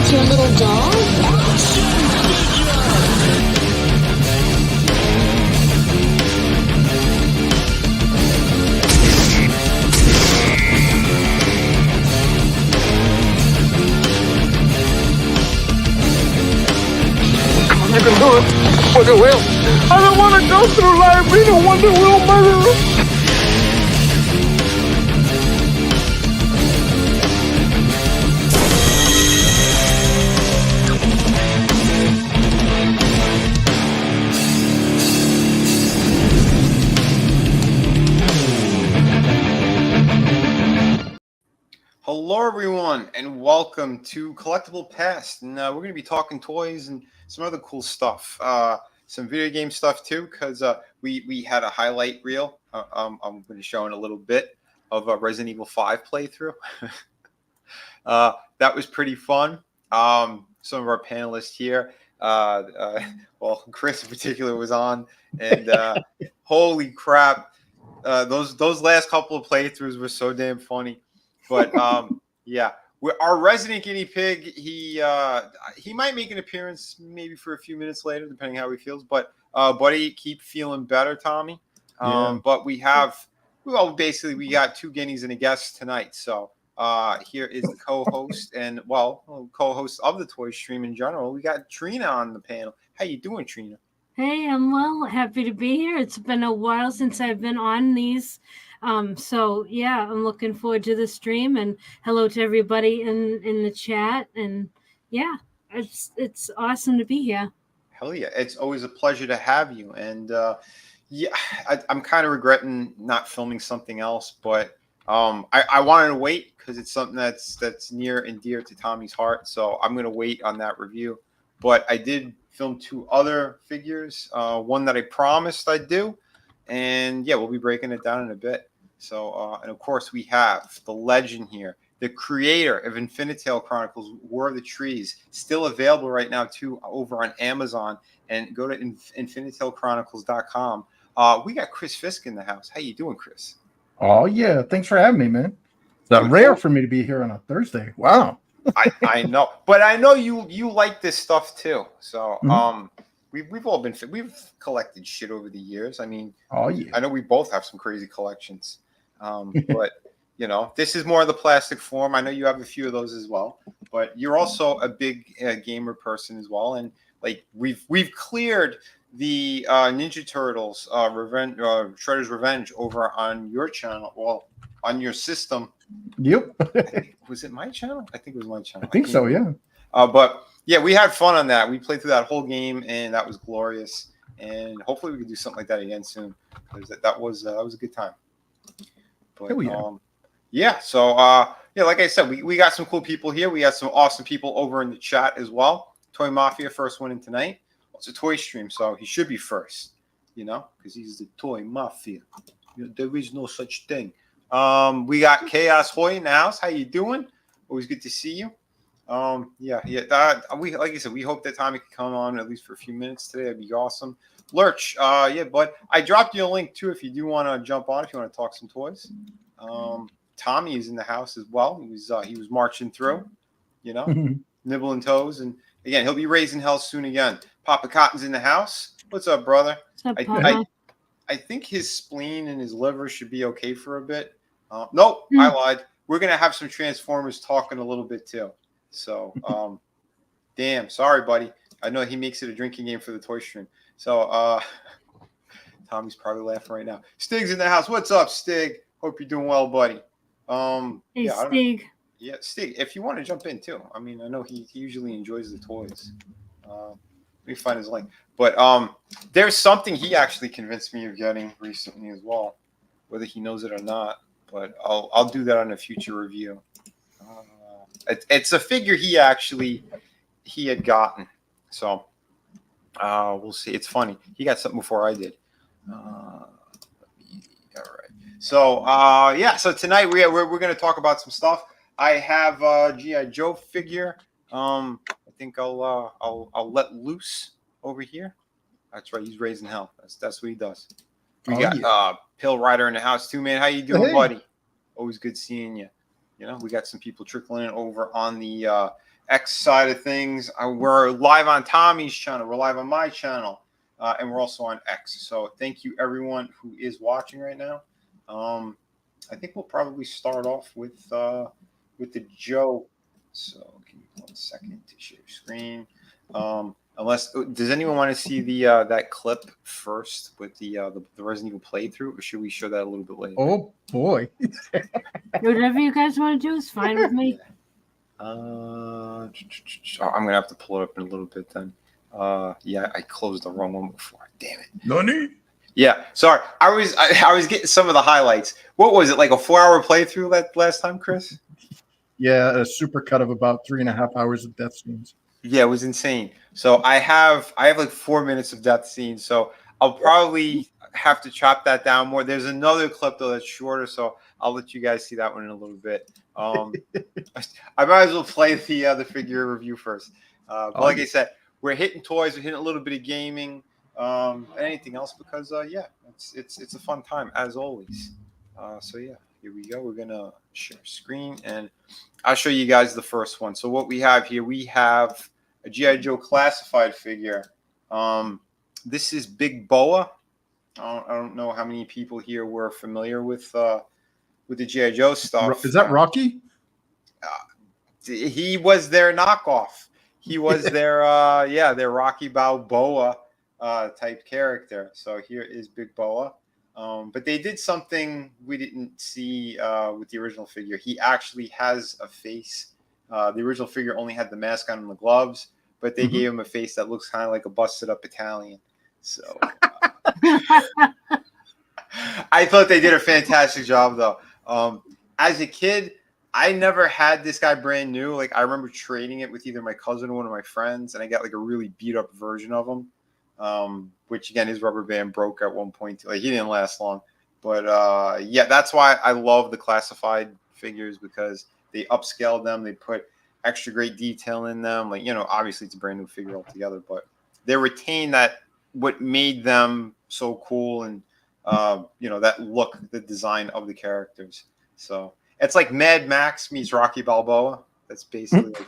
with your little dog? I can do it. Wonder Wheel. I don't want to go through life being a Wonder Wheel murderer. Hello, everyone, and welcome to Collectable Past. And we're going to be talking toys and some other cool stuff. Some video game stuff, too, because we had a highlight reel. I'm going to show in a little bit of a Resident Evil 5 playthrough. That was pretty fun. Some of our panelists here, well, Chris in particular was on. And holy crap, those last couple of playthroughs were so damn funny. But yeah, our resident guinea pig, he might make an appearance maybe for a few minutes later, depending how he feels. But buddy, keep feeling better, Tommy. But we got two guineas and a guest tonight. So here is the co-host and co-host of the toy stream in general. We got Trina on the panel. How you doing, Trina? Hey, I'm well. Happy to be here. It's been a while since I've been on these. So yeah, I'm looking forward to the stream, and hello to everybody in the chat. And yeah, it's awesome to be here. Hell yeah. It's always a pleasure to have you. And I'm kind of regretting not filming something else, but I wanted to wait because it's something that's near and dear to Tommy's heart. So I'm going to wait on that review. But I did film two other figures, one that I promised I'd do. And yeah, we'll be breaking it down in a bit. So, and of course, we have the legend here, the creator of Infinitale Chronicles, War of the Trees, still available right now, too, over on Amazon. And go to infinitelechronicles.com. We got Chris Fisk in the house. How you doing, Chris? Oh, yeah. Thanks for having me, man. It's rare for me to be here on a Thursday. Wow. I know. But I know you like this stuff, too. So, we've collected shit over the years. I mean, oh yeah, I know we both have some crazy collections. But you know, this is more of the plastic form. I know you have a few of those as well, but you're also a big gamer person as well. And like we've cleared the Ninja Turtles Shredder's Revenge over on your channel. Well, on your system. Yep. Was it my channel? I think it was my channel. I think so. Yeah. But yeah, we had fun on that. We played through that whole game, and that was glorious. And hopefully, we can do something like that again soon, because that was a good time. But yeah, so yeah, like I said, we got some cool people here. We got some awesome people over in the chat as well. Toy Mafia, first one in tonight. Well, it's a toy stream, so he should be first, you know, because he's the Toy Mafia. You know, there is no such thing. We got Chaos Hoy in the house. How you doing? Always good to see you. We like I said, we hope that Tommy can come on at least for a few minutes today. That'd be awesome. Lurch, yeah, but I dropped you a link too if you do want to jump on, if you want to talk some toys. Tommy is in the house as well. He was marching through, you know, nibbling toes, and again, he'll be raising hell soon again. Papa Cotton's in the house. What's up, brother? What's up, Papa? I think his spleen and his liver should be okay for a bit. Nope, I lied. We're gonna have some Transformers talking a little bit too. So, damn, sorry, buddy. I know he makes it a drinking game for the toy stream. So, Tommy's probably laughing right now. Stig's in the house. What's up, Stig? Hope you're doing well, buddy. Hey, Stig. Yeah, Stig, if you want to jump in too. I mean, I know he usually enjoys the toys. Let me find his link. But there's something he actually convinced me of getting recently as well, whether he knows it or not. But I'll do that on a future review. It's a figure he had gotten. So we'll see. It's funny. He got something before I did. All right. So yeah. So tonight we're going to talk about some stuff. I have a G.I. Joe figure. I think I'll let loose over here. That's right. He's raising hell. That's what he does. We got Pill Rider in the house too, man. How you doing, buddy? Always good seeing you. You know, we got some people trickling in over on the X side of things. We're live on Tommy's channel. We're live on my channel. And we're also on X. So thank you, everyone who is watching right now. I think we'll probably start off with the Joe. So give me 1 second to share screen. Unless, does anyone want to see the that clip first with the Resident Evil playthrough, or should we show that a little bit later? Oh boy. Whatever you guys want to do is fine with me. I'm gonna have to pull it up in a little bit then. Yeah, I closed the wrong one before. Damn it. Nani? Yeah, sorry. I was getting some of the highlights. What was it, like a 4-hour playthrough that last time, Chris? Yeah, a super cut of about 3.5 hours of death scenes. Yeah, it was insane. So I have like 4 minutes of death scenes. So I'll probably have to chop that down more. There's another clip though that's shorter, so I'll let you guys see that one in a little bit. I might as well play the figure review first. But like I said, we're hitting toys, we're hitting a little bit of gaming, anything else because yeah, it's a fun time as always. So yeah, here we go. We're gonna share screen and I'll show you guys the first one. So what we have here, we have a G.I. Joe classified figure. This is Big Boa. I don't know how many people here were familiar with the G.I. Joe stuff. Is that Rocky? He was their knockoff. He was their their Rocky Balboa type character. So here is Big Boa. But they did something we didn't see with the original figure. He actually has a face. The original figure only had the mask on and the gloves, but they gave him a face that looks kind of like a busted up Italian. So I thought they did a fantastic job though. As a kid, I never had this guy brand new. Like I remember trading it with either my cousin or one of my friends, and I got like a really beat up version of him. Which again, his rubber band broke at one point. Like he didn't last long, but yeah, that's why I love the classified figures because they upscaled them. They put extra great detail in them. Like, you know, obviously it's a brand new figure altogether, but they retain that what made them so cool and you know, that look, the design of the characters. So it's like Mad Max meets Rocky Balboa. That's basically like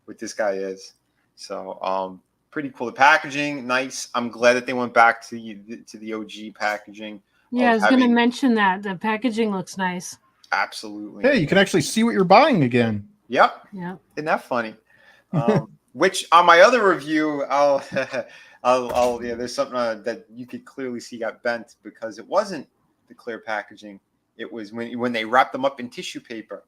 what this guy is. So pretty cool. The packaging, nice. I'm glad that they went back to the OG packaging. Yeah, I was going to mention that. The packaging looks nice. Absolutely. Hey, you can actually see what you're buying again. Yep. Yeah. Isn't that funny? Which on my other review, I'll yeah, there's something that you could clearly see got bent because it wasn't the clear packaging. It was when they wrapped them up in tissue paper.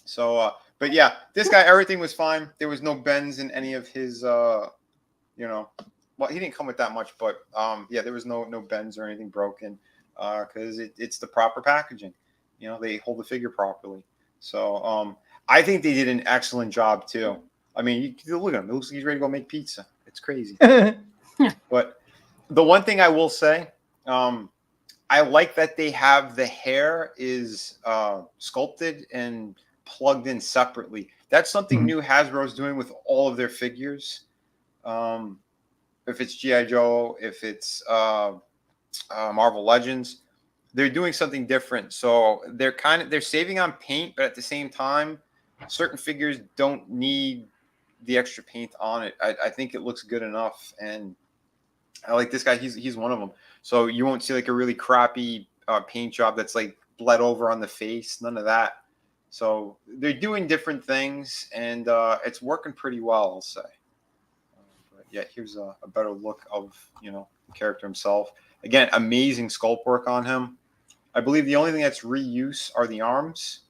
So, but yeah, this guy, everything was fine. There was no bends in any of his, you know, well, he didn't come with that much, but yeah, there was no bends or anything broken because it's the proper packaging. You know, they hold the figure properly. So I think they did an excellent job too. I mean, you look at him; it looks like he's ready to go make pizza. It's crazy. But the one thing I will say, I like that they have the hair is sculpted and plugged in separately. That's something new Hasbro's doing with all of their figures. If it's G.I. Joe, if it's Marvel Legends, they're doing something different. So they're saving on paint, but at the same time, certain figures don't need the extra paint on it. I think it looks good enough, and I like this guy. He's one of them. So you won't see like a really crappy paint job that's like bled over on the face. None of that. So they're doing different things, and it's working pretty well, I'll say. But yeah, here's a better look of, you know, the character himself. Again, amazing sculpt work on him. I believe the only thing that's reuse are the arms.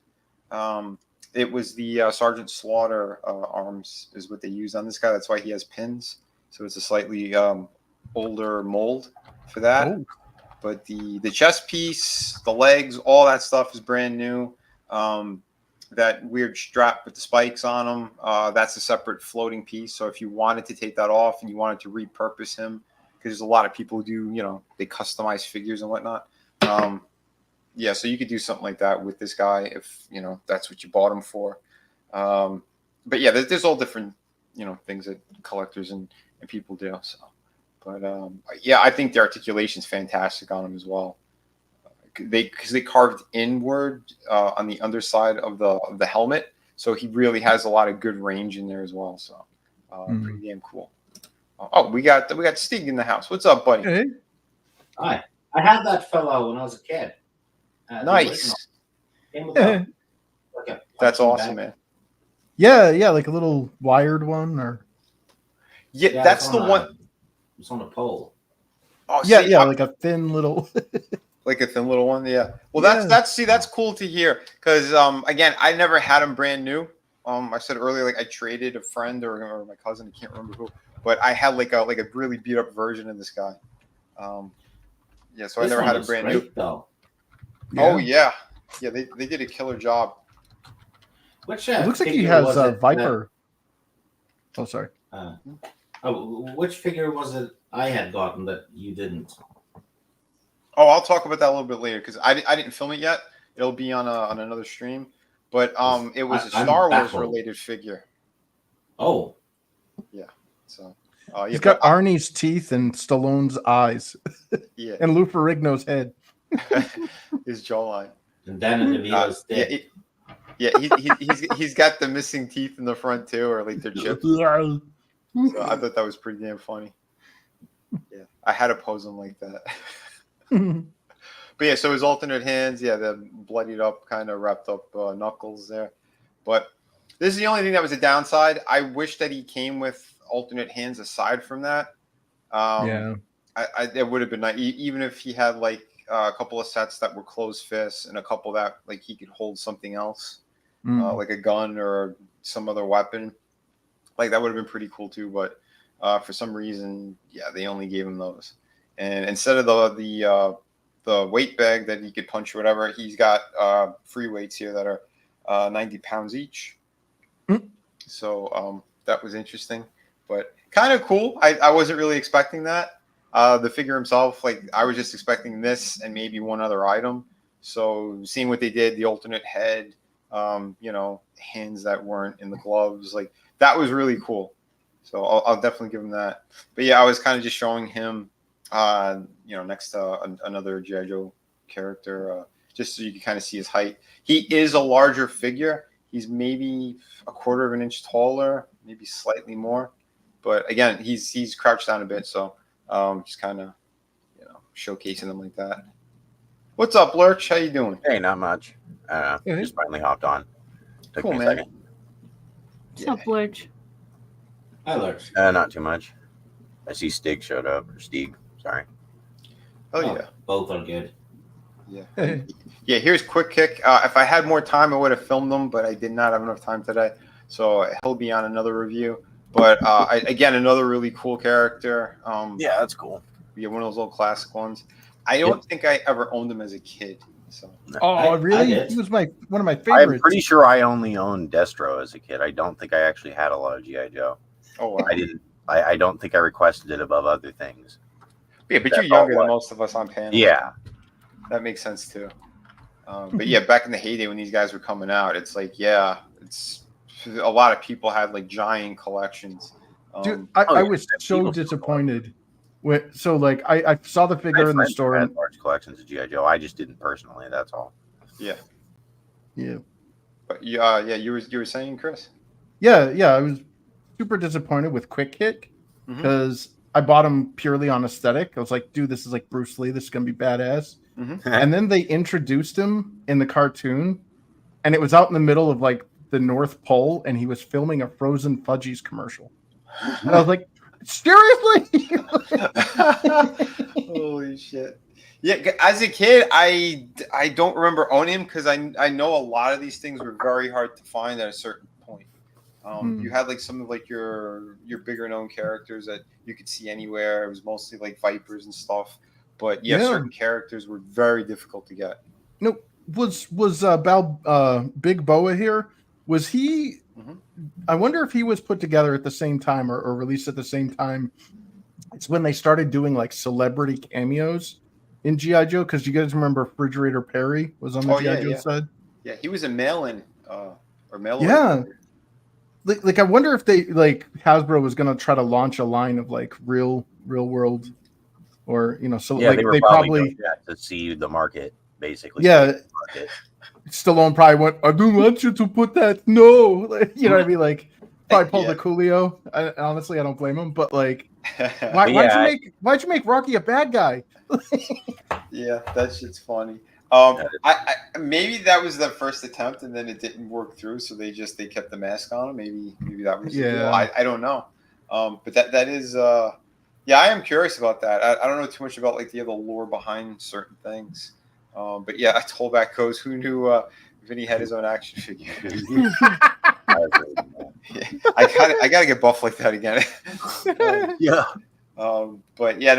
It was the Sergeant Slaughter arms is what they used on this guy. That's why he has pins. So it's a slightly older mold for that. Oh. But the chest piece, the legs, all that stuff is brand new. That weird strap with the spikes on them, that's a separate floating piece. So if you wanted to take that off and you wanted to repurpose him, because there's a lot of people who do, you know, they customize figures and whatnot. Yeah, so you could do something like that with this guy if, you know, that's what you bought him for. But yeah, there's all different, you know, things that collectors and people do. So, but yeah, I think the articulation's fantastic on him as well. Because they carved inward on the underside of the helmet, So he really has a lot of good range in there as well. So pretty damn cool. Oh, we got Stig in the house. What's up, buddy? Hey. Hi. I had that fellow when I was a kid. Nice. That's awesome, man. Yeah, like a little wired one, or yeah, that's the one. It's on a pole. Oh, yeah, like a thin little, like a thin little one. Yeah. Well, that's cool to hear because again, I never had them brand new. I said earlier, like I traded a friend or my cousin, I can't remember who, but I had like a really beat up version of this guy. Yeah, so I never had a brand new. Though. Yeah. Oh yeah, they did a killer job. Which it looks like he has a Viper. Oh, sorry. Which figure was it I had gotten that you didn't? Oh, I'll talk about that a little bit later because I didn't film it yet. It'll be on another stream. But it was a Star Wars related figure. Oh. Yeah. So he's got Arnie's teeth and Stallone's eyes. Yeah. And Lou Ferrigno's head. His jawline. And Dan DeVito's dick. He's got the missing teeth in the front too, or like they're chipped. So I thought that was pretty damn funny. Yeah, I had to pose him like that. But yeah, so his alternate hands, the bloodied up, kind of wrapped up knuckles there. But this is the only thing that was a downside. I wish that he came with alternate hands aside from that. It would have been nice, even if he had like a couple of sets that were closed fists and a couple that like he could hold something else. Like a gun or some other weapon, like that would have been pretty cool too. But for some reason, they only gave him those. And instead of the weight bag that he could punch or whatever, he's got free weights here that are 90 pounds each. So that was interesting, but kind of cool. I wasn't really expecting that. The figure himself, like I was just expecting this and maybe one other item. So seeing what they did, the alternate head. Hands that weren't in the gloves, like that was really cool. So I'll definitely give him that. But yeah, I was kind of just showing him, next to another G.I. Joe character, just so you can kind of see his height. He is a larger figure. He's maybe a quarter of an inch taller, maybe slightly more. But again, he's crouched down a bit, so just kind of, showcasing him like that. What's up, Lurch? How you doing? Hey, not much. Just finally hopped on. Took cool, me a man. second. What's up, Lurch? Hi, Lurch. Not too much. I see Stig showed up. Or Steve, sorry. Oh yeah. Both are good. Yeah. Yeah, here's Quick Kick. If I had more time, I would have filmed them, but I did not have enough time today. So he'll be on another review. But again, another really cool character. Yeah, that's cool. Yeah, one of those little classic ones. I don't think I ever owned him as a kid. So. Oh, really? He was one of my favorites. I'm pretty sure I only owned Destro as a kid. I don't think I actually had a lot of G.I. Joe. Oh, wow. I didn't. I don't think I requested it above other things. Yeah, but you're younger than most of us on panel. Yeah. That makes sense, too. But yeah, back in the heyday when these guys were coming out, it's like, it's a lot of people had like giant collections. Dude, I was so disappointed. I saw the figure in the store. Had large collections of G.I. Joe. I just didn't personally. That's all. Yeah. Yeah. But you were saying, Chris? Yeah. I was super disappointed with Quick Kick because I bought him purely on aesthetic. I was like, dude, this is like Bruce Lee. This is gonna be badass. And then they introduced him in the cartoon, and it was out in the middle of like the North Pole, and he was filming a Frozen Fudgies commercial. And I was like, seriously? Holy shit. Yeah, as a kid, I don't remember owning him because I know a lot of these things were very hard to find at a certain point. You had like some of like your bigger known characters that you could see anywhere. It was mostly like Vipers and stuff. But certain characters were very difficult to get. No, was Big Boa here? Was he? I wonder if he was put together at the same time or released at the same time. It's when they started doing like celebrity cameos in G.I. Joe, because you guys remember Refrigerator Perry was on the G.I. Joe side. Yeah, he was a mail-in or mail-in. Yeah. Like I wonder if they like Hasbro was gonna try to launch a line of like real world, or so yeah, like they were they probably to see the market. basically. Yeah. Stallone probably went, I don't want you to put that. No. Like, you know what I mean? Like, probably pulled Yeah. the Coolio. Honestly, I don't blame him. But like, But yeah, why'd you make Rocky a bad guy? Yeah, that shit's funny. That I maybe that was the first attempt, and then it didn't work through, so they kept the mask on him. Maybe that was the deal. Yeah. I don't know. But that is yeah, I am curious about that. I don't know too much about like the other lore behind certain things. But yeah, Tollback goes. Who knew Vinnie had his own action figure? I gotta get buff like that again. yeah. But yeah,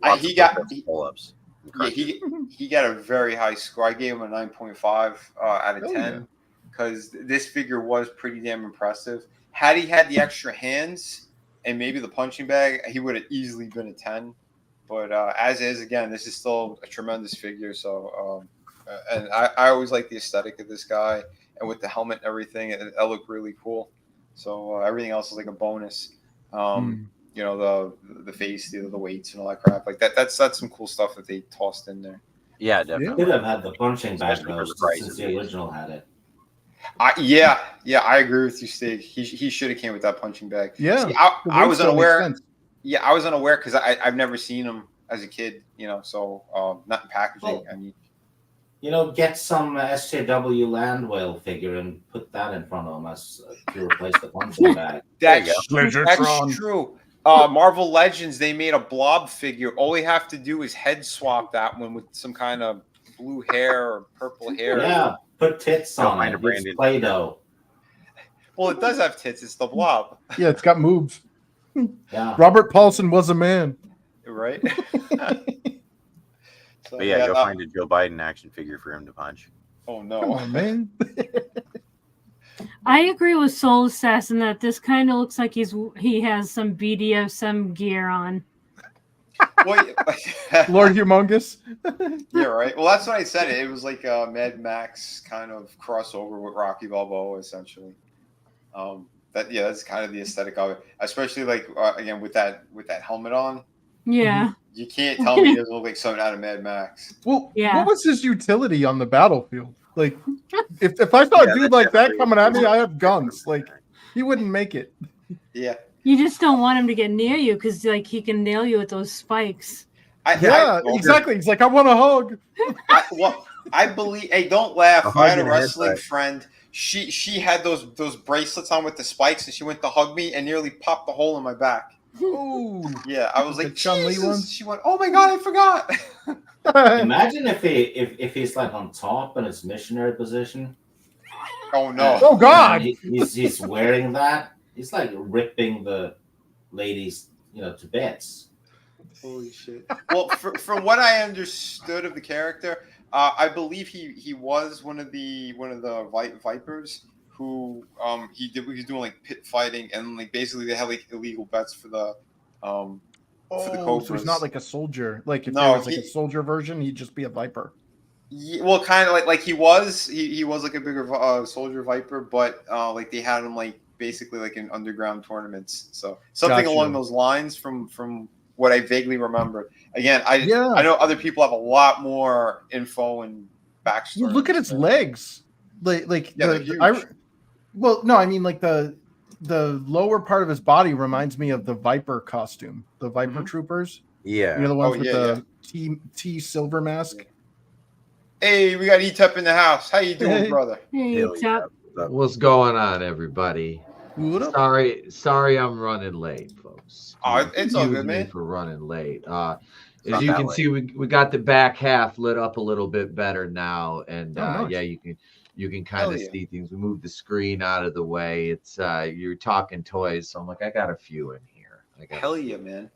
no, he got pull-ups. Yeah, he got a very high score. I gave him a 9.5 out of 10 because this figure was pretty damn impressive. Had he had the extra hands and maybe the punching bag, he would have easily been a 10. But as is, again, this is still a tremendous figure. So, and I always like the aesthetic of this guy, and with the helmet and everything, it looked really cool. So everything else is like a bonus. You know, the face, the weights, and all that crap. Like that's some cool stuff that they tossed in there. Yeah, definitely. Could have had the punching bag Especially though, for the price since of the these. original had it. Yeah, I agree with you, Stig. He should have came with that punching bag. Yeah, See, I was unaware. Makes sense. Yeah, I was unaware because I've never seen him as a kid. You know, so not in packaging. Well, I mean, you know, get some SJW land whale figure and put that in front of him as to replace the punching bag. that's Pleasuretron. true. Marvel Legends, they made a blob figure. All we have to do is head swap that one with some kind of blue hair or purple hair. Yeah, put tits Don't on mind it. a Brandon. It's Play-Doh. Well, it does have tits. It's the blob, Yeah, it's got moves. Yeah. Robert Paulson was a man. right? So, But yeah, go find a Joe Biden action figure for him to punch. Oh no, Come on, man. I agree with Soul Assassin that this kind of looks like he has some BDSM gear on. Well, Lord Humongous. yeah, right. Well, that's what I said. It was like a Mad Max kind of crossover with Rocky Balboa, essentially. That's kind of the aesthetic of it, especially like again with that helmet on. Yeah. You can't tell me he doesn't look like something out of Mad Max. Well, Yeah. what was his utility on the battlefield? Like, if I saw a dude like that coming at me, I have guns. Like, he wouldn't make it. Yeah. You just don't want him to get near you because like he can nail you with those spikes. Exactly. He's like, I want a hug. I believe. Hey, don't laugh. A I had hug a and a wrestling headbutt. friend. She had those bracelets on with the spikes, and she went to hug me and nearly popped the hole in my back. Ooh. Yeah, I was The like, Chun-Li Jesus. ones? She went, oh my god, I forgot. Imagine if he's like on top in his missionary position. Oh no. Oh God. He's wearing that. He's like ripping the ladies, to bits. Holy shit. Well, from what I understood of the character, I believe he was one of the Vipers who he was doing like pit fighting, and like basically they had like illegal bets for the Cobras. So he's not like a soldier. Like if No, there was like a soldier version, he'd just be a Viper. Yeah, well, kind of like he was like a bigger soldier Viper, but like they had him like basically like in underground tournaments. So something Gotcha. along those lines from what I vaguely remember. Again, I Yeah. know other people have a lot more info and backstory. Well, look at its legs. Like Yeah, they're huge. well, no, I mean like the lower part of his body reminds me of the Viper costume, the Viper Mhm. Troopers. Yeah. You know the ones Oh, with yeah, the T silver mask. Hey, we got E-Tep in the house. How you doing, Hey. brother? Hey, Hell yeah. Tup. What's going on, everybody? What up? Sorry, I'm running late, folks. Oh, it's all Excuse good, me man. for running late. not As you that can late. see, we got the back half lit up a little bit better now, and Oh, nice. yeah, you can kind Hell of yeah. see things. We moved the screen out of the way. It's you're talking toys, so I'm like, I got a few in here. Hell yeah, man.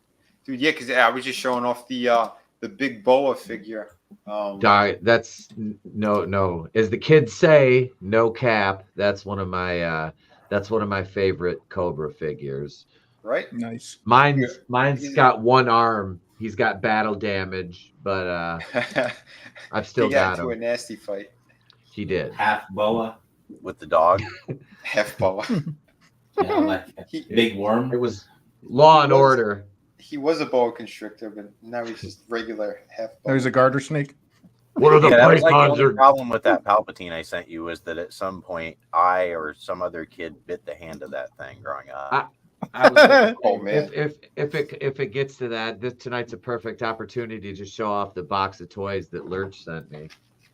Dude, yeah, because I was just showing off the big boa figure. That's no. As the kids say, no cap. That's one of my favorite Cobra figures. Right? Nice. Mine's got one arm. He's got battle damage, but I've still he got got into a him. nasty fight. He did. Half boa. With the dog. Half boa. Like a He- big worm. It was Law and He was- Order. He was a boa constrictor, but now he's just regular half Now boa. he's a garter snake. What are the that was like the pythons? only problem with that Palpatine I sent you was that at some point I or some other kid bit the hand of that thing growing up. I was Oh man. if it gets to that, tonight's a perfect opportunity to show off the box of toys that Lurch sent me.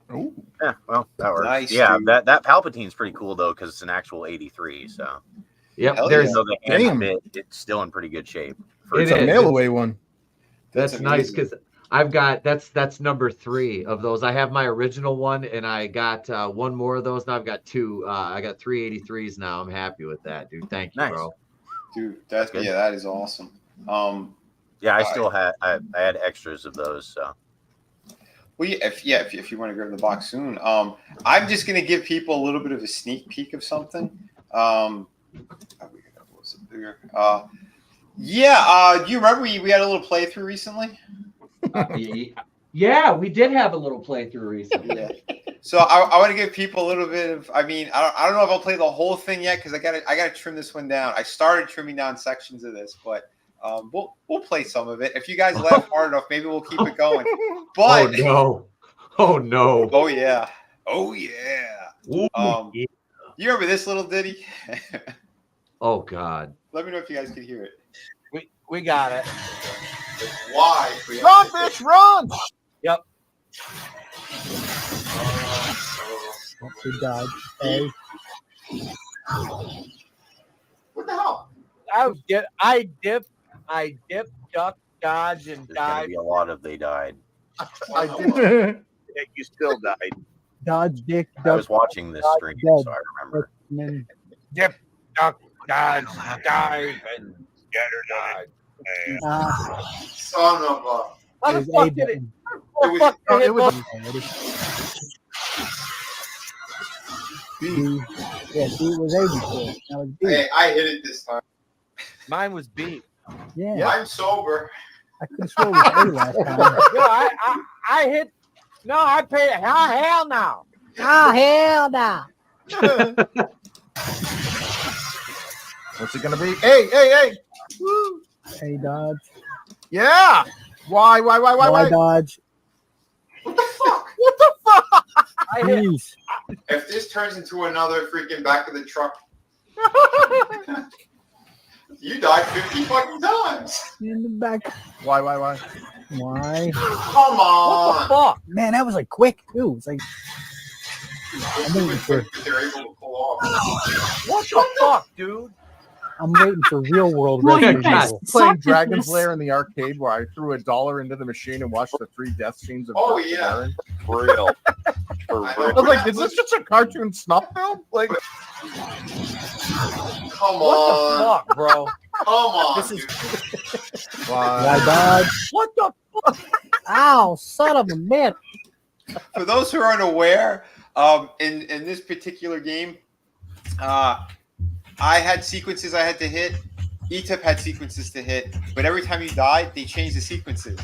Oh, Yeah, well, that works. Nice, yeah, dude. that Palpatine's pretty cool though because it's an actual 83. So Yep, Hell there's yeah. so the hand's Damn. bit, it's still in pretty good shape. it's a is. mail away one. That's nice amazing. because I've got that's number 3 of those. I have my original one, and I got one more of those. Now I've got 2. I got 3 83s now. I'm happy with that, dude. Thank you, Nice. bro. Dude, that's good. yeah, that is awesome. Yeah, I still had I had extras of those. So Well, if you want to grab the box soon, I'm just gonna give people a little bit of a sneak peek of something. Do you remember we had a little playthrough recently? Yeah, we did have a little playthrough recently. Yeah. So I want to give people a little bit of. I mean, I don't know if I'll play the whole thing yet because I gotta trim this one down. I started trimming down sections of this, but we'll play some of it. If you guys laugh hard enough, maybe we'll keep it going. But Oh no! oh yeah. Ooh, You remember this little ditty? oh god! Let me know if you guys can hear it. We got it. Why? Run, bitch, run! Yep. Dodge. Hey. What the hell? I dipped, duck, dodge, and there's gonna dive. be a lot of they died. I did. You still died. Dodge, dick, I duck, was watching this stream, so I remember. and then Dip, duck, dodge, dive, and get her dive. Son of a. How it the was fuck A did it? button. How the fuck did it look? Already. B. Yeah, B was A before. Now it's B. Hey, I hit it this time. Mine was B. Yeah, I'm sober. I could have sworn it was A last time. No, I hit. No, I paid. Hell no. Oh, hell no. What's it gonna be? Hey! Woo. A Dodge. Yeah. Why? Dodge. What the fuck? What the fuck? I hit. Please. If this turns into another freaking back of the truck, you died 50 fucking times. In the back. Why? Why? Come What on. the fuck? Man, that was like quick too. It's like Let's see what quick that they're able to pull off. What the fuck, dude? I'm waiting for real world Well, you Resident guys Evil. Playing suck at Dragon's this. Lair in the arcade where I threw $1 into the machine and watched the 3 death scenes of Oh, Dr. yeah. Darren. For real. I I was like, is this just a cartoon snuff film? Like, Come What on. the fuck, bro? Come on. This is- dude. Why Dodge? What the fuck? Ow, son of a man. For those who are unaware, in this particular game, I had sequences I had to hit. ETIP had sequences to hit, but every time you died, they changed the sequences.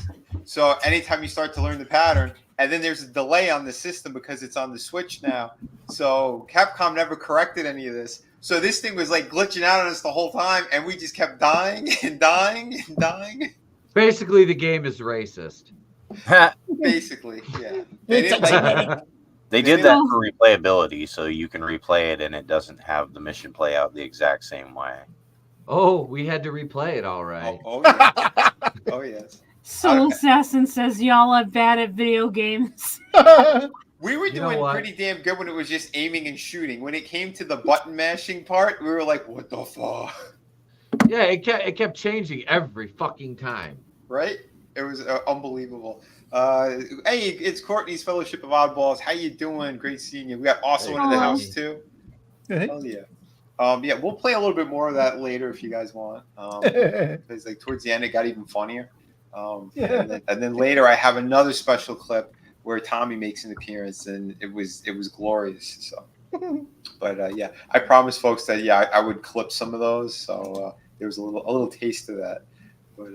So anytime you start to learn the pattern, and then there's a delay on the system because it's on the Switch now. So Capcom never corrected any of this. So this thing was like glitching out on us the whole time, and we just kept dying and dying and dying. Basically, the game is racist. Basically, yeah. They didn't like They did that for replayability, so you can replay it and it doesn't have the mission play out the exact same way. Oh, we had to replay it, all right. Oh yeah. Oh yes. Soul Assassin says y'all are bad at video games. We were You know doing what? pretty damn good when it was just aiming and shooting. When it came to the button mashing part, we were like, "What the fuck?" Yeah, it kept changing every fucking time. Right? It was unbelievable. Hey, it's Courtney's Fellowship of Oddballs. How you doing? Great seeing you. We got also Hey, into the Courtney. house too. Hey. Hell yeah. Yeah, we'll play a little bit more of that later if you guys want. Because like towards the end, it got even funnier. And then later, I have another special clip where Tommy makes an appearance, and it was glorious. So, but yeah, I promised folks that I would clip some of those. So there was a little taste of that. But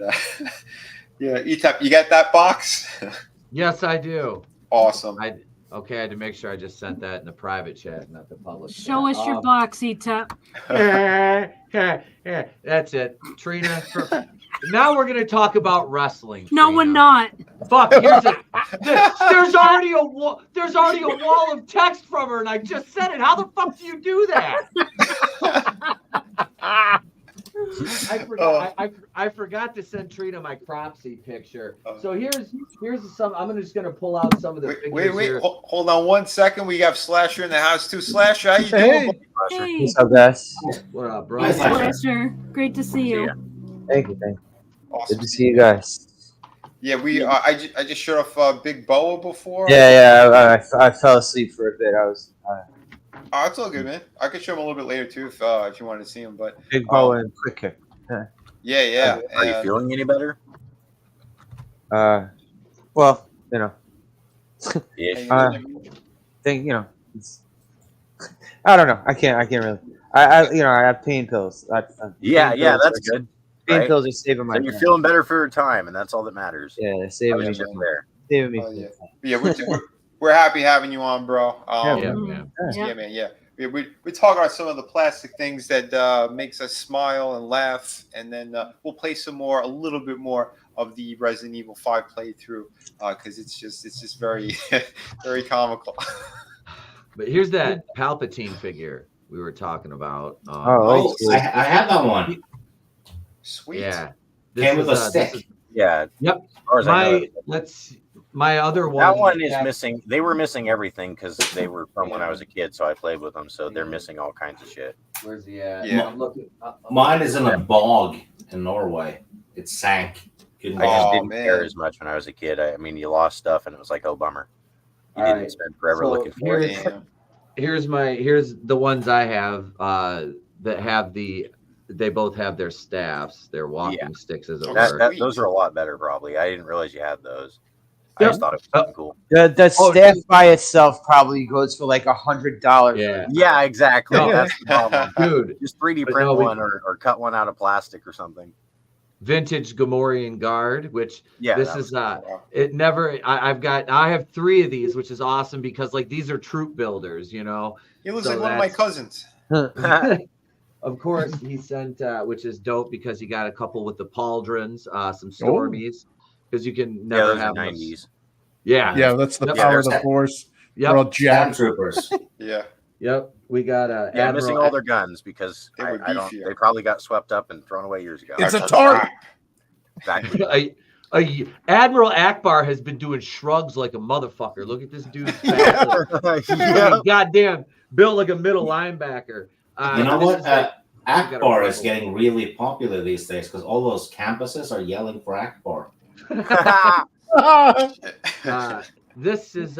yeah, Etap, you got that box? Yes, I do. Awesome. Okay, I had to make sure I just sent that in the private chat, not the public. Show chat. us your box, Etup. That's it, Trina. Now we're gonna talk about wrestling. No, Trina. we're not. Fuck. There's already a wall. There's already a wall of text from her, and I just said it. How the fuck do you do that? I forgot to send Trina my Cropsy picture. So here's some. I'm just gonna pull out some of the figures Wait. here. Hold on 1 second. We have Slasher in the house too. Slasher, how you Hey. doing? Hey, What's up, guys? What up, bro? Hi, Slasher. Pleasure. Great to see you. Thank you. Awesome. Good to see you guys. Yeah, we. I just showed off Big Boa before. Yeah. I fell asleep for a bit. I was Oh, it's all good, man. I could show him a little bit later too if you wanted to see him. But big bow and quick kick. yeah. Are you feeling any better? Well, you know, Yeah. think you know. I don't know. I can't really. I have pain pills. Yeah, pain yeah, pills that's are- good. Pain Right? pills are saving my. So you're time. feeling better for a time, and that's all that matters. Yeah, they're I saving was me. just there. Saving me. Oh, yeah. We're happy having you on, bro. Yeah. Yeah, man. Yeah. We talk about some of the plastic things that makes us smile and laugh, and then we'll play a little bit more of the Resident Evil 5 playthrough because it's just very very comical. But here's that Palpatine figure we were talking about. Oh, I have that one. Sweet. Yeah. Came with a stick. Yeah. Yep. As far as I know, My other one. that one is missing. They were missing everything because they were from when I was a kid, so I played with them. So they're missing all kinds of shit. Where's he at? Yeah. I'm looking. Mine is in a bog in Norway. It sank. Couldn't I just Oh, didn't man. care as much when I was a kid. I mean, you lost stuff, and it was like, oh, bummer. You All didn't right. spend forever So looking for it. Damn. Here's the ones I have that have they both have their staffs, their walking sticks, as it were. Those are a lot better, probably. I didn't realize you had those. Yep. I just thought it was something cool. The staff by itself probably goes for like $100. Yeah. Yeah, exactly. No. That's the problem. Dude, Just 3D But print no, one or cut one out of plastic or something. vintage Gamorrean guard, which Yeah, this that is Wow. it never I have 3 of these, which is awesome because like these are troop builders, you know. He looks So like one of my that's- cousins. Of course, he sent which is dope because he got a couple with the pauldrons, some stormies, because you can Yeah, never those are have 90s. Yeah. Yeah, that's the Yep. power of the Yep. force. Yep. We're all jacked. Stormtroopers. Yeah. Yep. We got Yeah, missing Admiral all their guns because They were beefier. they probably got swept up and thrown away years ago. It's a target. Exactly. Admiral Akbar has been doing shrugs like a motherfucker. Look at this dude's back. Yeah. Goddamn, built like a middle linebacker. You know this what? is like- Akbar is getting really popular these days because all those campuses are yelling for Akbar. this is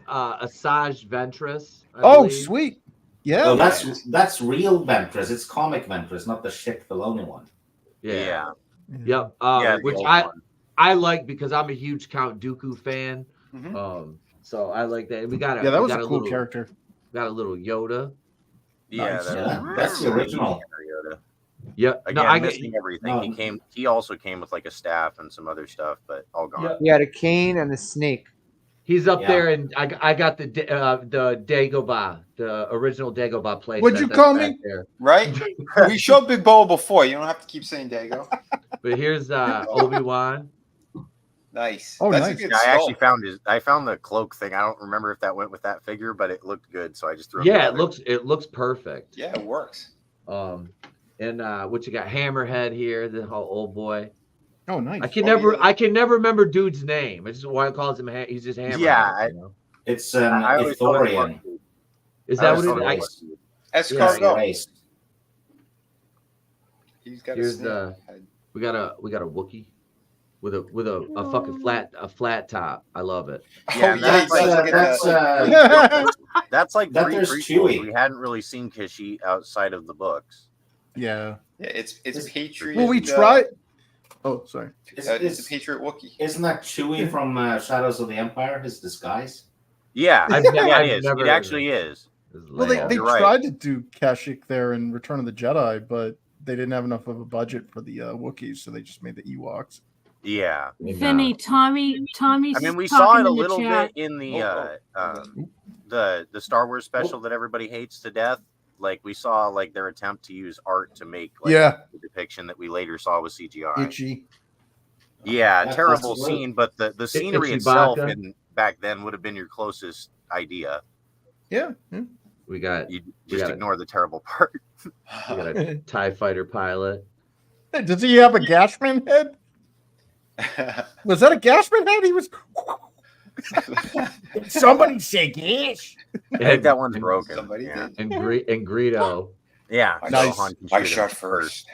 Asajj Ventress. I Oh, believe. sweet. Yeah. Oh, that's real Ventress. It's comic Ventress, not the shit Filoni one. Yeah. Yeah. Yep. Yeah, the Which old I one. like because I'm a huge Count Dooku fan. Mhm. So I like that. We got Yeah, that was got a cool little, character. Got a little Yoda. Yeah, Nice. That's the original. Yoda. Yep. Again, No, I missing everything. No. He also came with like a staff and some other stuff, but all gone. Yep. He had a cane and a snake. He's up Yeah. there, and I got the Dagobah, the original Dagobah place. What'd you call me? There. Right? We showed Big Boa before. You don't have to keep saying Dago. But here's Obi-Wan. Nice. Oh, That's nice. a good Yeah, I actually sculpt. found the cloak thing. I don't remember if that went with that figure, but it looked good, so I just threw it. Yeah, together. it looks perfect. Yeah, it works. And what you got? Hammerhead here, the whole old boy. Oh, nice. I can yeah. never remember dude's name. I just why I calls him. He's just Hammerhead. Yeah, you know? It's I always thought it Ithorian. was- Is I that always what thought it was- is? Escargot. Race. He's got Here's a snake the- head. We got a Wookiee with a fucking flat top. I love it. Yeah, Oh, and yeah, that's like- look at that's That's like That pre there's prequel. Chewie. We hadn't really seen Kishi outside of the books. Yeah. Yeah, it's Patriot. Well, we tried. Oh, sorry. It's a Patriot Wookiee. Isn't that Chewie from Shadows of the Empire? His disguise. Yeah, I've yeah, I've it is. never- It actually is. Well, they You're right. tried to do Kashyyyk there in Return of the Jedi, but they didn't have enough of a budget for the Wookiees, so they just made the Ewoks. Yeah. Vinnie, Tommy's. I mean, we saw it a in the little chat. bit in the Star Wars special that everybody hates to death. Like we saw like their attempt to use art to make like the depiction that we later saw with CGI. Itchy. Yeah, That's terrible good. scene, but the scenery itself in back then would have been your closest idea. Yeah. We got you just ignore the terrible part. We got a TIE fighter pilot. Does he have a Gashman head? Was that a Gashman head? He was. Somebody say Gash. I think that one's broken. Somebody did. And Greedo. Yeah, nice. I shot first.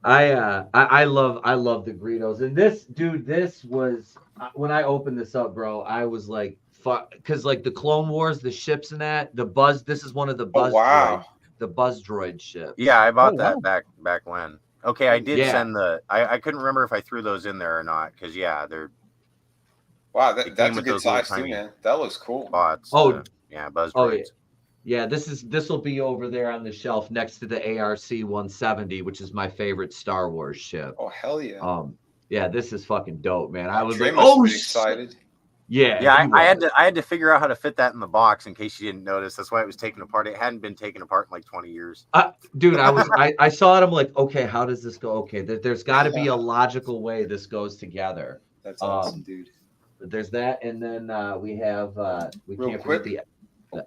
I love the Greedos. And this was when I opened this up, bro. I was like, fuck, because like the Clone Wars, the ships and that, the Buzz. This is one of the Buzz. Droid, the Buzz droid ship. Yeah, I bought that back when. Okay, I did send the. I couldn't remember if I threw those in there or not because they're. Wow, that's a good size too, man. That looks cool. Bots. Yeah, Buzz droids. Oh, yeah. This will be over there on the shelf next to the ARC 170, which is my favorite Star Wars ship. Oh hell yeah. Yeah, this is fucking dope, man. I was Trina like, must be excited. Yeah, I had to figure out how to fit that in the box in case you didn't notice. That's why it was taken apart. It hadn't been taken apart in like 20 years. Dude, I saw it. I'm like, okay, how does this go? Okay, there's got to be a logical way this goes together. That's awesome, dude. There's that, and then we have we Real can't quick. forget the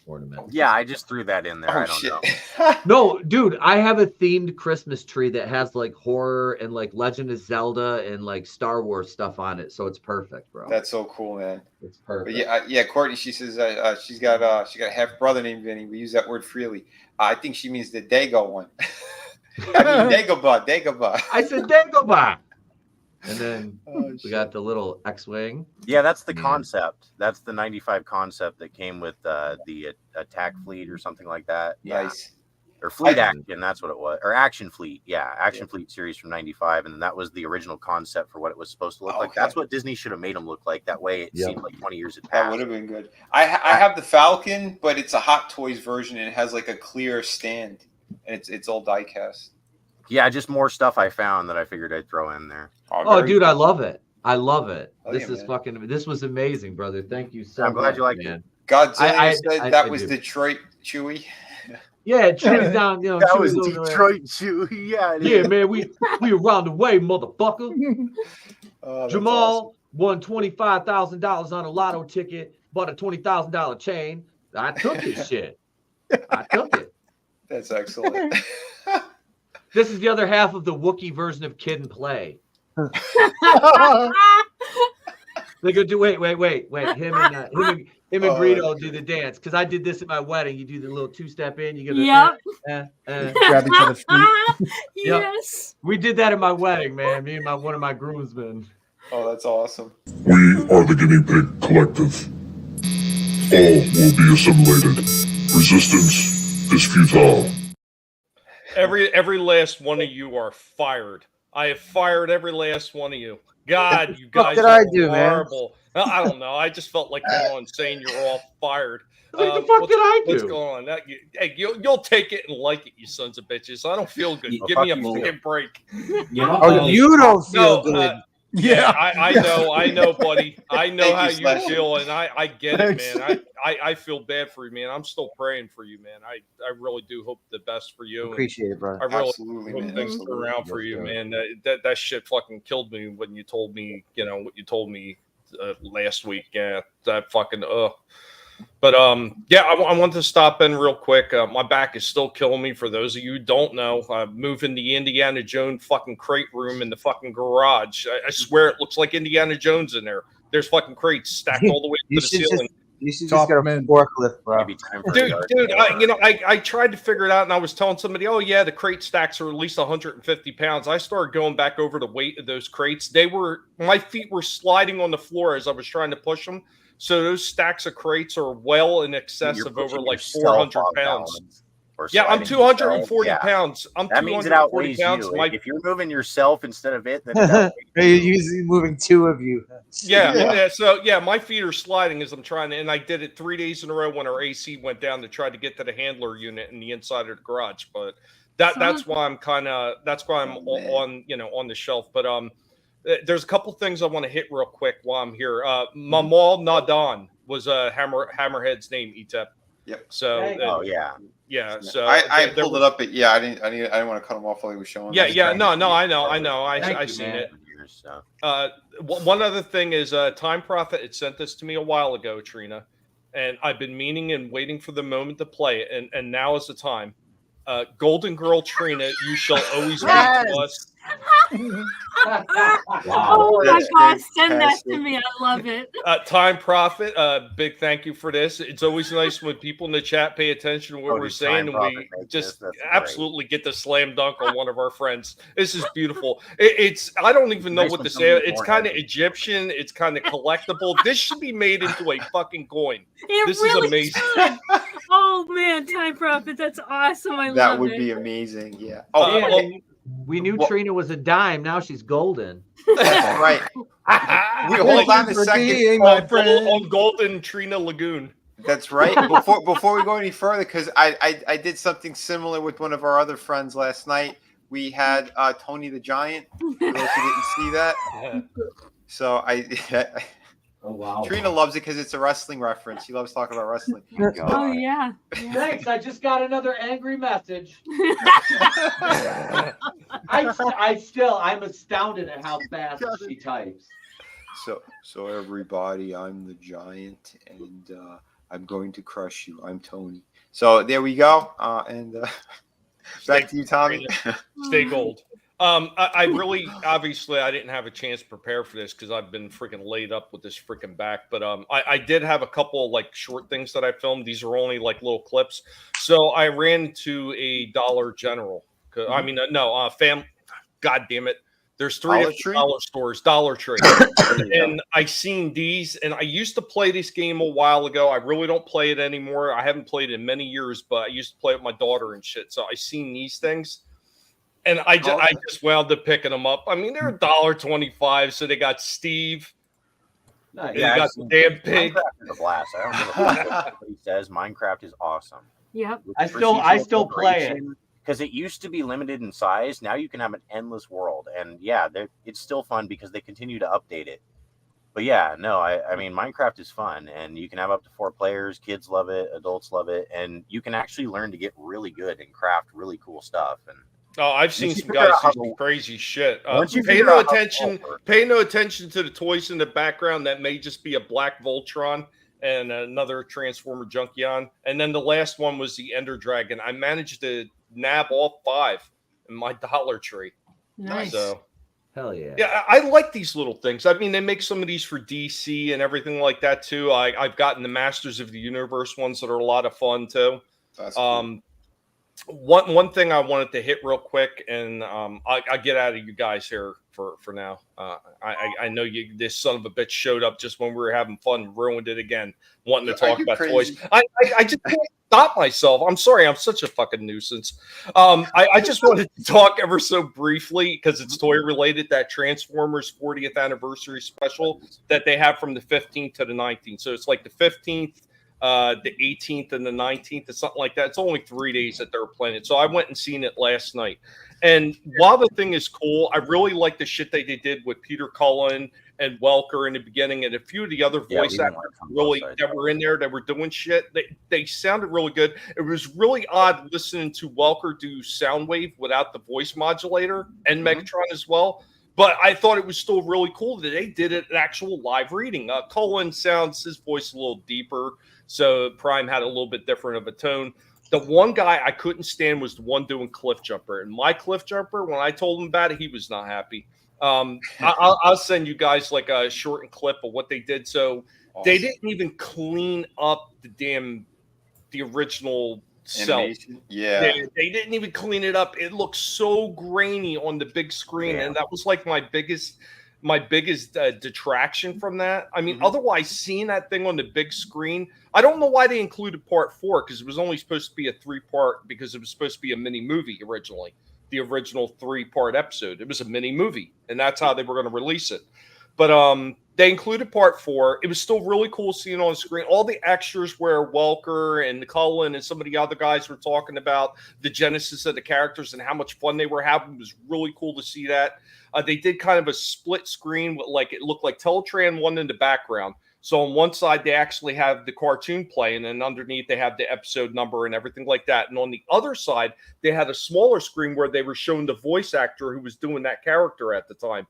ornament. Yeah, I just threw that in there. Oh, I don't know. No, dude, I have a themed Christmas tree that has like horror and like Legend of Zelda and like Star Wars stuff on it, so it's perfect, bro. That's so cool, man. It's perfect. But yeah, Courtney. She says she's got a half brother named Vinny. We use that word freely. I think she means the Dago one. I mean Dagobah. I said Dagobah. And then we got the little X-wing. Yeah, that's the concept. That's the 95 concept that came with the attack fleet or something like that. Yeah. Nice. Or fleet action, that's what it was. Or action fleet. Yeah, action fleet series from 95. And then that was the original concept for what it was supposed to look like. That's what Disney should have made them look like. That way it seemed like 20 years had passed. That would have been good. I have the Falcon, but it's a Hot Toys version and it has like a clear stand. And it's all die cast. Yeah, just more stuff I found that I figured I'd throw in there. Oh, dude, I love it. I love it. Oh, this yeah, is fucking. This was amazing, brother. Thank you so much. I'm glad you liked man. it. Godzilla said that was Detroit Chewy. Yeah, Chewie's down. You know, that Chewie's was Detroit Chewy. Yeah, yeah, man. We around the way, motherfucker. Jamal won $25,000 on a lotto ticket. Bought a $20,000 chain. I took his shit. I took it. That's excellent. This is the other half of the Wookiee version of Kid and Play. They go do wait. Him and Greedo do the dance because I did this at my wedding. You do the little two-step in. You get grab each other's feet. Yes. We did that at my wedding, man. Me and one of my groomsmen. Oh, that's awesome. We are the Guinea Pig Collective. All will be assimilated. Resistance is futile. Every last one of you are fired. I have fired every last one of you. God, you guys are horrible. Man? I don't know. I just felt like going on saying you're all fired. What the fuck did I do? What's going on? Hey, you'll take it and like it, you sons of bitches. I don't feel good. Give me a fucking break. You don't feel good. Yeah, I know, buddy. I know how you feel, and I get it, man. I feel bad for you, man. I'm still praying for you, man. I really do hope the best for you. Appreciate it, bro. I really hope things turn around for you, man. That shit fucking killed me when you told me, what you told me last week. Yeah, that fucking But yeah, I want to stop in real quick. My back is still killing me. For those of you who don't know, I'm moving the Indiana Jones fucking crate room in the fucking garage. I swear it looks like Indiana Jones in there. There's fucking crates stacked all the way to the ceiling. You should just get a forklift, bro. Dude, I tried to figure it out, and I was telling somebody, oh yeah, the crate stacks are at least 150 pounds. I started going back over the weight of those crates. My feet were sliding on the floor as I was trying to push them. So those stacks of crates are well in excess of over like 400 pounds. Yeah, I'm 240 pounds. That means it outweighs you. If you're moving yourself instead of it, then you're usually moving two of you. Yeah. So yeah, my feet are sliding as I'm trying to, and I did it 3 days in a row when our AC went down to try to get to the handler unit in the inside of the garage. But That's why I'm on the shelf. But there's a couple things I want to hit real quick while I'm here. Mamal Nadan was Hammerhead's name, Etep. Yep. So yeah. So I pulled it up, but yeah, I didn't want to cut him off while he was showing. Yeah. No. I know. I seen it. One other thing is Time Prophet had sent this to me a while ago, Trina, and I've been meaning and waiting for the moment to play it, and now is the time. Golden Girl Trina, you shall always be to us. Oh my gosh, send that to me. I love it. Time Prophet, big thank you for this. It's always nice when people in the chat pay attention to what we're saying, and we just absolutely get the slam dunk on one of our friends. This is beautiful. It's I don't even know what to say. It's kind of Egyptian. It's kind of collectible. This should be made into a fucking coin. This is amazing. Oh man, Time Prophet, that's awesome. I love it. That would be amazing. Yeah. We knew Trina was a dime. Now she's golden. That's right. We hold on a second, my friend. On Golden Trina Lagoon. That's right. Before we go any further, because I did something similar with one of our other friends last night. We had Tony the Giant. For those who didn't see that, so Oh wow! Trina loves it because it's a wrestling reference. She loves talking about wrestling. Oh yeah. Thanks. I just got another angry message. I'm astounded at how fast she types. So everybody, I'm the Giant, and I'm going to crush you. I'm Tony. So there we go. Back to you, Tommy. Stay gold. I really, obviously, I didn't have a chance to prepare for this because I've been freaking laid up with this freaking back. But I did have a couple of, like, short things that I filmed. These are only like little clips. So I ran to a Dollar General. I mean, God damn it. There's three different dollar stores, Dollar Tree. And I seen these, and I used to play this game a while ago. I really don't play it anymore. I haven't played it in many years, but I used to play it with my daughter and shit. So I seen these things. And I just wound up picking them up. I mean, they're $1.25, so they got Steve. Nice. They got the damn pig. Minecraft is a blast. I don't know what he says. Minecraft is awesome. Yep. I still play it because it used to be limited in size. Now you can have an endless world, and yeah, it's still fun because they continue to update it. But yeah, no, I mean, Minecraft is fun, and you can have up to 4 players. Kids love it, adults love it, and you can actually learn to get really good and craft really cool stuff. And oh, I've seen some guys do some crazy shit. Pay no attention to the toys in the background. That may just be a black Voltron and another Transformer Junkion. And then the last one was the Ender Dragon. I managed to nab all 5 in my Dollar Tree. Nice. So, hell yeah. Yeah, I like these little things. I mean, they make some of these for DC and everything like that too. I've gotten the Masters of the Universe ones that are a lot of fun too. That's cool. One thing I wanted to hit real quick, and I get out of you guys here for now. I know this son of a bitch showed up just when we were having fun and ruined it again, wanting to talk about toys. I just can't stop myself. I'm sorry, I'm such a fucking nuisance. I just wanted to talk ever so briefly because it's toy related. That Transformers 40th anniversary special that they have from the 15th to the 19th. So it's like the 15th. The 18th and the 19th or something like that. It's only 3 days that they're playing it. So I went and seen it last night. And while the thing is cool, I really like the shit that they did with Peter Cullen and Welker in the beginning and a few of the other voice actors that were in there that were doing shit. They sounded really good. It was really odd listening to Welker do Soundwave without the voice modulator and Megatron as well. But I thought it was still really cool that they did an actual live reading. Cullen sounds his voice a little deeper. So Prime had a little bit different of a tone. The one guy I couldn't stand was the one doing Cliff Jumper. And my Cliff Jumper, when I told him about it, he was not happy. I'll send you guys like a shortened clip of what they did. So they didn't even clean up the original cell. Yeah. They didn't even clean it up. It looked so grainy on the big screen. And that was like my biggest detraction from that. I mean, otherwise, seeing that thing on the big screen, I don't know why they included part 4 because it was only supposed to be a 3-part because it was supposed to be a mini movie originally. The original 3-part episode, it was a mini movie, and that's how they were going to release it. But they included part 4. It was still really cool seeing on the screen. All the extras where Welker and Cullen and some of the other guys were talking about the genesis of the characters and how much fun they were having. It was really cool to see that. They did kind of a split screen with, like, it looked like Teletran 1 in the background. So on one side, they actually have the cartoon playing, and underneath they have the episode number and everything like that. And on the other side, they had a smaller screen where they were showing the voice actor who was doing that character at the time.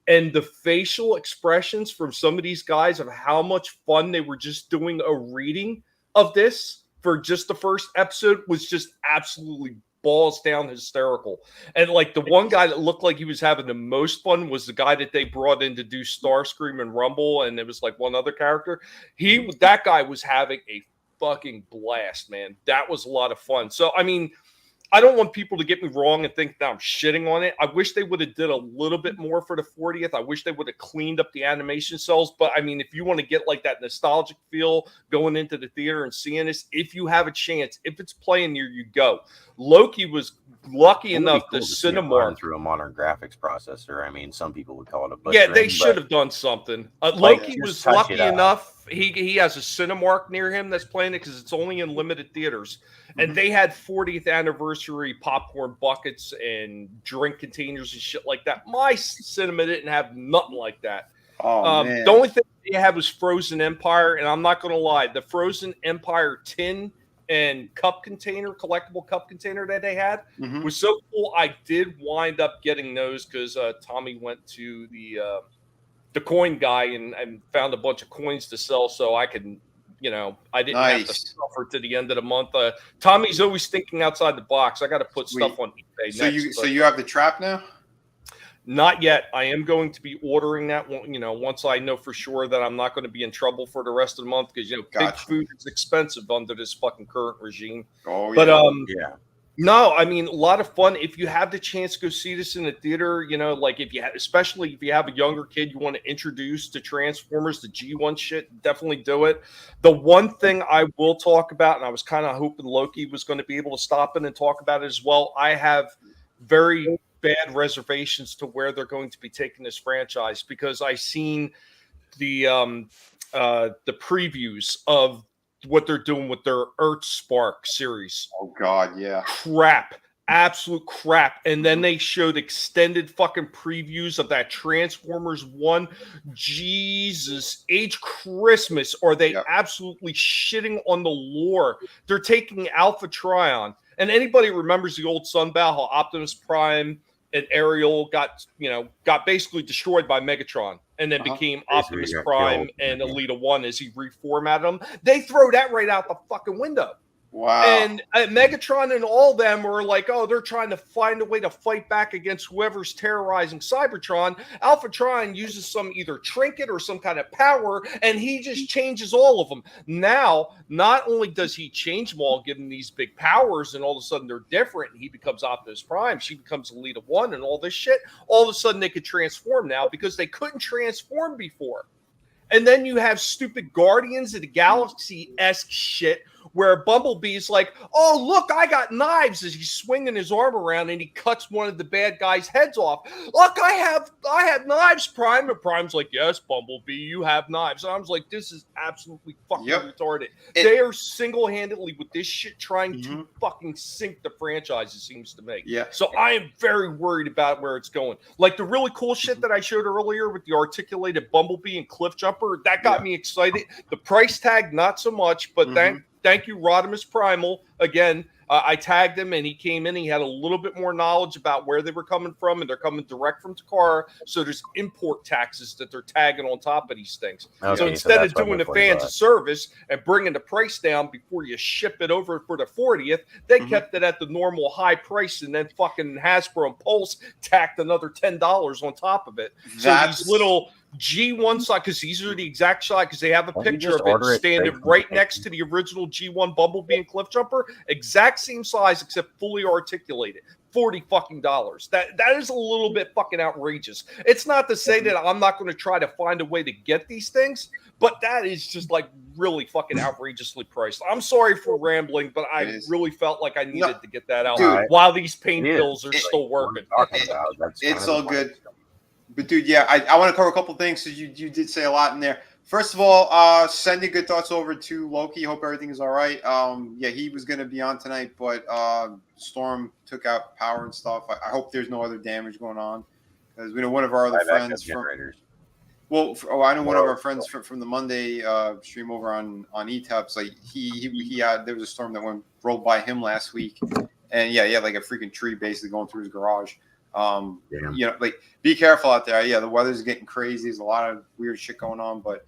And the facial expressions from some of these guys of how much fun they were just doing a reading of this for just the first episode was just absolutely balls down hysterical. And like the one guy that looked like he was having the most fun was the guy that they brought in to do Starscream and Rumble, and it was like one other character. That guy was having a fucking blast, man. That was a lot of fun. So I mean, I don't want people to get me wrong and think that I'm shitting on it. I wish they would have did a little bit more for the 40th. I wish they would have cleaned up the animation cells. But I mean, if you want to get like that nostalgic feel going into the theater and seeing this, if you have a chance, if it's playing near you, go. Loki was lucky enough cool to see it Cinemark run through a modern graphics processor. I mean, some people would call it a yeah, butchering, they should have done something. Loki was touch lucky it up. enough. He has a Cinemark near him that's playing it because it's only in limited theaters. And they had 40th anniversary popcorn buckets and drink containers and shit like that. My cinema didn't have nothing like that. Oh, man. The only thing they had was Frozen Empire, and I'm not going to lie, the Frozen Empire tin and collectible cup container that they had was so cool. I did wind up getting those because Tommy went to the coin guy and found a bunch of coins to sell, so I could, I didn't have to suffer to the end of the month. Tommy's always thinking outside the box. I got to put stuff on eBay. So you have the trap now? Not yet. I am going to be ordering that one, once I know for sure that I'm not going to be in trouble for the rest of the month because, big food is expensive under this fucking current regime. Oh, yeah. But, yeah. No, I mean, a lot of fun. If you have the chance to go see this in the theater, like especially if you have a younger kid you want to introduce to Transformers, the G1 shit, definitely do it. The one thing I will talk about, and I was kind of hoping Loki was going to be able to stop in and talk about it as well. I have very bad reservations to where they're going to be taking this franchise because I seen the previews of what they're doing with their Earthspark series. Oh God, yeah. Crap. Absolute crap. And then they showed extended fucking previews of that Transformers 1. Jesus H. Christmas. Are they absolutely shitting on the lore? They're taking Alpha Trion. And anybody remembers the old Sunbow, how Optimus Prime and Ariel got basically destroyed by Megatron and then became Optimus Prime and Elita 1 as he reformatted them. They throw that right out the fucking window. Wow. And Megatron and all them were like, oh, they're trying to find a way to fight back against whoever's terrorizing Cybertron. Alpha Trion uses some either trinket or some kind of power, and he just changes all of them. Now, not only does he change them all, give them these big powers, and all of a sudden they're different, and he becomes Optimus Prime, she becomes Elita 1, and all this shit, all of a sudden they could transform now because they couldn't transform before. And then you have stupid Guardians of the Galaxy-esque shit where Bumblebee's like, oh, look, I got knives as he's swinging his arm around and he cuts one of the bad guys' heads off. Look, I have knives, Prime. And Prime's like, yes, Bumblebee, you have knives. And I was like, this is absolutely fucking retarded. They are single-handedly with this shit trying to fucking sink the franchise, it seems to me. Yeah. So I am very worried about where it's going. Like the really cool shit that I showed earlier with the articulated Bumblebee and Cliffjumper, that got me excited. The price tag, not so much, but thank you, Rodimus Primal. Again, I tagged him and he came in. He had a little bit more knowledge about where they were coming from, and they're coming direct from Takara. So there's import taxes that they're tagging on top of these things. Okay, so instead of so doing the fans a service and bringing the price down before you ship it over for the 40th, they kept it at the normal high price, and then fucking Hasbro and Pulse tacked another $10 on top of it. So these little G1 side, because these are the exact side, because they have a picture of it standing right next to the original G1 Bumblebee and Cliffjumper, exact same size except fully articulated. $40 fucking. That is a little bit fucking outrageous. It's not to say that I'm not going to try to find a way to get these things, but that is just like really fucking outrageously priced. I'm sorry for rambling, but I really felt like I needed to get that out while these pain pills are still working. It's all good. But dude, yeah, I want to cover a couple things because you did say a lot in there. First of all, sending good thoughts over to Loki. Hope everything is all right. Yeah, he was going to be on tonight, but storm took out power and stuff. I hope there's no other damage going on because we know one of our other friends from. Well, I know one of our friends from the Monday stream over on ETAPS. Like he had there was a storm that rolled by him last week, and yeah, he had like a freaking tree basically going through his garage. You know, like be careful out there. Yeah, the weather's getting crazy. There's a lot of weird shit going on, but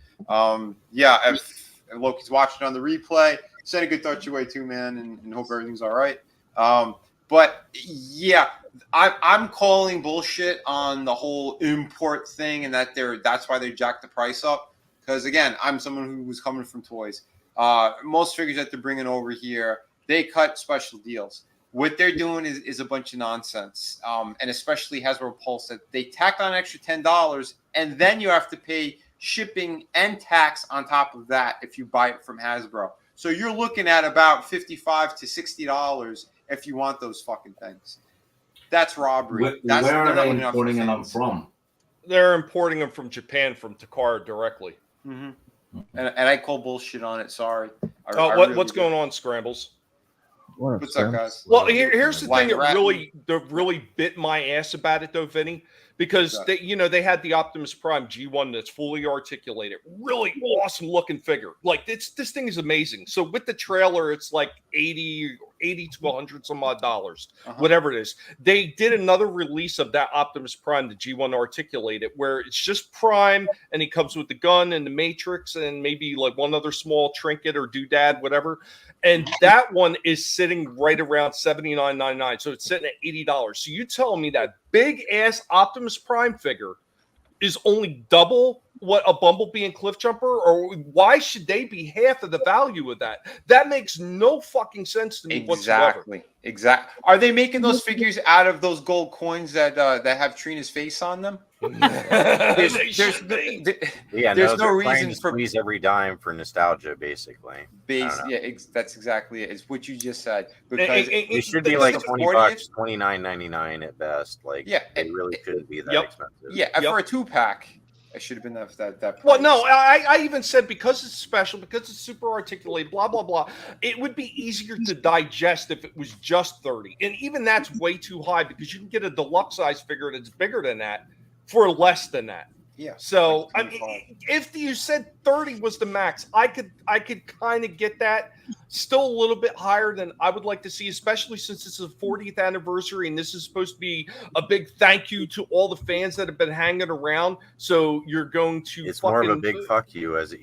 yeah, if Loki's watching on the replay, send a good thought your way too, man, and hope everything's all right. But yeah, I'm calling bullshit on the whole import thing, and that's why they jacked the price up. Because again, I'm someone who was coming from toys. Most figures that they're bringing over here, they cut special deals. What they're doing is a bunch of nonsense, and especially Hasbro Pulse, that they tack on an extra $10, and then you have to pay shipping and tax on top of that if you buy it from Hasbro. So you're looking at about $55 to $60 if you want those fucking things. That's robbery. Where are they importing them from? They're importing them from Japan, from Takara directly. Mm-hmm. And I call bullshit on it. Sorry. What's going on, Scrambles? What's up, guys? Well, here's the thing that really bit my ass about it, though, Vinny, because they had the Optimus Prime G1 that's fully articulated, really awesome looking figure. Like this thing is amazing. So with the trailer, it's like $80 to $100 some odd dollars, whatever it is. They did another release of that Optimus Prime, the G1 articulated, where it's just Prime, and he comes with the gun and the Matrix, and maybe like one other small trinket or doodad, whatever. And that one is sitting right around $79.99. So it's sitting at $80. So you telling me that big ass Optimus Prime figure is only double what a Bumblebee and Cliffjumper, or why should they be half of the value of that? That makes no fucking sense to me whatsoever. Exactly. Are they making those figures out of those gold coins that have Trina's face on them? There's no reason for squeeze every dime for nostalgia, basically. That's exactly it. It's what you just said. Because it should be like $20, $29.99 at best. Like, it really shouldn't be that expensive. Yeah, for a 2-pack. It should have been that price. Well, no, I even said because it's special, because it's super articulated, blah, blah, blah. It would be easier to digest if it was just 30. And even that's way too high because you can get a deluxe size figure that's bigger than that for less than that. Yeah. So I mean, if you said 30 was the max, I could kind of get that. Still a little bit higher than I would like to see, especially since it's the 40th anniversary and this is supposed to be a big thank you to all the fans that have been hanging around. So you're going to it's more of a big fuck you as it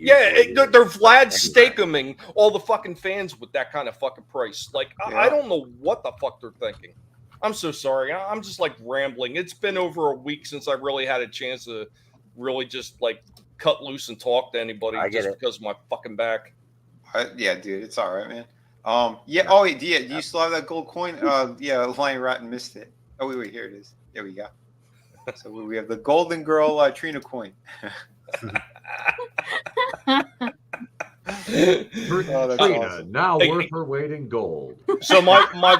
they're Vlad Steakuming all the fucking fans with that kind of fucking price. Like I don't know what the fuck they're thinking. I'm so sorry. I'm just like rambling. It's been over a week since I really had a chance to really just like cut loose and talk to anybody because of my fucking back. Yeah, dude, it's all right, man. Do you still have that gold coin? Lion Rotten missed it. Oh wait, here it is. There we go. So we have the Golden Girl Trina coin. Trina, awesome. Now worth her weight in gold. So my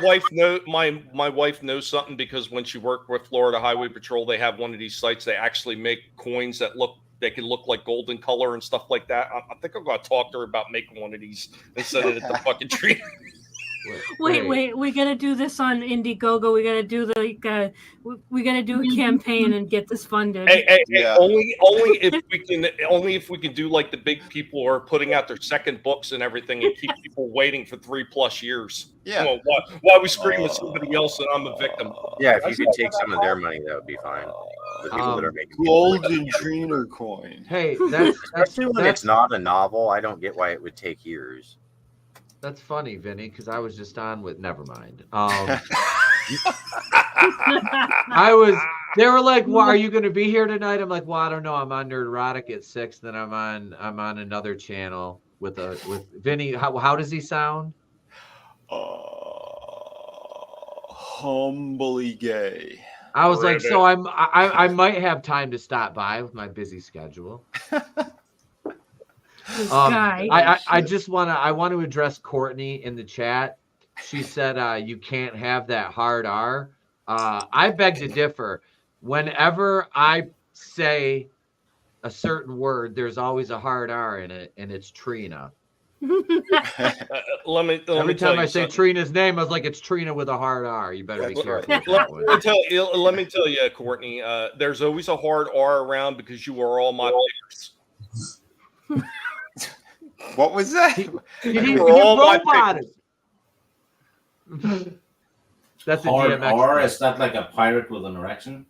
wife knows something because when she worked with Florida Highway Patrol, they have one of these sites. They actually make coins that can look like golden color and stuff like that. I think I'm gonna talk to her about making one of these and send it at the fucking tree. Wait, we gotta do this on Indiegogo. We gotta do we gotta do a campaign and get this funded. Only if we can do like the big people who are putting out their second books and everything and keep people waiting for 3+ years. Yeah. Well, why we scream at somebody else and I'm a victim? Yeah, if you could take some of their money, that would be fine. The people that are making Golden Trina coin. Hey, especially when it's not a novel, I don't get why it would take years. That's funny, Vinny, because I was just on with. Never mind. They were like, "Well, are you going to be here tonight?" I'm like, "Well, I don't know. I'm on Nerdrotic at 6. Then I'm on another channel with Vinny. How does he sound? Humbly gay. I was like, so I might have time to stop by with my busy schedule. I just want to address Courtney in the chat. She said you can't have that hard R. I beg to differ. Whenever I say a certain word, there's always a hard R in it, and it's Trina. Every time I say Trina's name, I was like, it's Trina with a hard R. You better be careful. Let me tell you, Courtney, there's always a hard R around because you are all my pickers. What was that? You were all my pickers. That's a hard DMX R. thing. Is that like a pirate with an erection?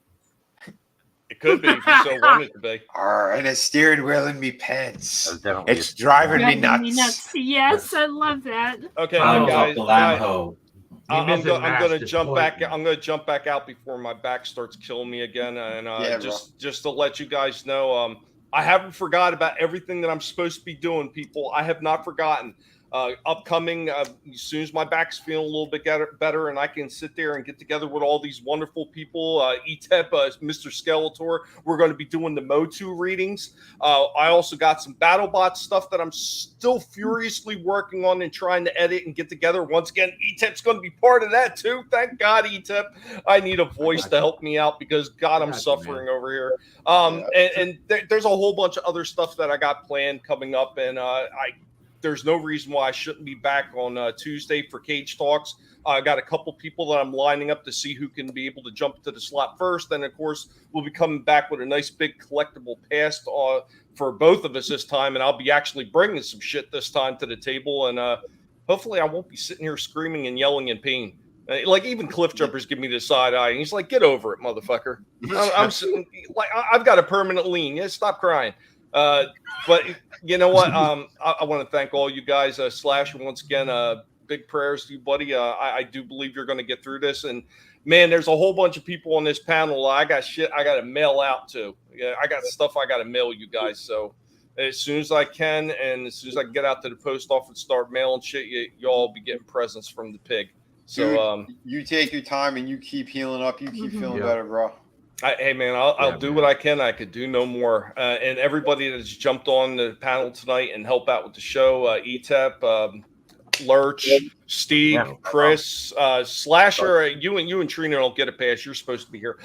It could be if you so wanted to be. And a steering wheel in me pants. definitely It's driving me nuts. Yes, I love that. Okay, Bottles guys. up the lamb hoe. I'm gonna jump back. I'm gonna jump back out before my back starts killing me again. And just to let you guys know, I haven't forgot about everything that I'm supposed to be doing, people. I have not forgotten. Upcoming, as soon as my back's feeling a little bit better and I can sit there and get together with all these wonderful people, ETEP, Mr. Skeletor, we're going to be doing the Motu readings. I also got some BattleBot stuff that I'm still furiously working on and trying to edit and get together. Once again, ETEP's going to be part of that too. Thank God, ETEP. I need a voice to help me out because, God, I'm suffering over here. There's a whole bunch of other stuff that I got planned coming up, and there's no reason why I shouldn't be back on Tuesday for Cage Talks. I got a couple people that I'm lining up to see who can be able to jump to the slot first. And, of course, we'll be coming back with a nice big collectible past for both of us this time. And I'll be actually bringing some shit this time to the table. And hopefully I won't be sitting here screaming and yelling in pain. Like, even Cliff Jumpers give me the side eye. And he's like, get over it, motherfucker. I'm sitting, like, I've got a permanent lean. Yeah, stop crying. But you know what? I want to thank all you guys. Slash, once again, big prayers to you, buddy. I do believe you're going to get through this. And man, there's a whole bunch of people on this panel. I got shit I got to mail out to. Yeah, I got stuff I got to mail you guys. So as soon as I can, and as soon as I can get out to the post office and start mailing shit, you all be getting presents from the pig. So dude, you take your time and you keep healing up. You keep feeling better, bro. Hey man, I'll do what I can. I could do no more. And everybody that's jumped on the panel tonight and help out with the show, ETEP, Lurch, Steve, Chris, Slasher, you and Trina don't get a pass. You're supposed to be here.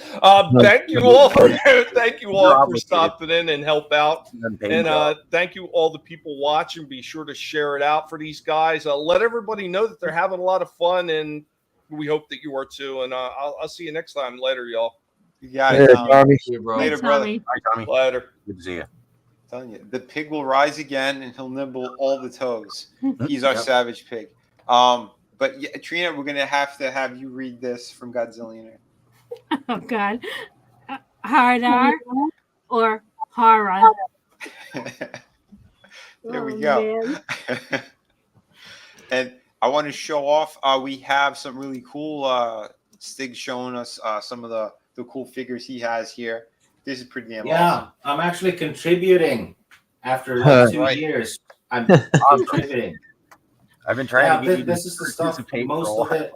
Thank you all. Thank you all for stopping in and help out. And thank you all the people watching. Be sure to share it out for these guys. Let everybody know that they're having a lot of fun, and we hope that you are too. And I'll see you next time. Later, y'all. You got it, Tommy. Later, brother. Bye, Tommy. Later. Good to see you. I'm telling you, the pig will rise again, and he'll nibble all the toes. He's our savage pig. But yeah, Trina, we're gonna have you read this from Godzillionaire. Oh God, hard R or horror. There we go. And I want to show off. We have some really cool. Stig showing us some of the cool figures he has here. This is pretty damn awesome. I'm actually contributing after like 2 years. I'm contributing. I've been trying to get this is the stuff. Most of it,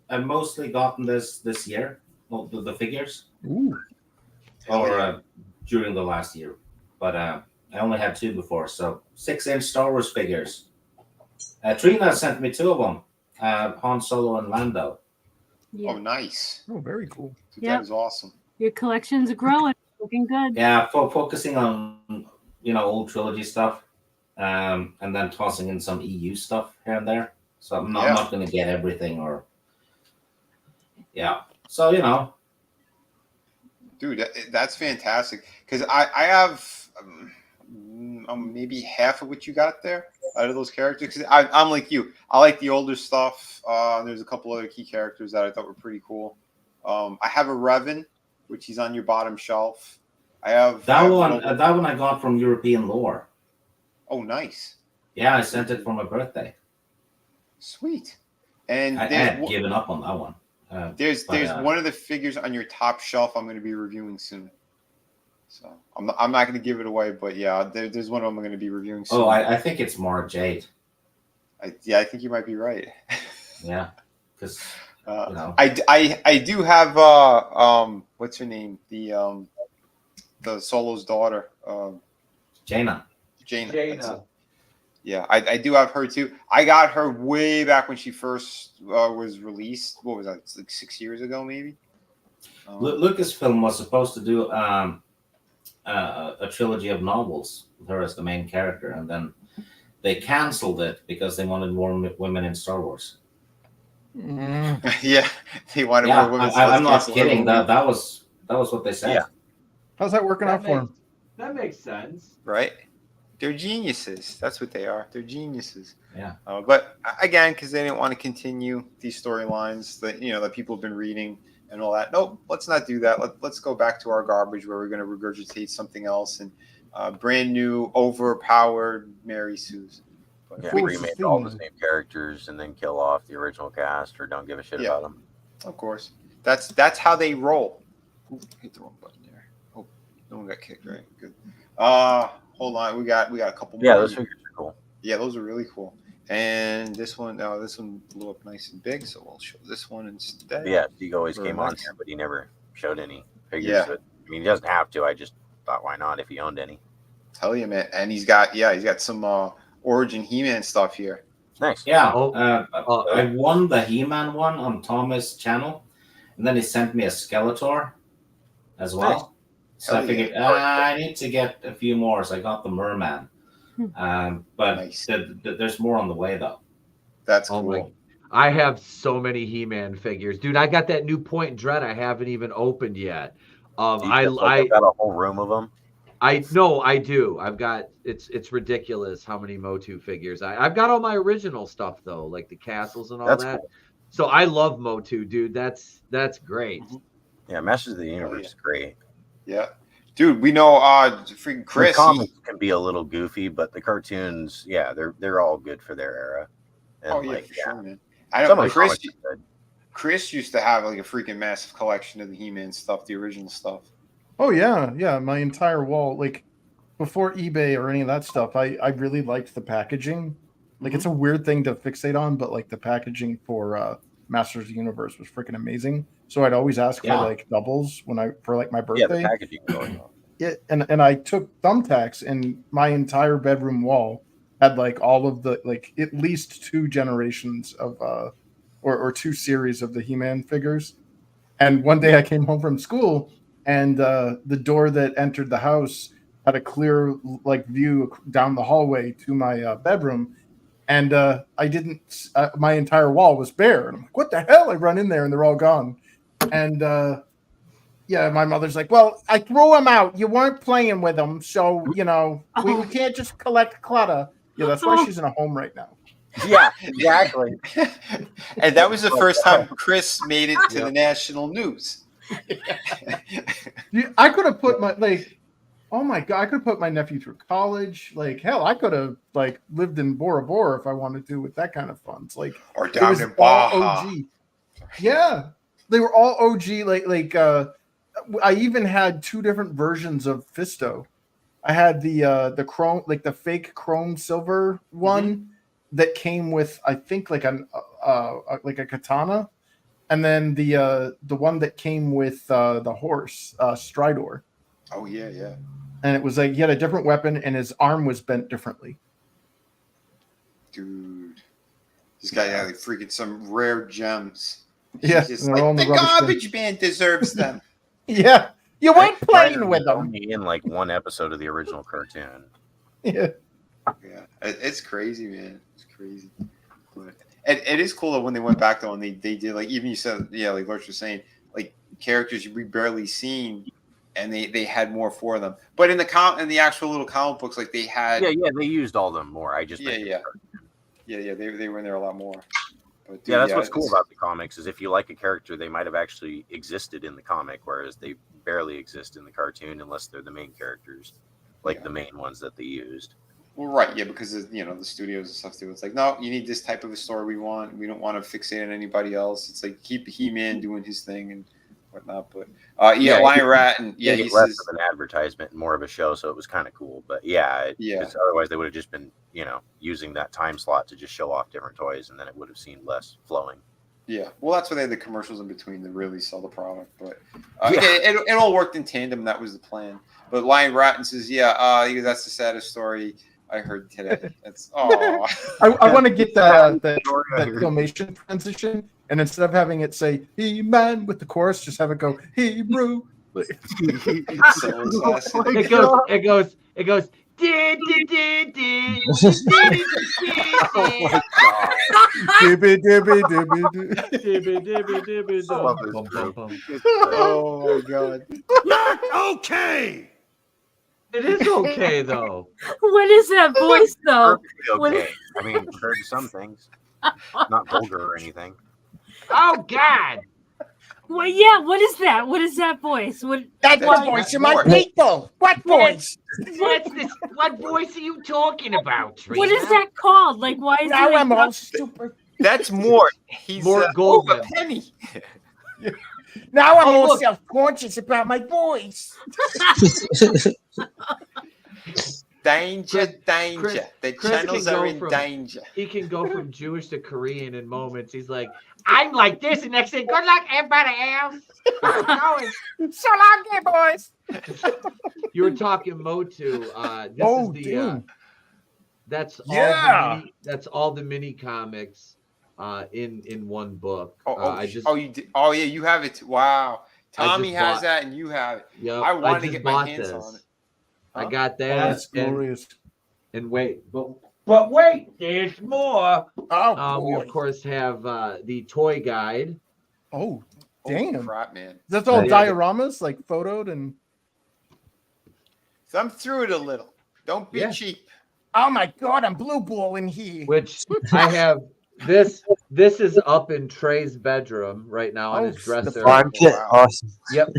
I've mostly gotten this year. Well, the figures. Ooh. Or during the last year, but I only had 2 before. So 6-inch Star Wars figures. Trina sent me 2 of them. Han Solo and Lando. Yeah. Oh, nice. Oh, very cool. Dude, that is awesome. Your collection's growing. Looking good. Yeah, focusing on old trilogy stuff, and then tossing in some EU stuff here and there. So I'm not going to get everything, or So dude, that's fantastic. Because I have maybe half of what you got there out of those characters. Because I'm like you. I like the older stuff. There's a couple other key characters that I thought were pretty cool. I have a Revan, which is on your bottom shelf. I have that one. That one I got from European Lore. Oh, nice. Yeah, I sent it for my birthday. Sweet. And I had given up on that one. There's one of the figures on your top shelf I'm going to be reviewing soon. So I'm not going to give it away, but yeah, there's one of them I'm going to be reviewing soon. Oh, I think it's Mara Jade. I think you might be right. Yeah, because I do have what's her name, the Solo's daughter, Jaina. Yeah, I do have her too. I got her way back when she first was released. What was that? Like 6 years ago, maybe. Lucasfilm was supposed to do a trilogy of novels with her as the main character, and then they canceled it because they wanted more women in Star Wars. Yeah, they wanted Yeah, more women. I'm not kidding. That was what they said. Yeah. How's that working out for him? That makes sense. Right? They're geniuses. That's what they are. They're geniuses. Yeah. But again, because they didn't want to continue these storylines that that people have been reading and all that. Nope, let's not do that. Let's go back to our garbage where we're going to regurgitate something else and brand new, overpowered Mary Sue's. Yeah, remake all the same characters and then kill off the original cast or don't give a shit about them. Of course, that's how they roll. Ooh, hit the wrong button there. Oh, no one got kicked. Right, good. Hold on, we got a couple more. Yeah, those figures are cool. Yeah, those are really cool. And this one blew up nice and big, so we'll show this one instead. Yeah, Steve always came on here, but he never showed any figures. Yeah. So, I mean, he doesn't have to. I just thought, why not if he owned any? Tell you, man. And he's got some Origin He-Man stuff here. Nice. Yeah. I won the He-Man one on Thomas' channel, and then he sent me a Skeletor as well. Nice. So I figured I need to get a few more. So I got the Merman. But Nice. there's more on the way, though. That's Oh cool. my! I have so many He-Man figures, dude. I got that new Point and Dread I haven't even opened yet. I've got a whole room of them. I do. I've got it's ridiculous how many Motu figures. I've got all my original stuff though, like the castles and all That's that. cool. So I love Motu, dude. That's great. Yeah, Masters of the Universe is great. Yeah. Dude, we know freaking Chris. The comics can be a little goofy, but the cartoons, yeah, they're all good for their era. And for sure, man. I Some know of the Chris. comics are good. Chris used to have like a freaking massive collection of the He-Man stuff, the original stuff. Oh yeah. My entire wall, like before eBay or any of that stuff, I really liked the packaging. Like it's a weird thing to fixate on, but like the packaging for Masters of the Universe was freaking amazing. So I'd always ask for like doubles for like my birthday. Yeah, the packaging going on. Yeah, and I took thumbtacks, and my entire bedroom wall had like all of the like at least 2 generations of or 2 series of the He-Man figures. And one day I came home from school, and the door that entered the house had a clear like view down the hallway to my bedroom, and I didn't. My entire wall was bare, and I'm like, "What the hell?" I run in there, and they're all gone. And yeah, my mother's like, "Well, I threw them out. You weren't playing with them, so we can't just collect clutter." Yeah, that's why she's in a home right now. Yeah, exactly. And that was the first time Chris made it to the national news. I could have put my oh my god, I could have put my nephew through college. Like hell, I could have like lived in Bora Bora if I wanted to with that kind of funds. Like or down in Baja. OG. Yeah, they were all OG. I even had 2 different versions of Fisto. I had the chrome, like the fake chrome silver one that came with, I think, like a katana, and then the one that came with the horse, Stridor. Oh yeah. And it was like he had a different weapon, and his arm was bent differently. Dude, this guy had like freaking some rare gems. Yeah, just like the garbage man deserves them. Yeah, you weren't playing with them. Only in like one episode of the original cartoon. Yeah, it's crazy, man. It's crazy. But it is cool that when they went back though, and they did like even you said, like Lurch was saying, like characters we barely seen, and they had more for them. But in the actual little comic books, like they had they used all them more. I just they were in there a lot more. But, dude, that's what's cool about the comics is if you like a character, they might have actually existed in the comic, whereas they barely exist in the cartoon unless they're the main characters, like the main ones that they used. Well, right, yeah, because of, the studios and stuff too. It's like, no, you need this type of a story we want. We don't want to fixate on anybody else. It's like keep He-Man doing his thing and whatnot. But Lion Rat and he less says of an advertisement and more of a show, so it was kind of cool. But because otherwise they would have just been using that time slot to just show off different toys, and then it would have seemed less flowing. Yeah, well, that's why they had the commercials in between to really sell the product. But it all worked in tandem. That was the plan. But Lion Ratton says, that's the saddest story I heard today. That's I want to get that filmation transition, and instead of having it say He-Man with the chorus, just have it go Hebrew So assassin. It goes. Did, did, did, did, Oh my god. Dibby, dibby, dibby, dibby. dibby, dibby, dibby, I love this bum, group. bum, bum. Oh my god. Not okay. It is okay though. What is that voice though? Perfectly What- okay. I mean, compared to some things, not vulgar or anything. Oh God! Well, yeah. What is that? What is that voice? What? That's Why- voice of my people. What voice? What's this? What voice are you talking about, Trina? What is that called? Like, why is Now it? I'm all stupid. That's Mort. He's Mort over Goldman. Penny. Now I'm all look. self-conscious about my voice. Danger, danger. Chris The can channels go are in from- danger. He can go from Jewish to Korean in moments. He's like, I'm like this, and next thing, good luck, everybody else. I'm going. So long, there, boys. You were talking Motu. This is the dude. that's all Yeah. the mini, that's all the mini comics in one book. I just you did. Oh yeah, you have it. Wow. Tommy just has bought- that, and you have it. yep, I wanted to just get my bought hands this. on it. I Huh? got Oh, that. that's glorious. And wait, but wait, there's more. Oh, We boy. of course have the toy guide. Oh, Holy damn. crap, man. That's all Yeah. dioramas, like photoed and. Thumb through it a little. Don't be Yeah. cheap. Oh, my God. I'm blue balling here. Which I have this is up in Trey's bedroom right now on Oh, his the dresser. Farm kit, Wow. awesome. Yep,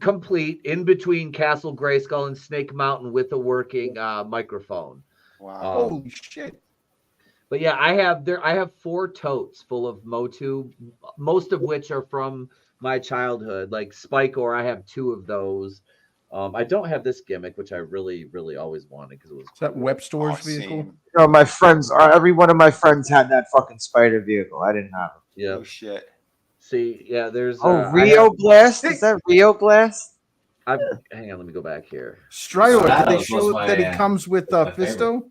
complete in between Castle Grayskull and Snake Mountain with a working microphone. Wow. Holy shit. But yeah, I have 4 totes full of Motu, most of which are from my childhood. Like Spike-Or, I have 2 of those. I don't have this gimmick, which I really, really always wanted because it was Is that Web Store's Oh, vehicle? same. No, my friends are every one of my friends had that fucking spider vehicle. I didn't have it. yeah. Oh shit. See, yeah, there's Oh, Rio Blast? Is that Rio Blast? hang on, let me go back here. Strider, did they Stratos was show my, that he comes with my Fisto?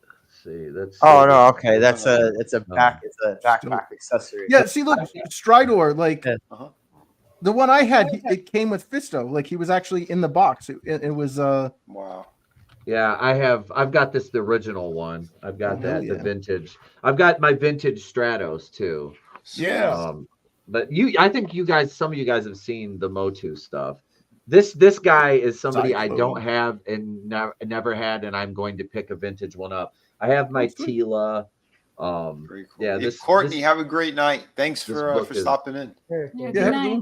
Let's see, that's Oh no, okay, it's a Oh. back, it's a backpack accessory. Yeah, see, look, Stridor, like Uh-huh. the one I had, it came with Fisto. Like he was actually in the box. It was Wow. Yeah, I've got the original one. I've got Oh, hell the yeah. vintage. I've got my vintage Stratos too. yeah. But I think some of you guys have seen the Motu stuff. This guy is somebody I Cyclone. don't have and never had, and I'm going to pick a vintage one up. I have my That's good. Tila. Very cool. Yeah, Hey, this Courtney, this- have a great night. Thanks this for book is- stopping in. Yeah, Yeah, good night.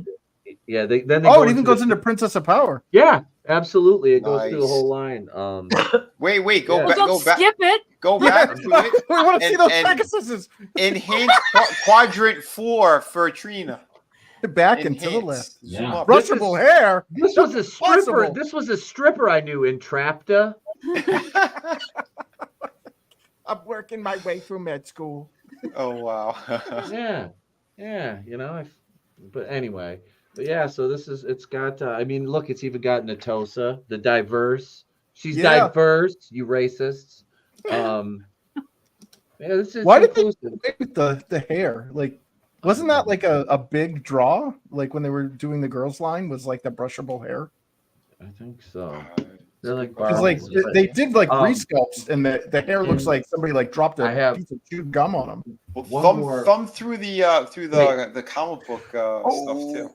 yeah. Then they Oh, go it even into goes the- into Princess of Power. Yeah, absolutely. It goes through the Nice. whole line. Wait, go Yeah. back, Don't go back, skip it. go Yeah. back to it. We want to see And- those and- Pegasus Enhance quadrant 4 for Trina. back and to the Enhance. left. Zoom Yeah. up. Brushable hair. This was a stripper. Possible. This was a stripper I knew in Trapta. I'm working my way through med school. Oh wow. Yeah. But anyway, but yeah. So it's got. I mean, look, it's even got Natosa, the diverse. She's Yeah. diverse. You racists. Yeah, this is Why did they inclusive. away with the hair? Like, wasn't that like a big draw? Like when they were doing the girls line, was like the brushable hair. I think so. They're like Because like borrowing. they did like Um, resculpts, and the hair looks like somebody like dropped I a have- piece of chewed gum on them. Well, One more- thumb through the comic book stuff too.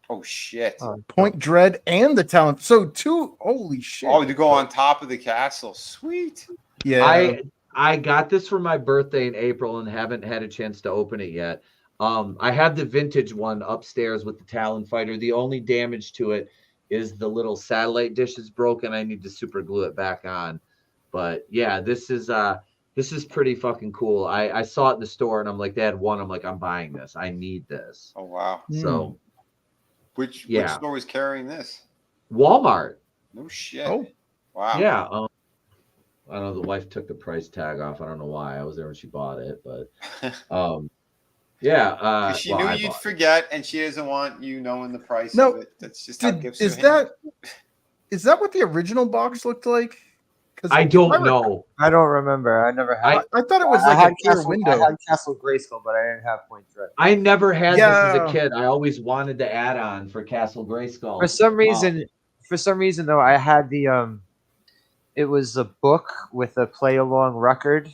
Oh shit. Point Dread and the talent. So two. Holy shit! Oh, to go on top of the castle. Sweet. yeah. I got this for my birthday in April and haven't had a chance to open it yet. I have the vintage one upstairs with the Talon Fighter. The only damage to it is the little satellite dish is broken. I need to super glue it back on. But yeah, this is pretty fucking cool. I saw it in the store and I'm like, they had one. I'm like, I'm buying this. I need this. Oh wow. So Which Yeah. store was carrying this? Walmart. No shit. Oh. Wow. Yeah. I don't know. The wife took the price tag off. I don't know why. I was there when she bought it, but yeah. 'Cause she well, knew I you'd bought it. forget, and she doesn't want you knowing the price No, of it. That's just how Did, gifts is are handled. that what the original box looked like? I don't know. I don't remember. I never had. I thought it was I like had a clear Castle, window. I had Castle Grayskull, but I didn't have Point Dread. I never had this as Yeah. a kid. I always wanted the add-on for Castle Grayskull. For some reason, though, I had the It was a book with a play along record,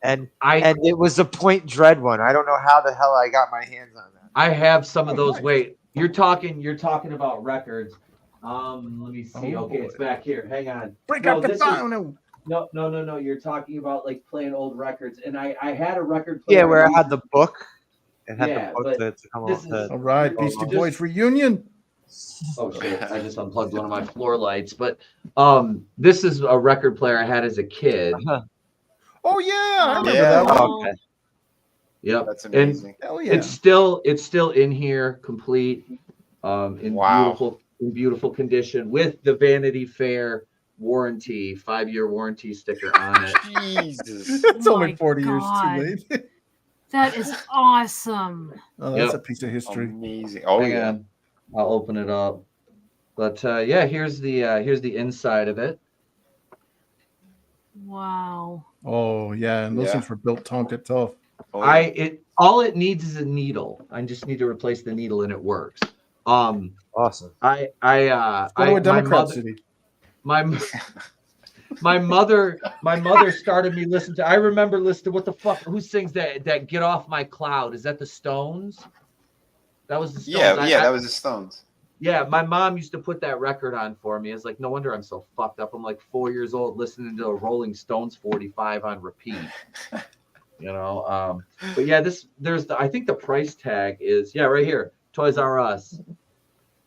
and it was a Point Dread one. I don't know how the hell I got my hands on that. I have some of those. Wait, you're talking about records. Let me see. Oh, Okay, boy. it's back here. Hang on. Break No, up the this is- phone. No. You're talking about like playing old records, and I had a record player. Yeah, where I had the book. It had Yeah, the book but to come this off is- the. All right, Oh, Beastie just- Boys reunion. Oh shit! I just unplugged one of my floor lights. But this is a record player I had as a kid. Oh yeah, I remember Yeah. that one. Oh, okay. Yep, That's and amazing. Hell yeah. it's still in here, complete, in Wow. beautiful condition with the Vanity Fair warranty, 5-year warranty sticker on it. Jesus. It's Oh only my 40 God. years too late. That is awesome. Oh, that's Yep. a piece of history. Amazing. Oh Hang yeah. on. I'll open it up. But yeah, here's the inside of it. Wow. Oh yeah, and those Yeah. things were built Tonka tough. Oh, yeah. All it needs is a needle. I just need to replace the needle and it works. Awesome. Go to a Democrat city. My mother started me listening to. I remember listening to what the fuck? Who sings that? That Get Off My Cloud? Is that the Stones? That was the Stones. Yeah, that was the Stones. Yeah, my mom used to put that record on for me. It's like, no wonder I'm so fucked up. I'm like 4 years old listening to a Rolling Stones 45 on repeat. You know, but yeah, I think the price tag is right here, Toys R Us,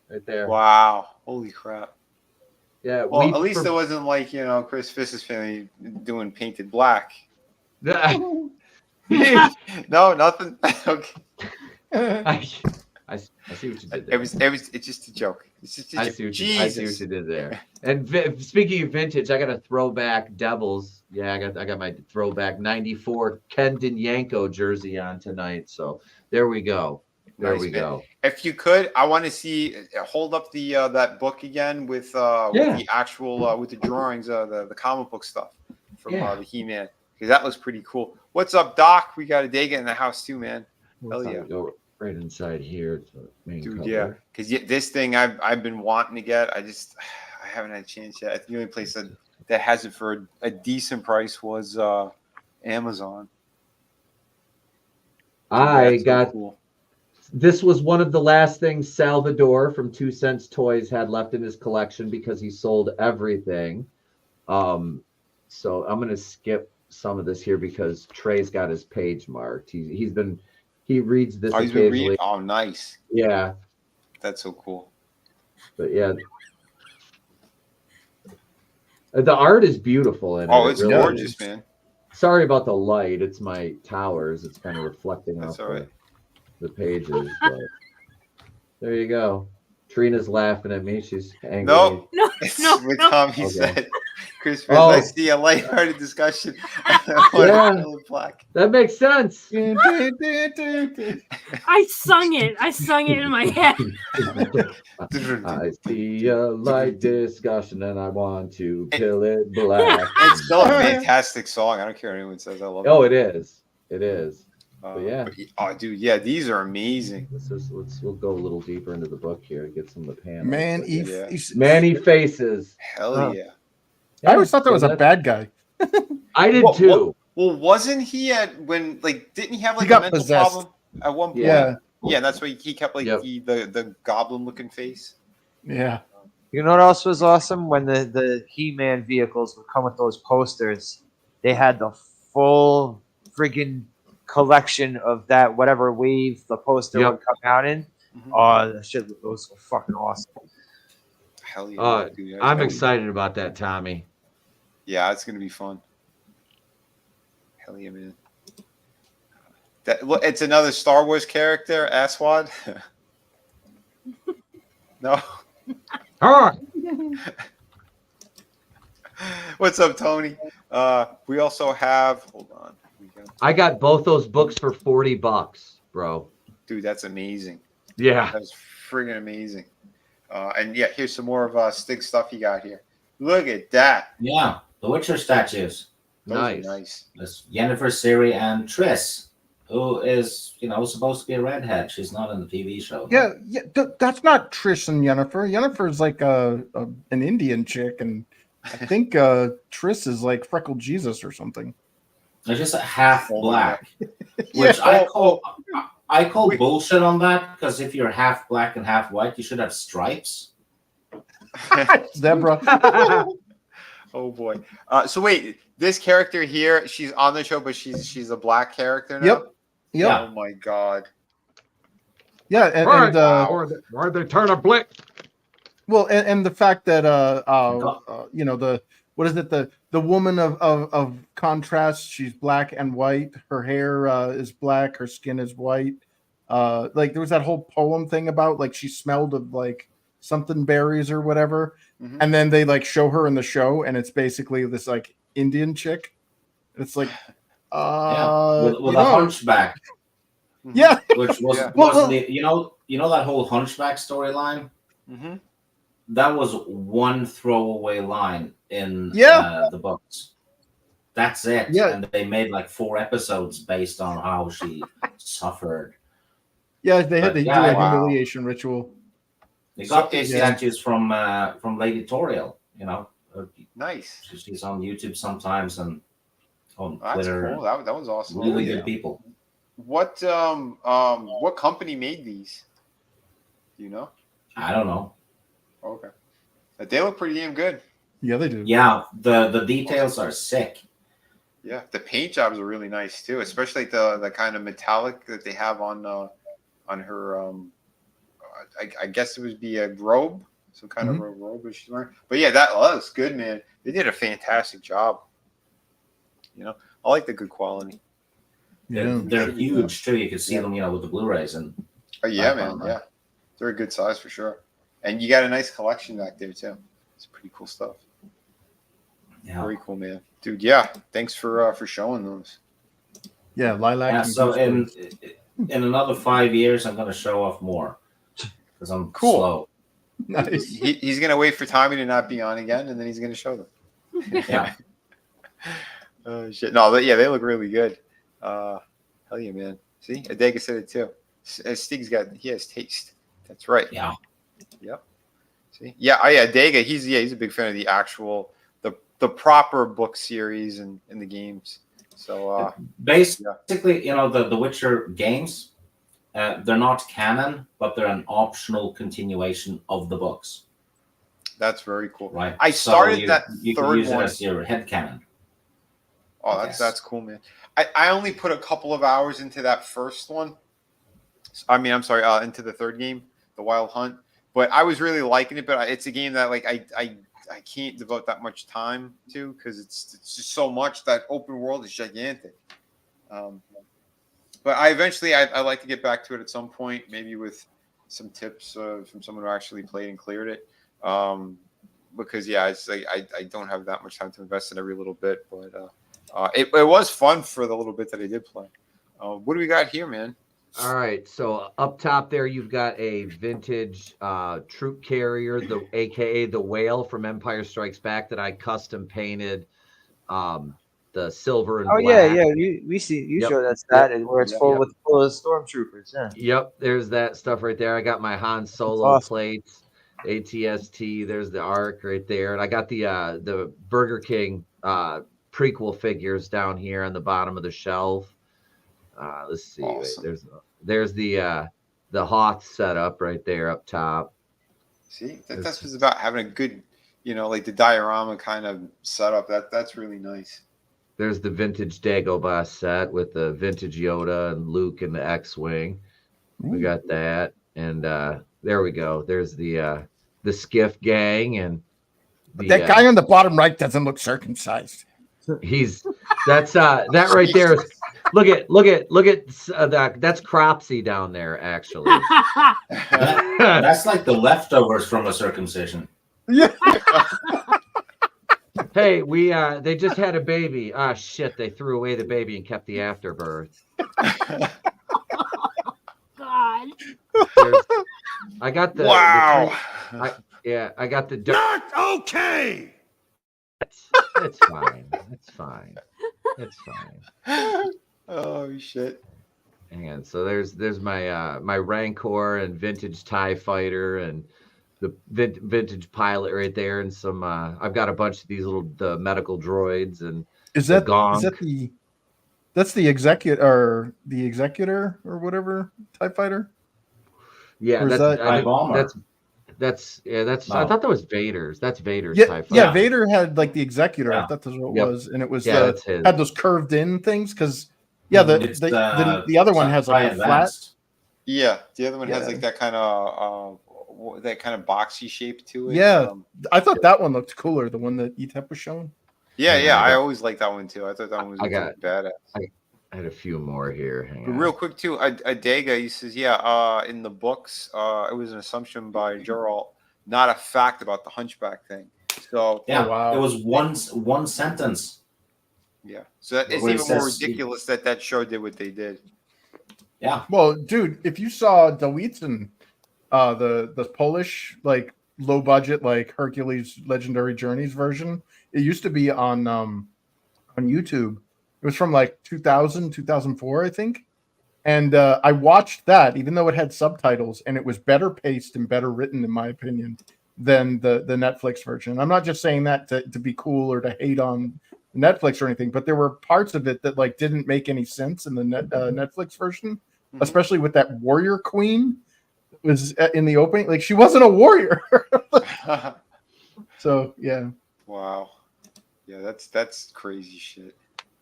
right there. Wow. Holy crap. Yeah. Well, at least it wasn't like, Chris Fiss's family doing Painted Black. No, nothing. Okay. I see what you did there. It's just a joke. It's just a I joke. see what you did there. And speaking of vintage, I got a throwback Devils. Yeah, I got my throwback 94 Ken Yanko jersey on tonight. So there we go. There we go. If you could, I want to see. Hold up the that book again with the actual with the drawings, the comic book stuff from the He-Man, because that was pretty cool. What's up, Doc? We got a Dega in the house too, man. Hell yeah. Go right inside here to main Dude, cover. yeah, because this thing I've been wanting to get. I haven't had a chance yet. I think the only place that has it for a decent price was Amazon. Cool. This was one of the last things Salvador from 2 Cents Toys had left in his collection because he sold everything. So I'm gonna skip some of this here because Trey's got his page marked. He reads this occasionally. Oh, nice. Yeah, that's so cool. But yeah, the art is beautiful. It's really gorgeous, man. Sorry about the light. It's my towers. It's kind of reflecting That's off all right. the pages. But there you go. Trina's laughing at me. She's angry. No, No, it's no, what no. Tommy Okay. said. Chris, Oh. I see a lighthearted discussion. Yeah. Black. That makes sense. I sung it in my head. I see a light discussion and I want to kill it black. It's still a fantastic song. I don't care what anyone says. I love it. Oh, it is. It is. But yeah. Oh, dude, yeah, these are amazing. We'll go a little deeper into the book here and get some of the panels. Man, But Manny Faces. Hell yeah. I always thought that was a bad guy. I did too. Well, wasn't he didn't he have like He got a mental possessed. problem at one point? Yeah. Yeah, that's why he kept like the goblin looking face. Yeah. You know what else was awesome? When the He-Man vehicles would come with those posters, they had the full friggin' collection of that whatever wave the poster would come out in. Oh, that shit was so fucking awesome. Hell yeah. Dude, I'm excited about that, Tommy. Yeah, it's gonna be fun. Hell yeah, man. It's another Star Wars character, Aswad. No. What's up, Tony? We also have. Hold on. I got both those books for $40, bro. Dude, that's amazing. Yeah. That's friggin' amazing. And yeah, here's some more of Stig stuff he got here. Look at that. Yeah, the Witcher statues. Those are Nice. nice. There's Yennefer, Ciri, and Triss, who is, supposed to be a redhead. She's not in the TV show. Yeah, that's not Trish and Yennefer. Yennefer's like an Indian chick, and I think Triss is like freckled Jesus or something. They're just half black, Yeah. which I call bullshit on that, because if you're half black and half white, you should have stripes. Deborah. Oh boy. So wait, this character here, she's on the show, but she's a black character now. Yep. Oh my god. Yeah, and or they turn a blick. well, and the fact that what is it, the woman of contrast, she's black and white. Her hair is black, her skin is white. Like there was that whole poem thing about like she smelled of like something berries or whatever, and then they like show her in the show, and it's basically this like Indian chick. It's like with a hunchback. Yeah, which was the you know that whole hunchback storyline. Mm-hmm. That was one throwaway line in the books. That's it. Yeah. And they made like 4 episodes based on how she suffered. Yeah, they had to do a humiliation ritual. They got these statues from Lady Toriel, Nice. She's on YouTube sometimes and on That's Twitter. cool. That was awesome. Really good people. What company made these? Do you know? I don't know. Okay. They look pretty damn good. Yeah, they do. Yeah, the details are sick. Yeah, the paint jobs are really nice too, especially the kind of metallic that they have on her. I guess it would be a robe, some kind of a robe that she's wearing. But yeah, that looks good, man. They did a fantastic job. I like the good quality. Yeah, they're huge too. You can see them, with the Blu-rays and. Oh yeah, man. Yeah, they're a good size for sure. And you got a nice collection back there too. It's pretty cool stuff. Yeah. Very cool, man. Dude, yeah. Thanks for showing those. Yeah, lilac. Yeah, and so in gooseberries. another 5 years, I'm going to show off more because I'm slow. Nice. He's gonna wait for Tommy to not be on again, and then he's gonna show them. Yeah. Shit. No, but yeah, they look really good. Hell yeah, man. See, Adega said it too. Stig's he has taste. That's right. Yeah. Yep. See, yeah, Adega. He's a big fan of the actual the proper book series and the games. So basically, the Witcher games, they're not canon, but they're an optional continuation of the books. That's very cool. Right. I started you that can third use one. it as your head canon. Oh, that's cool, man. I only put a couple of hours into that first one. I'm sorry, into the third game, the Wild Hunt. But I was really liking it. But it's a game that like I can't devote that much time to because it's just so much. That open world is gigantic. But I eventually I like to get back to it at some point, maybe with some tips from someone who actually played and cleared it. Because it's like I don't have that much time to invest in every little bit, but it was fun for the little bit that I did play. What do we got here, man? All right, so up top there, you've got a vintage troop carrier, aka the Whale from Empire Strikes Back that I custom painted. The silver and black. yeah. We see you showed us that, and where it's full of stormtroopers. Yeah. Yep, there's that stuff right there. I got my Han Solo awesome. plates, ATST. There's the Ark right there, and I got the Burger King prequel figures down here on the bottom of the shelf. Let's see. Awesome. Wait, there's the Hoth setup right there up top. See, that's what's about having a good, like the diorama kind of setup. That's really nice. There's the vintage Dagobah set with the vintage Yoda and Luke and the X-wing. We got that, and there we go. There's the Skiff gang and that guy on the bottom right doesn't look circumcised. That's that right there. Look at that. That's Cropsy down there, actually. That's like the leftovers from a circumcision. Yeah. Hey, they just had a baby. Ah, shit! They threw away the baby and kept the afterbirth. God. I got the wow. I got the Not okay. It's fine. It's fine. It's fine. Oh shit. Hang on. So there's my my Rancor and vintage TIE fighter and the vintage pilot right there, and some I've got a bunch of these little medical droids and Is the that gong. is that that's the executor or whatever TIE fighter? Yeah, Or is that's that I think bomber? that's I No. thought that was Vader's. That's Vader's yeah, TIE fighter. yeah, Vader had like the executor. I Yeah. thought that's what it Yep. was, and it was Yeah, that's his. had those curved in things because the It's the other one has like a flat. advanced. Yeah, the other one has Yeah. like that kind of boxy shape to it. Yeah, I thought that one looked cooler. The one that ETEP was showing. Yeah, I always liked that one too. I thought that one was I got badass. I had a few more here. Hang But on. real quick too, Adega, he says, in the books, it was an assumption by Geralt, not a fact about the Hunchback thing. So Yeah, wow. it was one sentence. yeah, so that, it's Where it even more says- ridiculous that show did what they did. Yeah, Well, dude, if you saw Dawidson, the Polish like low budget like Hercules Legendary Journeys version, it used to be on YouTube. It was from like 2000, 2004, I think. And I watched that, even though it had subtitles, and it was better paced and better written, in my opinion, than the Netflix version. I'm not just saying that to be cool or to hate on Netflix or anything, but there were parts of it that like didn't make any sense in the Netflix version, especially with that warrior queen was in the opening. Like she wasn't a warrior. So yeah. Wow. Yeah, that's crazy shit.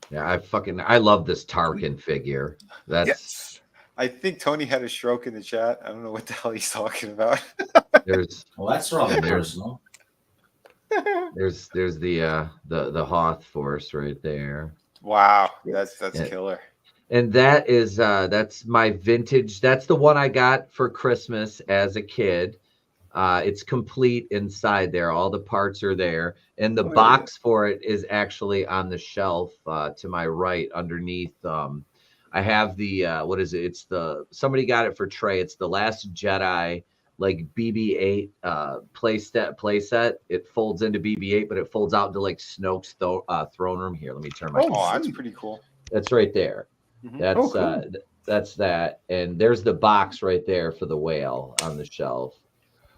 Yeah, I love this Tarkin figure. That's Yes. I think Tony had a stroke in the chat. I don't know what the hell he's talking about. there's well, that's rather There's- personal. there's the Hoth Force right there. Wow, that's Yeah. killer. And that is that's my vintage. That's the one I got for Christmas as a kid. It's complete inside there. All the parts are there. And the box for it is actually on the shelf to my right underneath. I have the what is it? It's somebody got it for Trey. It's the Last Jedi like BB-8 playset. It folds into BB-8, but it folds out into like Snoke's throne room. Here, let me turn my. Oh, that's pretty cool. That's right there. Mhm. That's cool. that's that. And there's the box right there for the whale on the shelf.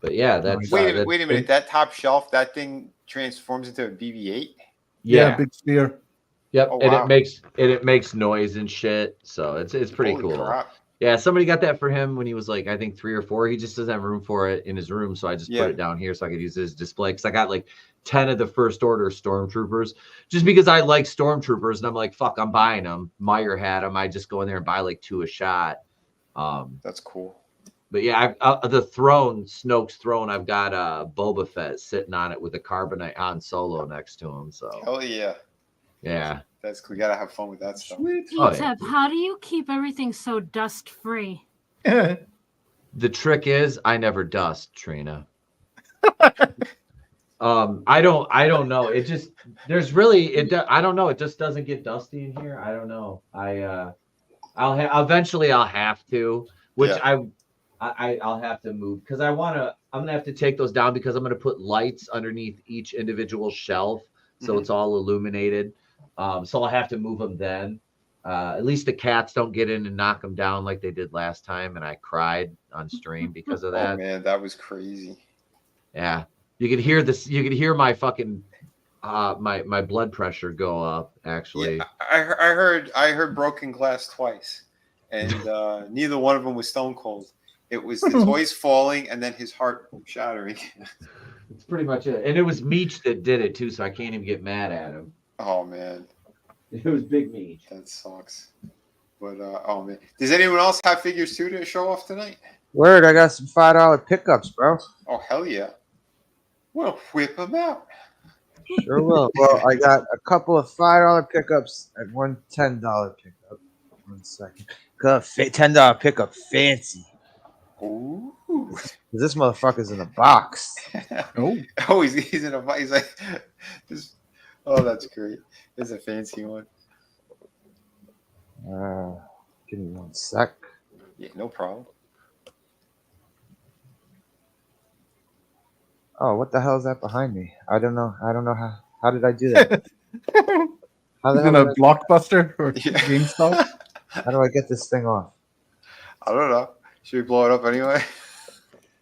But yeah, that's Wait a minute. That top shelf, that thing transforms into a BB-8. Yeah. Big spear. Yep, Oh, and wow. it makes noise and shit. So it's pretty Holy cool. crap. Yeah, somebody got that for him when he was like I think 3 or 4. He just doesn't have room for it in his room, so I just Yeah. put it down here so I could use it as display. Because I got like 10 of the First Order stormtroopers, just because I like stormtroopers, and I'm like, fuck, I'm buying them. Meyer had them. I just go in there and buy like 2 a shot. That's cool. But yeah, the throne, Snoke's throne, I've got Boba Fett sitting on it with a carbonite Han Solo next to him. So Hell yeah. yeah, That's cool. You gotta have fun with that stuff. Oh, yeah. ETEP, how do you keep everything so dust free? the trick is I never dust, Trina. I don't know. It just I don't know. It just doesn't get dusty in here. I don't know. Eventually I'll have to, which Yeah. I'll have to move because I'm gonna have to take those down because I'm gonna put lights underneath each individual shelf so it's all illuminated. So I'll have to move them then. At least the cats don't get in and knock them down like they did last time, and I cried on stream because of that. Oh man, that was crazy. Yeah, you could hear this. You could hear my fucking my blood pressure go up. Actually, Yeah, I heard broken glass twice, and neither one of them was stone cold. It was the toys falling and then his heart shattering. it's pretty much it. And it was Meech that did it too, so I can't even get mad at him. Oh man, It was Big Meech. that sucks. But oh man, does anyone else have figures too to show off tonight? Word, I got some $5 pickups, bro. Oh hell yeah! Well, whip them out. Sure will. Well, I got a couple of $5 pickups and one $10 pickup. 1 second. Got a $10 pickup, fancy. Ooh. This motherfucker's in a box. Oh, he's in a. He's like, this. Oh, that's great. It's a fancy one. Give me 1 sec. Yeah, no problem. Oh, what the hell is that behind me? I don't know How did I do that? How the Is it hell a did Blockbuster or GameStop? How do I get this thing off? I don't know. Should we blow it up anyway?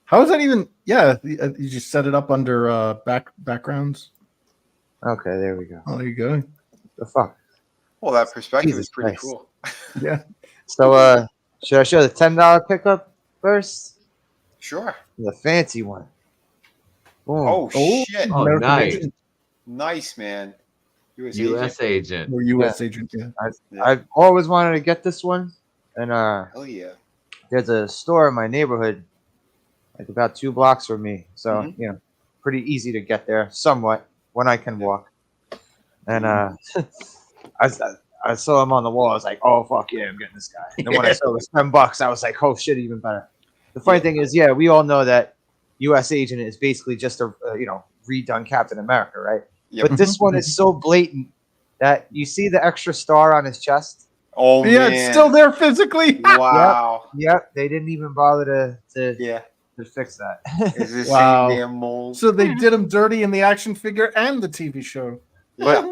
How is that even? Yeah, you just set it up under backgrounds. Okay, there we go. Oh, there you go. The fuck. Well, that perspective Jesus is pretty Christ. cool. Yeah. So, should I show the $10 pickup first? Sure. The fancy one. Boom. Oh, shit. Oh, American nice. agent. Nice, man. U.S. agent. Or U.S. agent, yeah. I've always wanted to get this one, and Hell yeah. there's a store in my neighborhood, like about 2 blocks from me. So you know, pretty easy to get there, somewhat, when I can walk. And I saw him on the wall. I was like, oh fuck yeah, I'm getting this guy. And then when I saw it was $10, I was like, oh shit, even better. The funny thing is, yeah, we all know that U.S. agent is basically just a redone Captain America, right? Yep. But this one is so blatant that you see the extra star on his chest. Oh, Yeah, man. it's still there physically. Wow. Yep, they didn't even bother to fix that. Is this Wow. same damn mold? So they did him dirty in the action figure and the TV show. But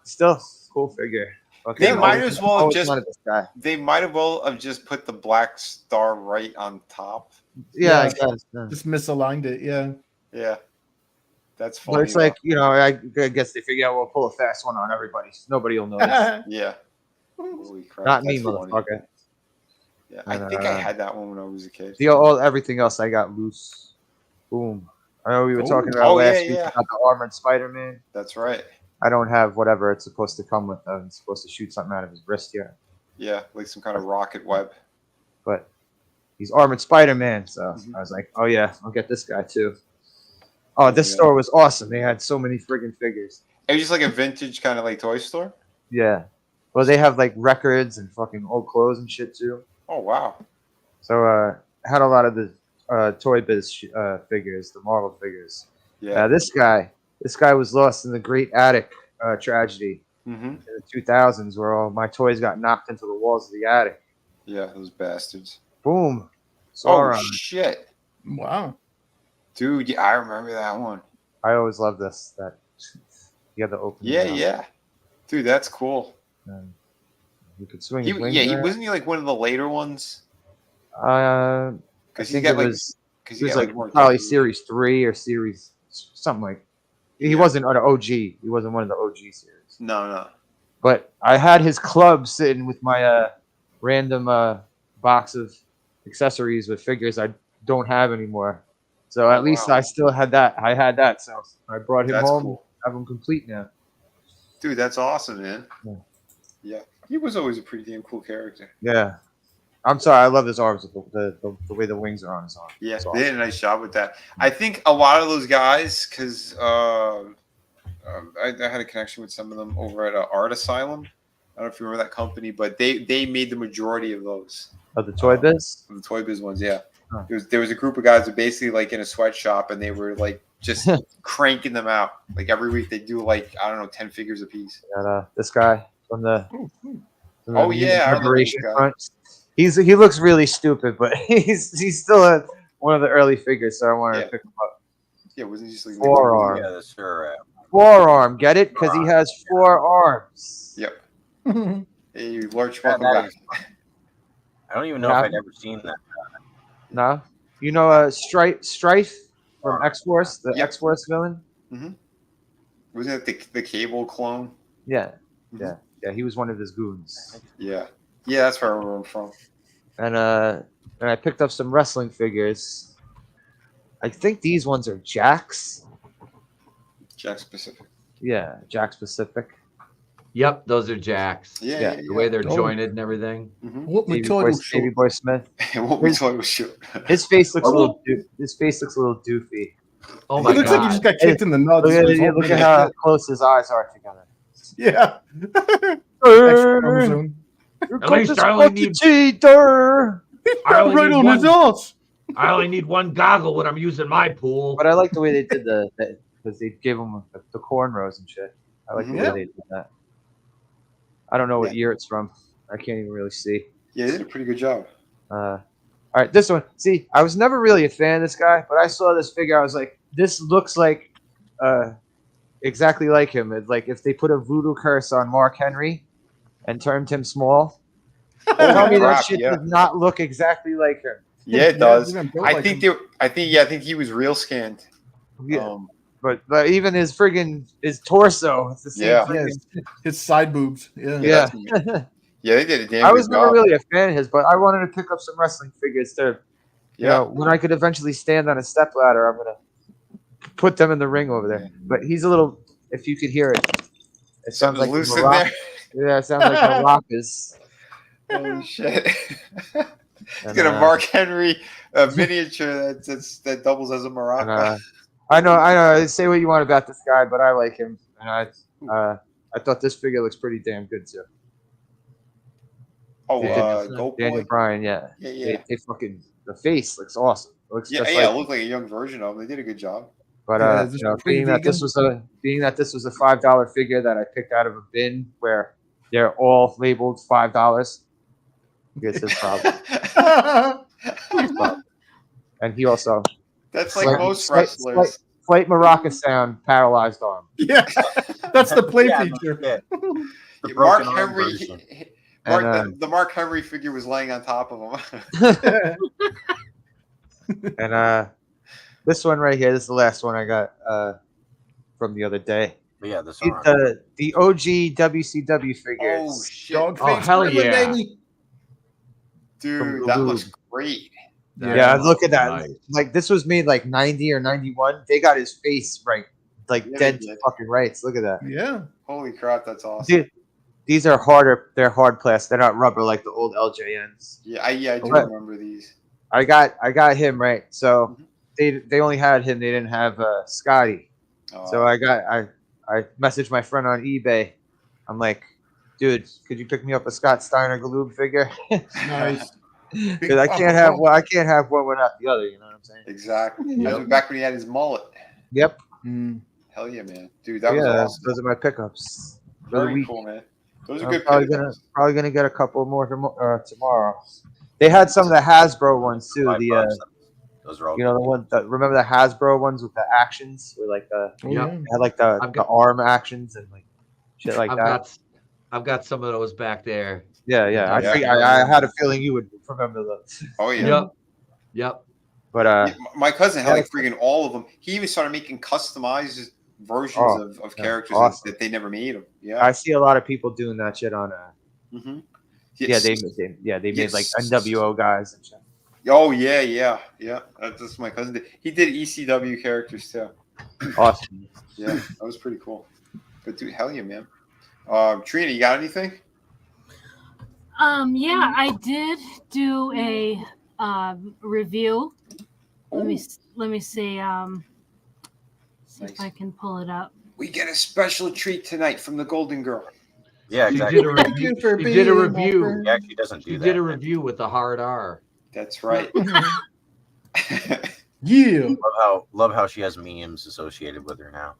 still cool figure. Okay, They might as well have just. this guy. They might as well have just put the black star right on top. Yeah, I guess. Just misaligned it. Yeah. Yeah. That's funny. But it's like, I guess they figure out we'll pull a fast one on everybody. Nobody will notice. Yeah. Holy crap. Not me, that's funny. motherfucker. Yeah, I think I had that one when I was a kid. Everything else I got loose. Boom. I know we were talking about Oh, last yeah, week yeah. about the armored Spider-Man. That's right. I don't have whatever it's supposed to come with. I'm supposed to shoot something out of his wrist here. Yeah, like some kind of rocket web. But he's armored Spider-Man, so I was like, oh yeah, I'll get this guy too. Oh, this store was awesome. They had so many friggin' figures. It was just like a vintage kind of like toy store. Yeah. Well, they have like records and fucking old clothes and shit too. Oh wow. So I had a lot of the Toy Biz figures, the Marvel figures. Yeah. This guy was lost in the Great Attic tragedy in the 2000s, where all my toys got knocked into the walls of the attic. Yeah, those bastards. Boom. Oh shit. Wow. Dude, yeah, I remember that one. I always love this. That you had to open. Yeah. Dude, that's cool. You could swing. He around. wasn't he like one of the later ones? I think it was like probably series 3 or series something like. He wasn't an OG. He wasn't one of the OG series. No. But I had his club sitting with my random box of accessories with figures I don't have anymore. So at least I still had that. I had that, so I brought him home. Cool. Have him complete now. Dude, that's awesome, man. Yeah. He was always a pretty damn cool character. Yeah. I'm sorry. I love his arms. The way the wings are on his arm. Yeah, Awesome. they did a nice job with that. I think a lot of those guys, because I had a connection with some of them over at Art Asylum. I don't know if you remember that company, but they made the majority of those. Of the Toy Biz? The Toy Biz ones, yeah. Huh. There was a group of guys that basically like in a sweatshop, and they were like just cranking them out. Like every week they do like, I don't know, 10 figures a piece. Got this guy from the Liberation Front. He looks really stupid, but he's still one of the early figures, so I wanted to pick him up. Yeah, wasn't he just like forearm? Yeah, that's sure. Forearm, get it? Because he has 4 arms. Yep. Hey, large welcome back. I don't even know if I'd ever seen that. No, you know, Strife from X-Force, the X-Force villain. Wasn't it the Cable clone? Yeah. He was one of his goons. Yeah, that's where I remember him from. And I picked up some wrestling figures. I think these ones are Jax. Jax Pacific. Yeah, Jax Pacific. Yep, those are Jacks. Yeah. The way they're jointed and everything. What my toy was Baby Boy Smith. What my toy was shoot. His face looks a little. His face looks a little doofy. Oh my god! It looks like he just got kicked in the nuts. Look at how close his eyes are together. Yeah. Extra chromosome. At least I only need cheater. Right on his ass. I only need one goggle when I'm using my pool. But I like the way they did because they gave him the cornrows and shit. I like the way they did that. I don't know what year it's from. I can't even really see. Yeah, they did a pretty good job. All right, this one. See, I was never really a fan of this guy, but I saw this figure. I was like, this looks like exactly like him. It's like if they put a voodoo curse on Mark Henry and turned him small. Tell me that shit does not look exactly like him. Yeah, it does. I think he was real scanned. Yeah. But even his torso, it's the same. Yeah, his side boobs. Yeah. Yeah, they did a damn I good was never job. really a fan of his, but I wanted to pick up some wrestling figures to, you Yeah. know, when I could eventually stand on a step ladder, I'm gonna put them in the ring over there. But he's a little, if you could hear it, it sounds like loose in Maraca. there. Yeah, it sounds like maracas. Holy shit! He's And, got a Mark Henry miniature that doubles as a maraca. I know. Say what you want about this guy, but I like him, and I thought this figure looks pretty damn good too. Oh, Daniel Daniel Bryan, yeah. Yeah. They fucking, the face looks awesome. It looks just It looked like a young version of him. They did a good job. But you know, being that this was a $5 figure that I picked out of a bin where they're all labeled $5, it's his problem. And he also that's like most wrestlers. Slight maraca sound, paralyzed arm. Yeah, that's the play feature. The Mark broken arm Henry. version. The Mark Henry figure was laying on top of him. And this one right here, this is the last one I got from the other day. But yeah, this the OG WCW figures. Oh shit! Oh hell yeah. baby. Dude, that looks great. Yeah, look at that. Nice. Like this was made like 90 or 91. They got his face right, like dead to fucking rights. Look at that. Yeah. Holy crap, that's awesome. Dude, these are harder. They're hard plastic. They're not rubber like the old LJNs. Yeah, I do remember these. I got him right. So they only had him. They didn't have Scotty. So I messaged my friend on eBay. I'm like, dude, could you pick me up a Scott Steiner Galoob figure? Nice. Because I can't have one without the other. You know what I'm saying? Exactly. That was back when he had his mullet. Yep. Hell yeah, man. Dude, that was awesome. Those are my pickups. Very cool, man. Those are good pickups. Probably gonna get a couple more tomorrow. They had some of the Hasbro ones too. Those are all you know, the one remember the Hasbro ones with the actions, where like they had like the arm actions and like shit like that. I've got some of those back there. Yeah. I had a feeling you would remember those. Oh yeah. Yep. But my cousin had like freaking all of them. He even started making customized versions of characters that they never made them. Yeah. I see a lot of people doing that shit on Yes. they made like NWO guys and shit. Oh yeah. That's my cousin did. He did ECW characters too. Awesome. Yeah, that was pretty cool. But dude, hell yeah, man. Trina, you got anything? Yeah, I did do a review. Let me see. See if I can pull it up. We get a special treat tonight from the Golden Girl. Yeah, She exactly. did a review. She did a review. He actually doesn't do She that. did a review with the hard R. That's right. Yeah. Love how she has memes associated with her now.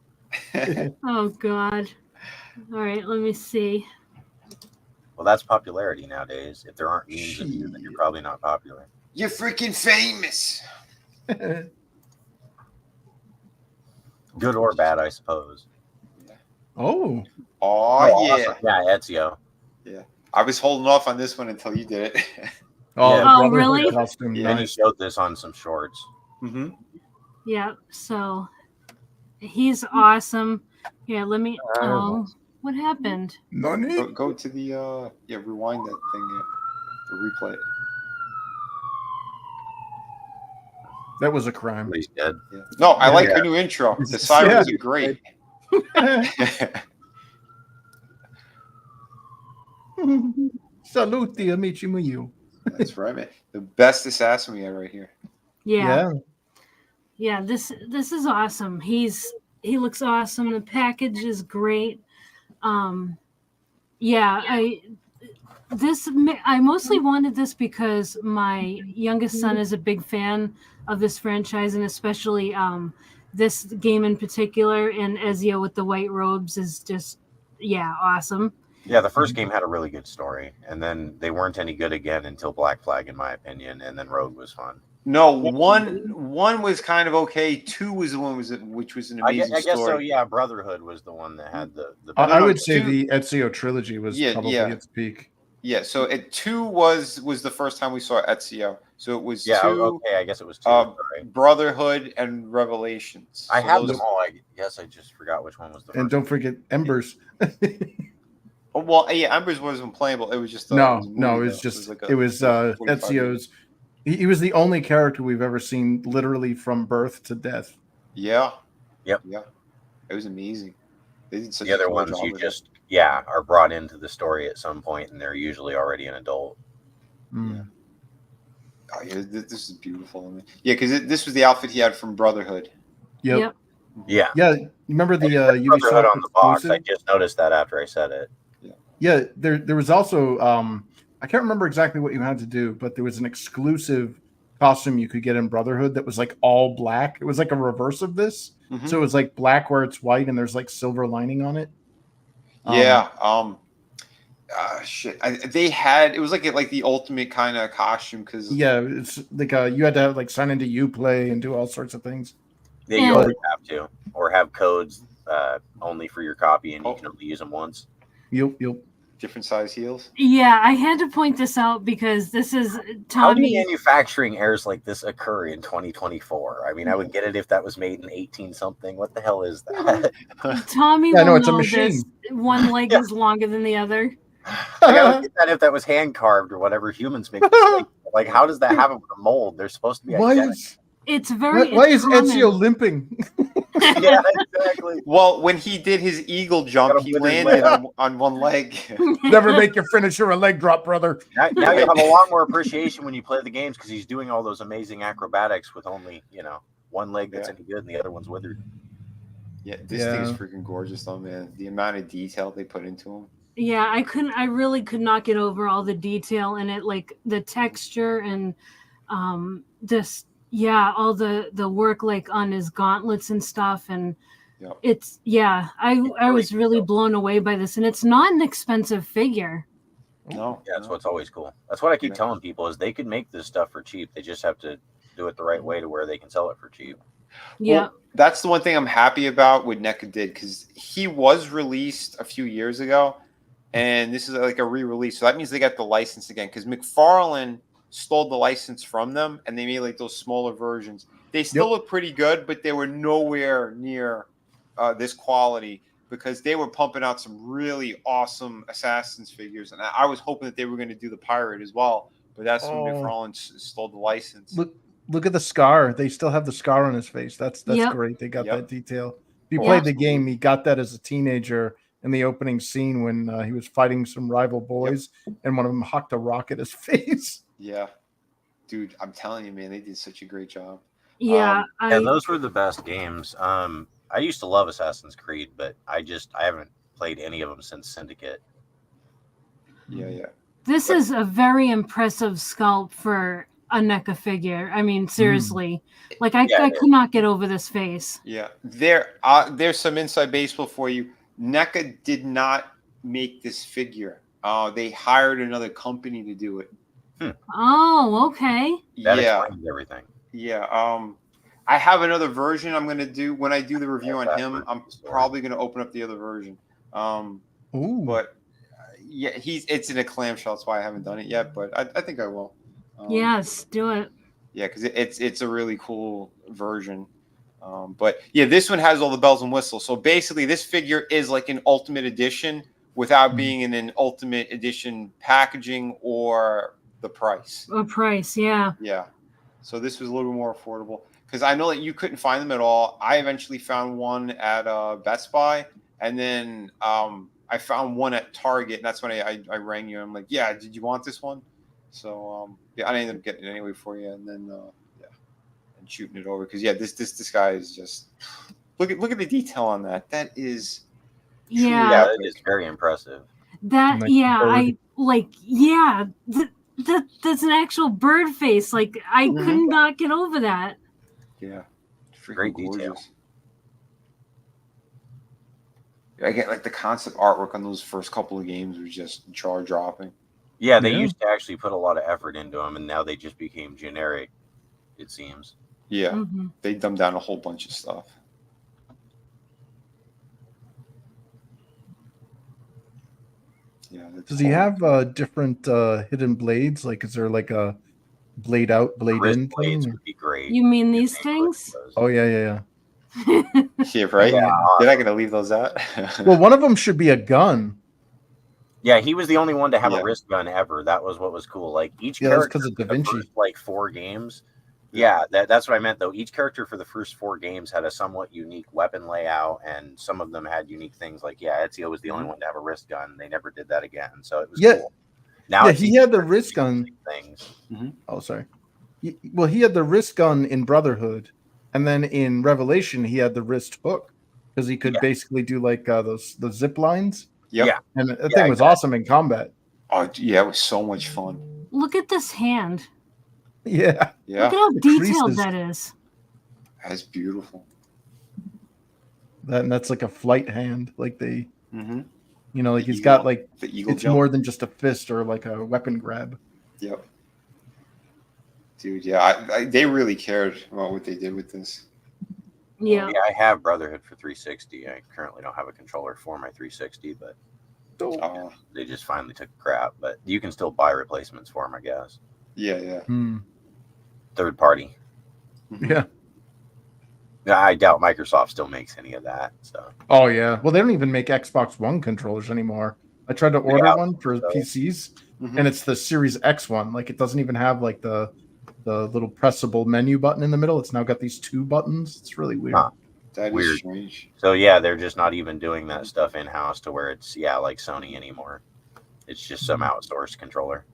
Oh God. All right, let me see. Well, that's popularity nowadays. If there aren't memes of you, then you're probably not popular. You're freaking famous. Good or bad, I suppose. Oh. Oh yeah. Awesome. Yeah, Ezio. Yeah. I was holding off on this one until you did it. Oh, really? Costume, Yeah, and you showed this on some shorts. Mm-hmm. Yeah, so he's awesome. Yeah, let me. Oh, what happened? Go to the rewind that thing. The replay it. That was a crime. He's dead. Yeah. No, I like your new intro. The sirens are great. Saluti, amici miei. That's right, man. The best assassin we have right here. Yeah. This is awesome. He looks awesome. The package is great. I mostly wanted this because my youngest son is a big fan of this franchise, and especially this game in particular. And Ezio with the white robes is just awesome. Yeah, the first game had a really good story, and then they weren't any good again until Black Flag, in my opinion, and then Rogue was fun. No, one was kind of okay. 2 was the one which was an amazing I guess story. so. Yeah, Brotherhood was the one that had the. I would say the Ezio trilogy was probably yeah. its peak. Yeah, so 2 was the first time we saw Ezio. So it was 2. Okay, I guess it was 2. Brotherhood and Revelations. I have them all. I guess I just forgot which one was the first. And don't forget Embers. Oh, well, yeah, Embers wasn't playable. It was just it was just like Ezio's. He was the only character we've ever seen literally from birth to death. Yeah. Yep. Yeah. It was amazing. They did such the other a cool ones job you with just are brought into the story at some point, and they're usually already an adult. Yeah. Oh yeah, this is beautiful. I mean, yeah, because this was the outfit he had from Brotherhood. Yep. Yeah. Yeah. Remember the Brotherhood Ubisoft on the box? exclusive? I just noticed that after I said it. Yeah. There was also I can't remember exactly what you had to do, but there was an exclusive costume you could get in Brotherhood that was like all black. It was like a reverse of this. Mhm. So it was like black where it's white and there's like silver lining on it. Yeah. Shit. They had it was like the ultimate kind of costume because it's like you had to have like sign into Uplay and do all sorts of things. Yeah, you always have to, or have codes only for your copy, and you can only use them once. Yep. Different size heels. Yeah, I had to point this out because this is How do Tommy. manufacturing errors like this occur in 2024? I mean, I would get it if that was made in 18 something. What the hell is that? Tommy Yeah, will no, it's a know machine. this. One leg is longer than the other. Like, I would get that if that was hand carved or whatever humans make. Like, how does that happen with a mold? They're supposed to be identical. It's very. Why it's is common. Ezio limping? Yeah, exactly. Well, when he did his eagle jump, he landed on one leg. Never make your finisher a leg drop, brother. Now you have a lot more appreciation when you play the games because he's doing all those amazing acrobatics with only one leg that's any good and the other one's withered. Yeah, this thing is freaking gorgeous, though, man. The amount of detail they put into him. Yeah, I really could not get over all the detail in it, like the texture and this. Yeah, all the work like on his gauntlets and stuff, and it's I was really blown away by this, and it's not an expensive figure. No, yeah, that's what's always cool. That's what I keep telling people is they could make this stuff for cheap. They just have to do it the right way to where they can sell it for cheap. Yeah, well, that's the one thing I'm happy about what NECA did because he was released a few years ago, and this is like a re-release, so that means they got the license again because McFarlane stole the license from them and they made like those smaller versions. They still look pretty good, but they were nowhere near this quality because they were pumping out some really awesome Assassins figures. And I was hoping that they were going to do the pirate as well, but that's when McFarlane stole the license. Look at the scar. They still have the scar on his face. That's great. They got that detail. If you played the game, he got that as a teenager in the opening scene when he was fighting some rival boys and one of them hucked a rock at his face. Yeah, dude, I'm telling you, man, they did such a great job. Yeah, those were the best games. I used to love Assassin's Creed, but I haven't played any of them since Syndicate. Yeah. This is a very impressive sculpt for a NECA figure. I mean, seriously, like I could not get over this face. Yeah, there's some inside baseball for you. NECA did not make this figure. They hired another company to do it. Oh, okay. That explains everything. Yeah. I have another version I'm going to do when I do the review on him. I'm probably going to open up the other version. But yeah, it's in a clamshell. That's why I haven't done it yet. But I think I will. Yes, do it. Yeah, because it's a really cool version. But yeah, this one has all the bells and whistles. So basically, this figure is like an Ultimate Edition without being in an Ultimate Edition packaging or the price. A price, yeah. Yeah. So this was a little bit more affordable because I know that you couldn't find them at all. I eventually found one at Best Buy, and then I found one at Target, and that's when I rang you. I'm like, yeah, did you want this one? So I ended up getting it anyway for you, and then and shooting it over because this guy is just look at the detail on that. That is yeah, it is very impressive. That that's an actual bird face. Like I could not get over that. Yeah, great detail. I get like the concept artwork on those first couple of games was just jaw dropping. Yeah, they used to actually put a lot of effort into them, and now they just became generic. it seems. Yeah, Mhm. they dumbed down a whole bunch of stuff. Yeah. Does he have different hidden blades? Like, is there like a blade out, blade Wrist in blades thing? would be great. You mean these things? Oh yeah. Yeah, right. Yeah. They're not gonna leave those out. Well, one of them should be a gun. Yeah, he was the only one to have Yeah. a wrist gun ever. That was what was cool. Like each Yeah, that's character 'cause of for Da the Vinci. first, like 4 games. Yeah, that's what I meant though. Each character for the first 4 games had a somewhat unique weapon layout, and some of them had unique things. Like Ezio was the only one to have a wrist gun. They never did that again, so it was Yeah. cool. Now Yeah, it's he each had the character wrist doing gun. things. Oh, sorry. Well, he had the wrist gun in Brotherhood, and then in Revelation he had the wrist hook because he could basically do like the zip lines. Yep. Yeah. And the thing was awesome in combat. Oh yeah, it was so much fun. Look at this hand. Yeah. Yeah. Look at how The detailed creases. that is. That's beautiful. That's like a flight hand. Like they, Mm-hmm. you know, like The he's got eagle- like the eagle it's jump. more than just a fist or like a weapon grab. Yep. Dude, yeah, they really cared about what they did with this. Yeah. Yeah, I have Brotherhood for 360. I currently don't have a controller for my 360, but they just finally took a crap. But you can still buy replacements for them, I guess. Yeah. Third party. Yeah. Yeah, I doubt Microsoft still makes any of that. So Oh yeah. Well, they don't even make Xbox One controllers anymore. I tried to order Yeah, one for so- PCs, Mhm. and it's the Series X one. Like it doesn't even have like the little pressable menu button in the middle. It's now got these 2 buttons. It's really weird. Huh. That is Weird. strange. So yeah, they're just not even doing that stuff in house to where it's like Sony anymore. It's just some outsourced controller.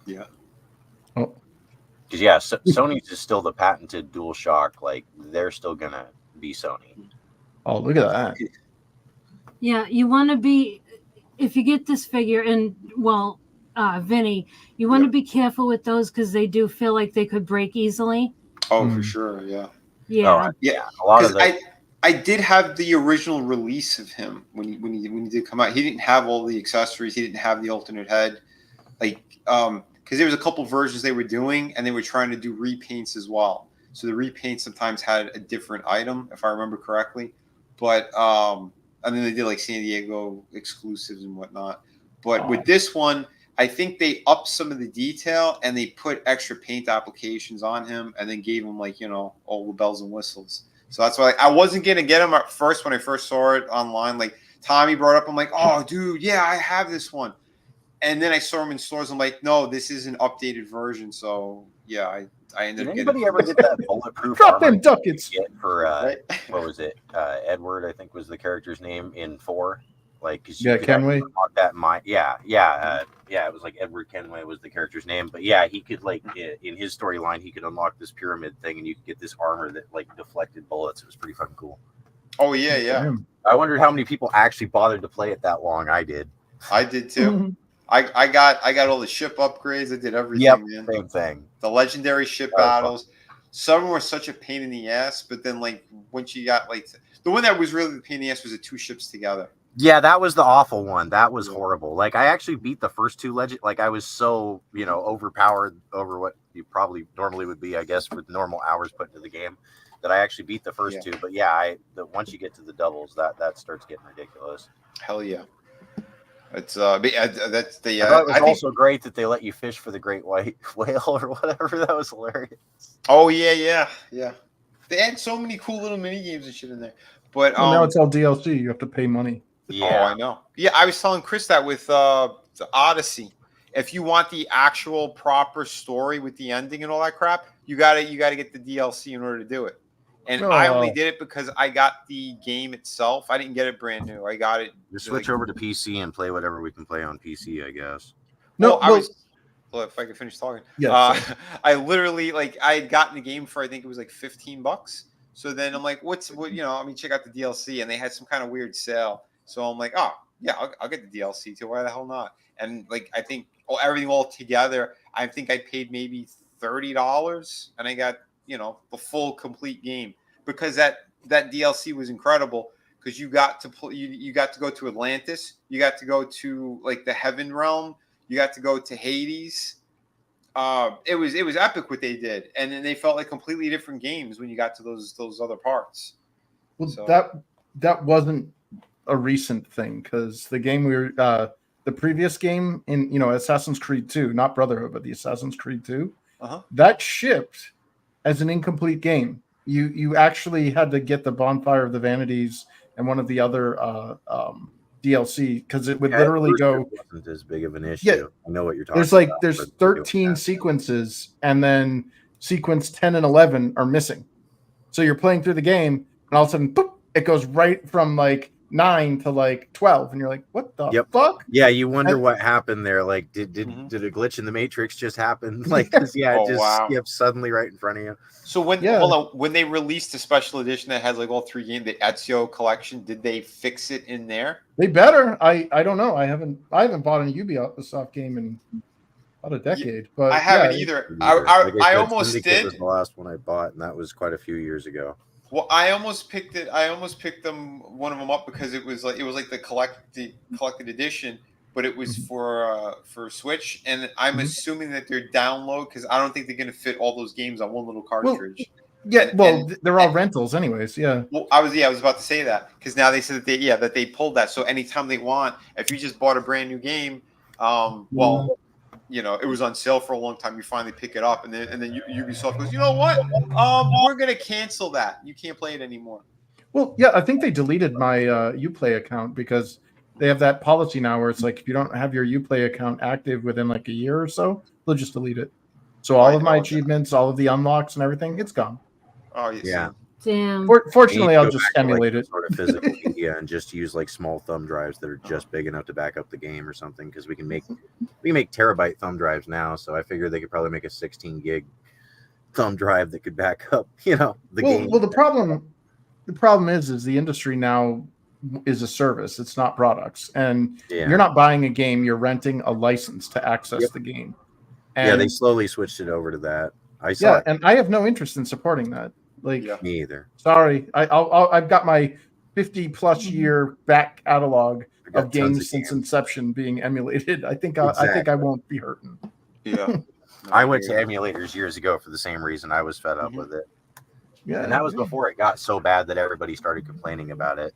Yeah. Oh. Because Sony's is still the patented DualShock. Like they're still gonna be Sony. Oh, look at that. Yeah, you want to be, if you get this figure, and well, Vinny, you want to be careful with those because they do feel like they could break easily. Oh, for sure. Yeah. Yeah. Yeah. A lot of Because I did have the original release of him when he did come out. He didn't have all the accessories. He didn't have the alternate head. Like, because there was a couple versions they were doing, and they were trying to do repaints as well. So the repaint sometimes had a different item, if I remember correctly. But and then they did like San Diego exclusives and whatnot. But with this one, I think they upped some of the detail and they put extra paint applications on him, and then gave him like all the bells and whistles. So that's why I wasn't gonna get him at first when I first saw it online. Like Tommy brought up, I'm like, oh dude, yeah, I have this one. And then I saw him in stores. I'm like, no, this is an updated version. So yeah, I ended Did up anybody getting. ever get that bulletproof Drop armor them ducats. you get for Right? what was it? Edward, I think was the character's name in 4. Like, 'cause you Yeah, could actually Kenway. unlock that it was like Edward Kenway was the character's name. But yeah, he could like in his storyline, he could unlock this pyramid thing, and you could get this armor that like deflected bullets. It was pretty fucking cool. Oh yeah. Damn. I wondered how many people actually bothered to play it that long. I did. I did too. I got all the ship upgrades. I did everything. Yep, Man. same thing. The legendary ship That was battles. Some of them were such a pain in the ass, but then like once you got like the one that was really the pain in the ass was the 2 ships together. Yeah, that was the awful one. That was horrible. Like I actually beat the first 2 legend. Like I was so overpowered over what you probably normally would be, I guess, with normal hours put into the game, that I actually beat the first 2. But yeah, once you get to the doubles, that starts getting ridiculous. Hell yeah. It's that's the I thought it was I think, also great that they let you fish for the great white whale or whatever. That was hilarious. oh yeah. They had so many cool little mini games and shit in there. But Well, now it's all DLC. You have to pay money. Oh, I know. Yeah, I was telling Chris that with the Odyssey. If you want the actual proper story with the ending and all that crap, you gotta get the DLC in order to do it. And I only did it because I got the game itself. I didn't get it brand new. I got it. Just switch over to PC and play whatever we can play on PC, I guess. Well, if I could finish talking. Yeah, I literally I had gotten the game for I think it was like $15. So then I'm like, check out the DLC, and they had some kind of weird sale. So I'm like, oh yeah, I'll get the DLC too. Why the hell not? And like I think everything all together, I think I paid maybe $30, and I got the full complete game, because that DLC was incredible, because you got to play, you got to go to Atlantis, you got to go to like the Heaven Realm, you got to go to Hades, it was epic what they did, and then they felt like completely different games when you got to those other parts. Well, So- that wasn't a recent thing, because the game the previous game in Assassin's Creed 2, not Brotherhood, but the Assassin's Creed 2, that shipped as an incomplete game. You actually had to get the Bonfire of the Vanities and one of the other DLC, because it would literally go. It wasn't as big of an issue. Yeah, I know what you're talking about. There's 13 sequences, and then sequence 10 and 11 are missing. So you're playing through the game, and all of a sudden, boop, it goes right from like 9 to like 12, and you're like, what the fuck? Yeah, you wonder what happened there. Like, did a glitch in the Matrix just happen? Like, it just skips suddenly right in front of you. So when they released the special edition that has like all 3 games, the Ezio collection, did they fix it in there? They better. I don't know. I haven't bought a Ubisoft game in about a decade. But I haven't either. I almost Syndicate did. Was the last one I bought, and that was quite a few years ago. Well, I almost picked it. I almost picked one of them up because it was like the collected edition, but it was for Switch, and I'm assuming that they're download, because I don't think they're going to fit all those games on one little cartridge. They're all rentals, anyways. Yeah. Well, I was about to say that, because now they said that they pulled that. So anytime they want, if you just bought a brand new game, it was on sale for a long time. You finally pick it up, and then Ubisoft goes, you know what? We're gonna cancel that. You can't play it anymore. Well, yeah, I think they deleted my Uplay account, because they have that policy now where it's like, if you don't have your Uplay account active within like a year or so, they'll just delete it. So all of my achievements, all of the unlocks and everything, it's gone. Oh yeah. Damn. Fortunately, I'll just emulate it. Sort of physical media and just use like small thumb drives that are just big enough to back up the game or something, because we can make terabyte thumb drives now. So I figured they could probably make a 16 gig thumb drive that could back up, the game. Well, the problem is the industry now is a service. It's not products, and you're not buying a game. You're renting a license to access the game. And they slowly switched it over to that. I saw. And I have no interest in supporting that. Like, me either. Sorry, I've got my 50+ year back catalog of games since inception being emulated. I think I won't be hurting. Yeah, I went to emulators years ago for the same reason. I was fed up with it. Yeah, and that was before it got so bad that everybody started complaining about it.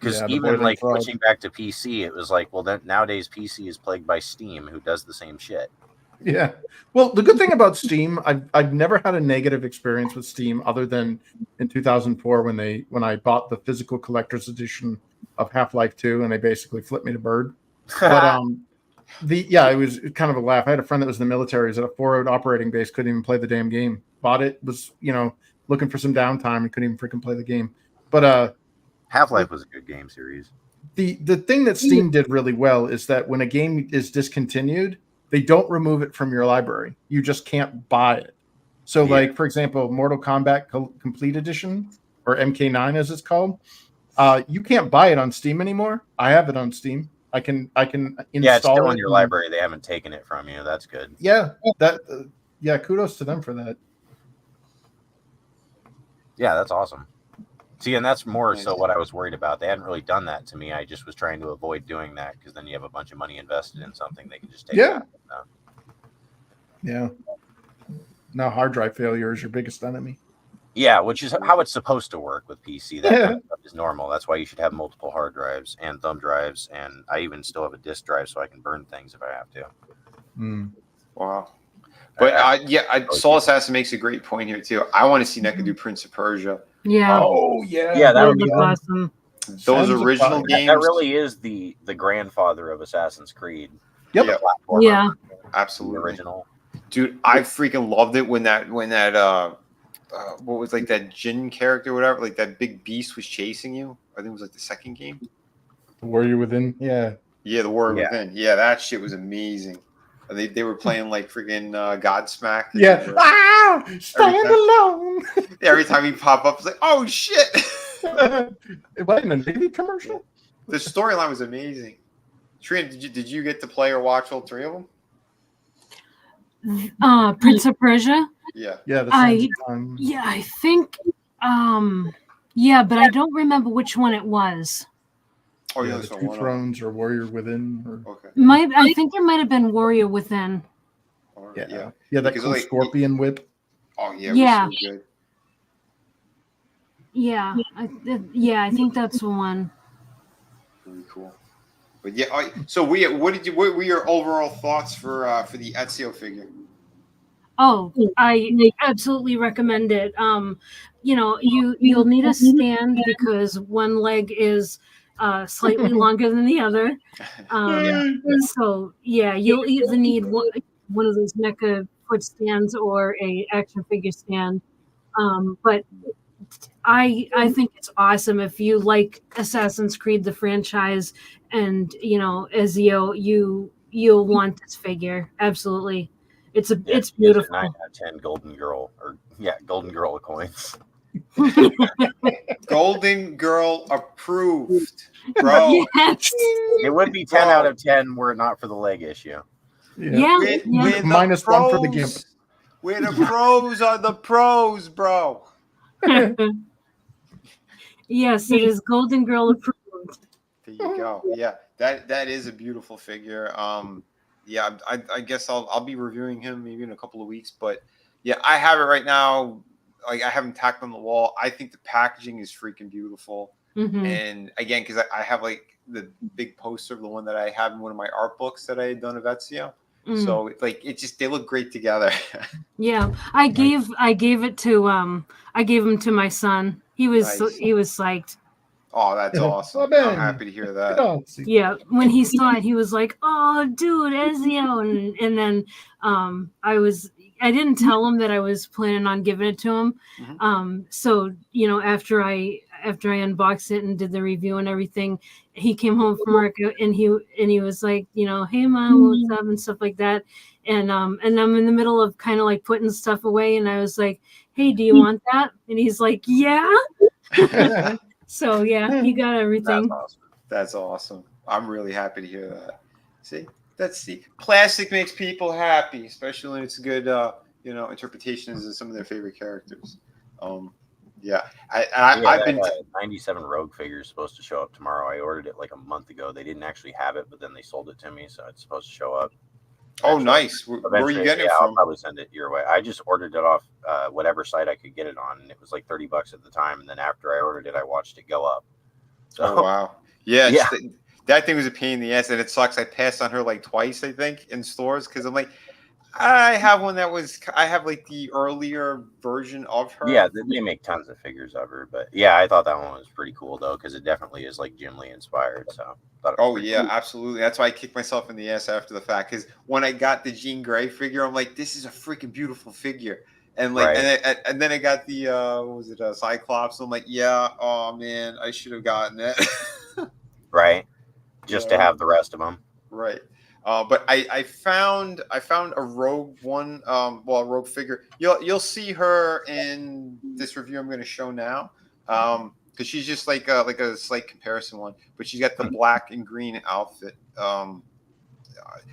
Because even like switching back to PC, it was like, well, then nowadays PC is plagued by Steam, who does the same shit. Yeah. Well, the good thing about Steam, I've never had a negative experience with Steam, other than in 2004 when I bought the physical collector's edition of Half-Life 2, and they basically flipped me to bird. But it was kind of a laugh. I had a friend that was in the military, was at a 4-0 operating base, couldn't even play the damn game. Bought it, was looking for some downtime, and couldn't even freaking play the game. But Half-Life was a good game series. The thing that Steam did really well is that when a game is discontinued, they don't remove it from your library. You just can't buy it. So, like, for example, Mortal Kombat Complete Edition, or MK9 as it's called, you can't buy it on Steam anymore. I have it on Steam. I can install it. Yeah, it's still in your library. They haven't taken it from you. That's good. Yeah, kudos to them for that. Yeah, that's awesome. See, and that's more so what I was worried about. They hadn't really done that to me. I just was trying to avoid doing that, because then you have a bunch of money invested in something they can just take out. Yeah. Now hard drive failure is your biggest enemy. Yeah, which is how it's supposed to work with PC. That kind of stuff is normal. That's why you should have multiple hard drives and thumb drives, and I even still have a disk drive so I can burn things if I have to. Wow. But Soul Assassin makes a great point here too. I want to see Neca do Prince of Persia. Yeah. Oh yeah. Yeah, that would be awesome. Those original games. That really is the grandfather of Assassin's Creed. Yep. Yeah. Absolutely. The original. Dude, I freaking loved it when that what was like that Jin character or whatever, like that big beast was chasing you. I think it was like the second game. The Warrior Within. Yeah. Yeah, the Warrior Within. Yeah, that shit was amazing. They were playing like freaking Godsmack. Yeah. Stand alone. Every time he pop up, it's like, oh shit. What, in a Navy commercial? The storyline was amazing. Trina, did you get to play or watch all 3 of them? Prince of Persia. Yeah. Yeah. I think. But I don't remember which one it was. Oh, yeah, the Two Thrones or Warrior Within. Or... Okay. I think it might have been Warrior Within. All right. Yeah. Yeah, that Because, cool like, scorpion whip. Oh yeah, Yeah. it was so good. Yeah, I think that's the one. Very cool. But yeah, so what were your overall thoughts for the Ezio figure? Oh, I absolutely recommend it. You'll need a stand because one leg is slightly longer than the other. So yeah, you'll either need one of those mecha foot stands or a action figure stand. But I think it's awesome if you like Assassin's Creed the franchise and Ezio, you'll want this figure. Absolutely. It's beautiful. 9 out of 10 Golden Girl Golden Girl coins. Golden Girl approved, bro. Yes. It would be 10 out of 10 were it not for the leg issue. Yeah. We're Minus pros, 1 for the gimp. We're the pros are the pros, bro. Yes, it is Golden Girl approved. There you go. Yeah, that is a beautiful figure. Yeah, I guess I'll be reviewing him maybe in a couple of weeks, but yeah, I have it right now. Like, I have him tacked on the wall. I think the packaging is freaking beautiful. Mhm. And again, because I have like the big poster of the one that I have in one of my art books that I had done of Ezio. So like they look great together. Yeah, I gave it to I gave him to my son. He was Nice. psyched. Oh, that's awesome. Oh, man. I'm happy to hear that. Yeah, when he saw it, he was like, "Oh, dude, Ezio!" And then I didn't tell him that I was planning on giving it to him. So after I unboxed it and did the review and everything, he came home from work and he was like, "Hey mom, what's up?" and stuff like that. And I'm in the middle of kind of like putting stuff away, and I was like, "Hey, do you want that?" And he's like, "Yeah." So yeah, he got everything. That's awesome. I'm really happy to hear that. See, that's the plastic makes people happy, especially when it's good, interpretations of some of their favorite characters. Yeah, I've been 97 Rogue figures supposed to show up tomorrow. I ordered it like a month ago. They didn't actually have it, but then they sold it to me, so it's supposed to show up. Oh, nice. Where are you getting it from? I'll probably send it your way. I just ordered it off whatever site I could get it on, and it was like $30 at the time. And then after I ordered it, I watched it go up. So, oh wow, yeah. That thing was a pain in the ass, and it sucks. I passed on her like twice, I think, in stores because I'm like, I have like the earlier version of her. Yeah, they make tons of figures of her, but yeah, I thought that one was pretty cool though because it definitely is like Jim Lee inspired. So. Oh yeah, absolutely. That's why I kicked myself in the ass after the fact. Because when I got the Jean Grey figure, I'm like, this is a freaking beautiful figure. And like, and then I got the what was it, Cyclops. I'm like, yeah, oh man, I should have gotten it. Right, just to have the rest of them. Right. But I found a Rogue one, a Rogue figure. You'll see her in this review I'm going to show now. Because she's just like a slight comparison one, but she's got the black and green outfit.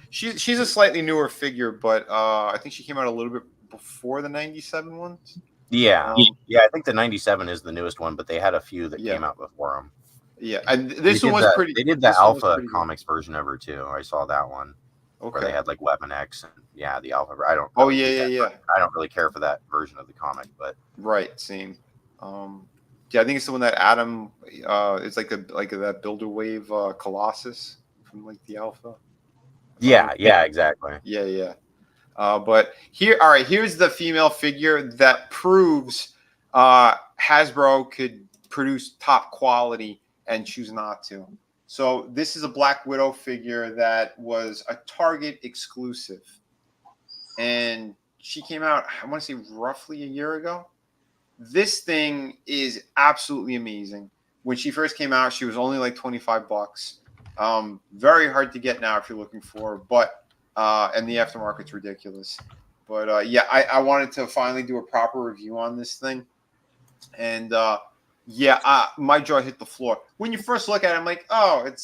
She's a slightly newer figure, but I think she came out a little bit before the 97 ones. Yeah, I think the 97 is the newest one, but they had a few that came out before them. Yeah, and this one was pretty. They did the Alpha Comics version of her too. I saw that one. Okay. Where they had like Weapon X and the Alpha. I don't. Oh yeah. I don't really care for that version of the comic, but right, same. Yeah, I think it's the one that Adam. It's like that Builder Wave Colossus from like the Alpha. Yeah, exactly. Yeah. But here's the female figure that proves Hasbro could produce top quality and choose not to. So this is a Black Widow figure that was a Target exclusive, and she came out, I want to say, roughly a year ago. This thing is absolutely amazing. When she first came out, she was only like $25. Very hard to get now if you're looking for, but and the aftermarket's ridiculous. But I wanted to finally do a proper review on this thing, and my jaw hit the floor when you first look at it. I'm like, oh, it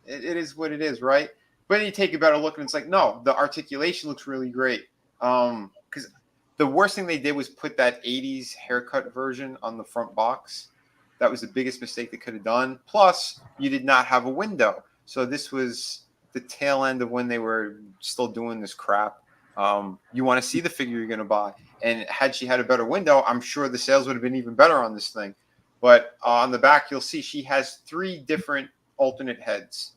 is what it is, right? But then you take a better look, and it's like, no, the articulation looks really great. Because the worst thing they did was put that 80s haircut version on the front box. That was the biggest mistake they could have done. Plus, you did not have a window. So this was the tail end of when they were still doing this crap. You want to see the figure you're going to buy. And had she had a better window, I'm sure the sales would have been even better on this thing. But on the back, you'll see she has 3 different alternate heads.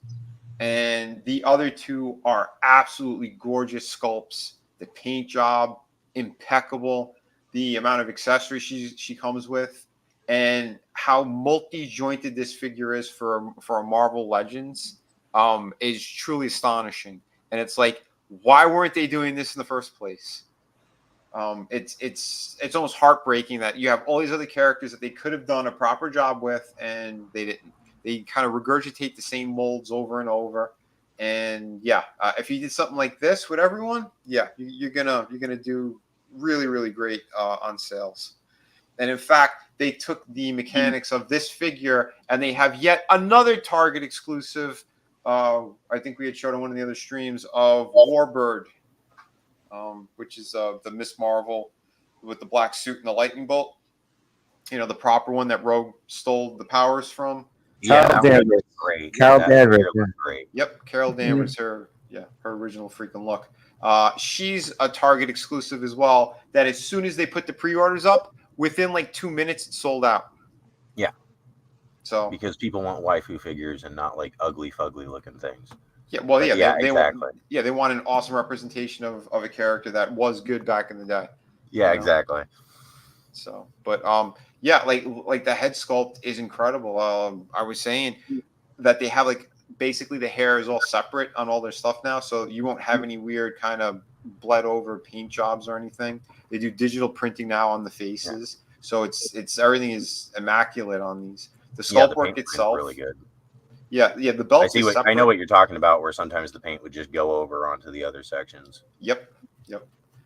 And the other 2 are absolutely gorgeous sculpts. The paint job, impeccable. The amount of accessories she comes with. And how multi-jointed this figure is for a Marvel Legends is truly astonishing. And it's like, why weren't they doing this in the first place? It's almost heartbreaking that you have all these other characters that they could have done a proper job with, and they didn't. They kind of regurgitate the same molds over and over. And yeah, if you did something like this with everyone, yeah, you're gonna do really, really great on sales. And in fact, they took the mechanics of this figure and they have yet another Target exclusive. I think we had showed on one of the other streams of Warbird, which is the Miss Marvel with the black suit and the lightning bolt. You know, the proper one that Rogue stole the powers from. Yeah, Carol that Danvers. was great. Carol That Danvers, figure yeah. looked great. Yep, Carol Danvers, her original freaking look. She's a Target exclusive as well. That as soon as they put the pre-orders up, within like 2 minutes, it's sold out. Yeah. So because people want waifu figures and not like ugly, fugly looking things. Yeah, well, But yeah, they exactly. want, they want an awesome representation of a character that was good back in the day. Yeah, you know? exactly. So, but yeah, like the head sculpt is incredible. I was saying that they have like basically the hair is all separate on all their stuff now, so you won't have any weird kind of bled over paint jobs or anything. They do digital printing now on the faces, so it's everything is immaculate on these. The sculpt the work paint itself, really good. Yeah, the belt. I know what you're talking about. Where sometimes the paint would just go over onto the other sections. Yep.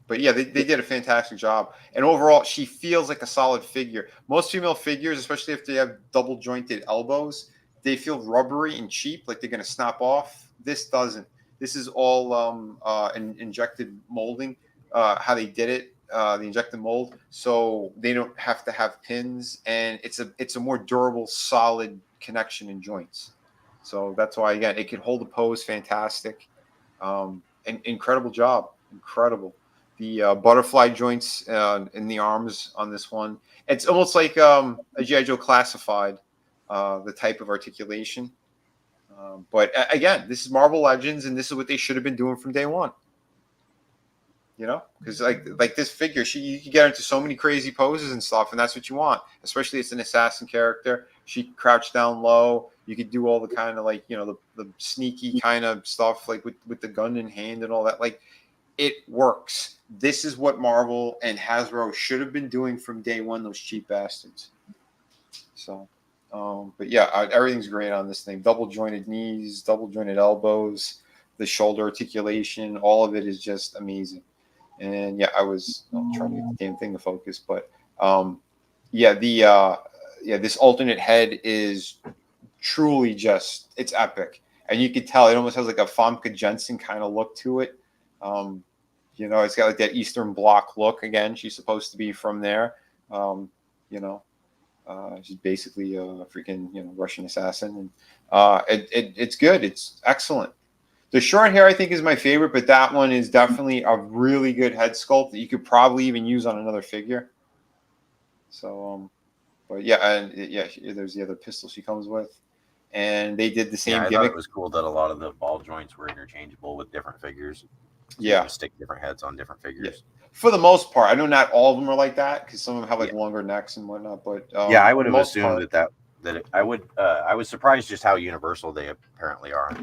But yeah, they did a fantastic job. And overall, she feels like a solid figure. Most female figures, especially if they have double jointed elbows, they feel rubbery and cheap, like they're going to snap off. This doesn't. This is all injected molding, how they did it, the injected mold. So they don't have to have pins. And it's a more durable, solid connection in joints. So that's why, again, it can hold a pose fantastic. Incredible job. Incredible. The butterfly joints in the arms on this one. It's almost like a G.I. Joe Classified, the type of articulation. But again, this is Marvel Legends, and this is what they should have been doing from day one. You know, because like this figure, you can get into so many crazy poses and stuff, and that's what you want. Especially it's an assassin character. She crouched down low. You could do all the kind of like, you know, the sneaky kind of stuff, like with the gun in hand and all that. Like, it works. This is what Marvel and Hasbro should have been doing from day one, those cheap bastards. So, but yeah, everything's great on this thing. Double jointed knees, double jointed elbows, the shoulder articulation, all of it is just amazing. And yeah, I was trying to get the damn thing to focus, but this alternate head is truly just, it's epic. And you could tell it almost has like a Famke Jensen kind of look to it. You know, it's got like that Eastern Bloc look. Again, she's supposed to be from there. You know, she's basically a freaking, you know, Russian assassin. And it's good. It's excellent. The short hair, I think, is my favorite, but that one is definitely a really good head sculpt that you could probably even use on another figure. So, but yeah, and yeah, there's the other pistol she comes with. And they did the same I gimmick. thought it was cool that a lot of the ball joints were interchangeable with different figures. So Yeah. you can stick different heads on different figures. Yeah. For the most part, I know not all of them are like that because some of them have like longer necks and whatnot. But yeah, I would have most assumed part, I was surprised just how universal they apparently are.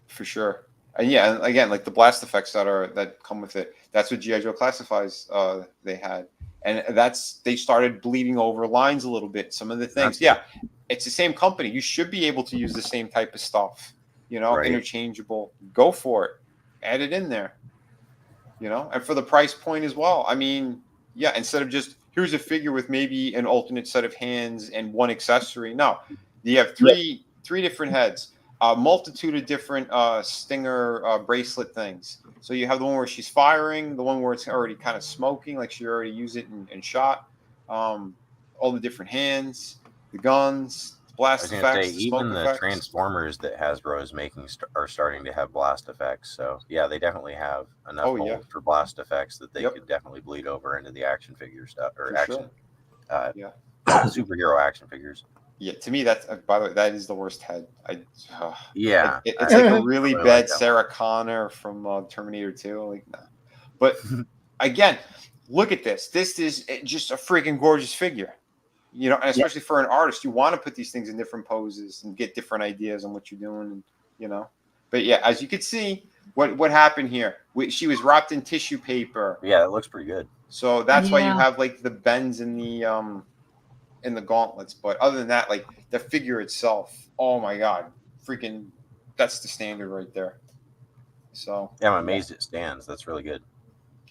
for sure. And yeah, and again, like the blast effects that come with it. That's what G.I. Joe Classifies they had, and they started bleeding over lines a little bit. Some of the things, it's the same company. You should be able to use the same type of stuff. You know, interchangeable. Go for it. Add it in there. You know, and for the price point as well. I mean, yeah, instead of just here's a figure with maybe an alternate set of hands and one accessory. No, you have three different heads, a multitude of different stinger bracelet things. So you have the one where she's firing, the one where it's already kind of smoking, like she already used it and shot. All the different hands, the guns, blast I was gonna say effects, smoke even the effects. Transformers that Hasbro is making are starting to have blast effects. So yeah, they definitely have enough mold for blast effects that they could definitely bleed over into the action figure stuff or For action, yeah, superhero action figures. Yeah, to me that's by the way that is the worst head. Yeah, it's like a really really bad like that Sarah Connor from Terminator 2. Like, nah. But again, look at this. This is just a freaking gorgeous figure. You know, and especially for an artist, you want to put these things in different poses and get different ideas on what you're doing, and you know. But yeah, as you can see, what happened here? She was wrapped in tissue paper. Yeah, it looks pretty good. So that's why you have like the bends in the gauntlets. But other than that, like the figure itself, oh my god, freaking, that's the standard right there. So yeah, I'm amazed it stands. That's really good.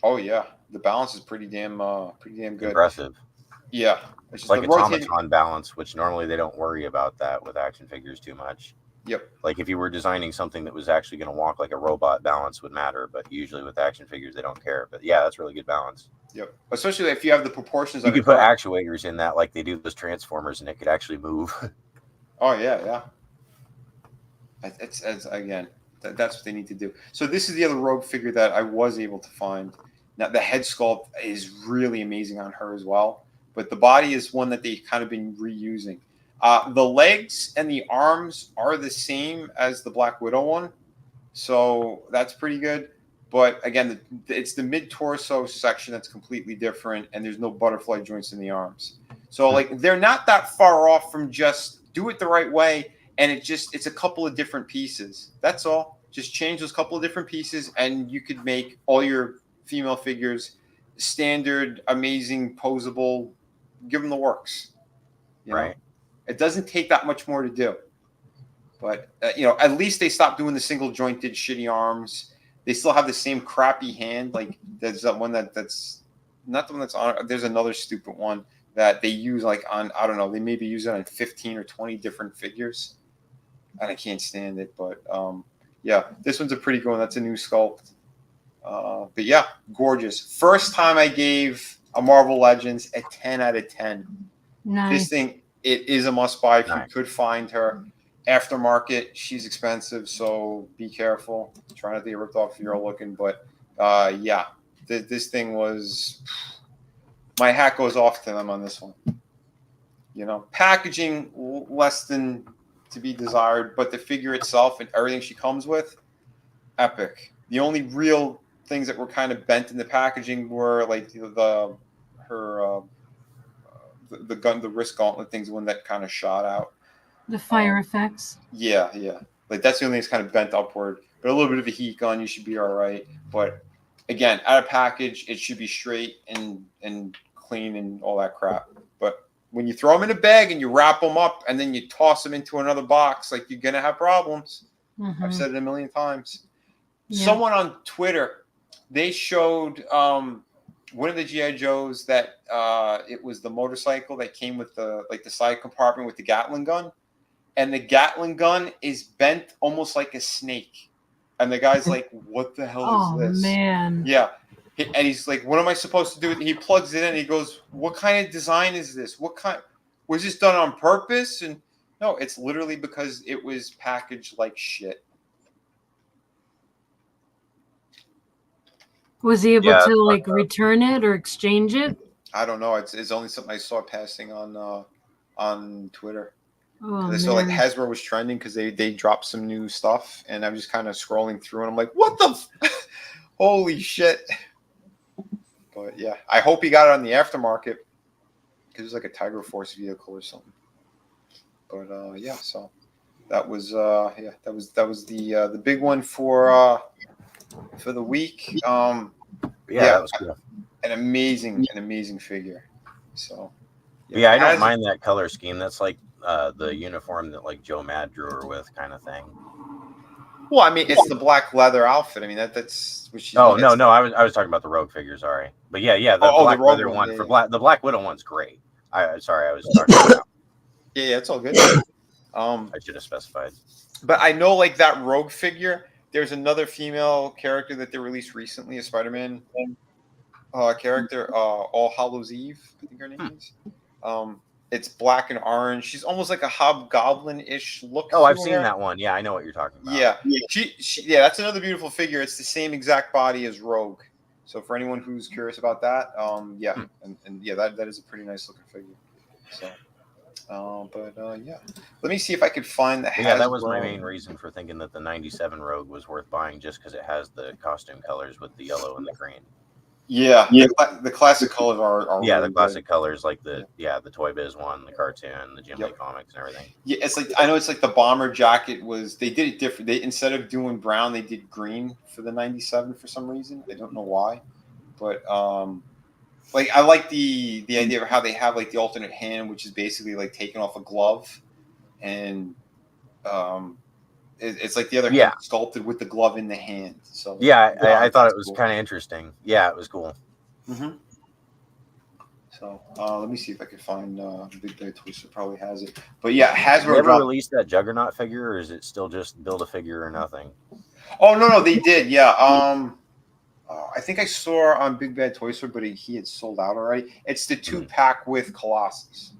Oh yeah, the balance is pretty damn good. Impressive. Yeah, it's like automaton balance, which normally they don't worry about that with action figures too much. Yep. Like if you were designing something that was actually going to walk like a robot, balance would matter. But usually with action figures, they don't care. But yeah, that's really good balance. Yep. Especially if you have the proportions. You could put actuators in that, like they do those Transformers, and it could actually move. Oh yeah. It's again, that's what they need to do. So this is the other Rogue figure that I was able to find. Now the head sculpt is really amazing on her as well, but the body is one that they've kind of been reusing. The legs and the arms are the same as the Black Widow one, so that's pretty good. But again, it's the mid-torso section that's completely different, and there's no butterfly joints in the arms. So like they're not that far off from just do it the right way, and it's a couple of different pieces. That's all. Just change those couple of different pieces, and you could make all your female figures standard, amazing, posable. Give them the works. You know? It doesn't take that much more to do. But at least they stopped doing the single jointed shitty arms. They still have the same crappy hand. Like there's that one that's not the one that's on. There's another stupid one that they use like on, I don't know. They maybe use it on 15 or 20 different figures, and I can't stand it. But yeah, this one's a pretty good one. That's a new sculpt. But yeah, gorgeous. First time I gave a Marvel Legends a 10 out of 10. Nice. This thing, it is a must buy if you could find her. Aftermarket, she's expensive, so be careful. Try not to get ripped off if you're looking. But yeah, this thing was. My hat goes off to them on this one. Packaging less than to be desired, but the figure itself and everything she comes with, epic. The only real things that were kind of bent in the packaging were like the wrist gauntlet things, the one that kind of shot out. The fire effects. Yeah. Like that's the only thing that's kind of bent upward. But a little bit of a heat gun, you should be all right. But again, out of package, it should be straight and clean and all that crap. But when you throw them in a bag and you wrap them up and then you toss them into another box, like you're gonna have problems. Mm-hmm. I've said it a million times. Yeah. Someone on Twitter, they showed one of the G.I. Joes that it was the motorcycle that came with the side compartment with the Gatling gun. And the Gatling gun is bent almost like a snake. And the guy's like, what the hell is this? Oh, man. Yeah. And he's like, what am I supposed to do? He plugs it in. And he goes, what kind of design is this? Was this done on purpose? And no, it's literally because it was packaged like shit. Was he able to return it or exchange it? I don't know. It's only something I saw passing on Twitter. Oh, I saw like Hasbro was trending because they dropped some new stuff, and I'm just kind of scrolling through, and I'm like, what the holy shit. But yeah, I hope he got it on the aftermarket because it was like a Tiger Force vehicle or something. But yeah, so that was that was the big one for the week. Yeah, that was cool. An amazing figure. So yeah, I don't mind that color scheme. That's like the uniform that like Joe Mad drew her with, kind of thing. Well, I mean, it's the black leather outfit. I mean, that's what she. Oh no, I was talking about the Rogue figure. Sorry, but yeah, the black leather one for the Black Widow one's great. I was talking about. Yeah, it's all good. I should have specified. But I know, like that Rogue figure, there's another female character that they released recently, a Spider-Man character, All Hallows Eve, I think her name is. It's black and orange. She's almost like a hobgoblin-ish look. Oh, I've to seen her. that one. Yeah, I know what you're talking about. Yeah, yeah, that's another beautiful figure. It's the same exact body as Rogue. So for anyone who's curious about that, yeah, and yeah, that is a pretty nice looking figure. So, yeah, let me see if I could find the. Yeah, that was my main reason for thinking that the '97 Rogue was worth buying, just because it has the costume colors with the yellow and the green. Yeah, the classic colors are yeah, really the classic good. colors like the the Toy Biz one, the cartoon, the Jim Lee comics, and everything. Yeah, it's like I know it's like the bomber jacket was they did it different. They instead of doing brown, they did green for the '97 for some reason. I don't know why, but like I like the idea of how they have like the alternate hand, which is basically like taking off a glove, and it's like the other hand sculpted with the glove in the hand. So yeah, I thought it was kind of interesting. Yeah, it was cool. Mm-hmm. So let me see if I can find Big Bad Twister probably has it. But yeah, Hasbro. They ever released that Juggernaut figure, or is it still just build a figure or nothing? Oh no, they did. Yeah. I think I saw on Big Bad Toy Store, but he had sold out already. It's the 2-pack with Colossus.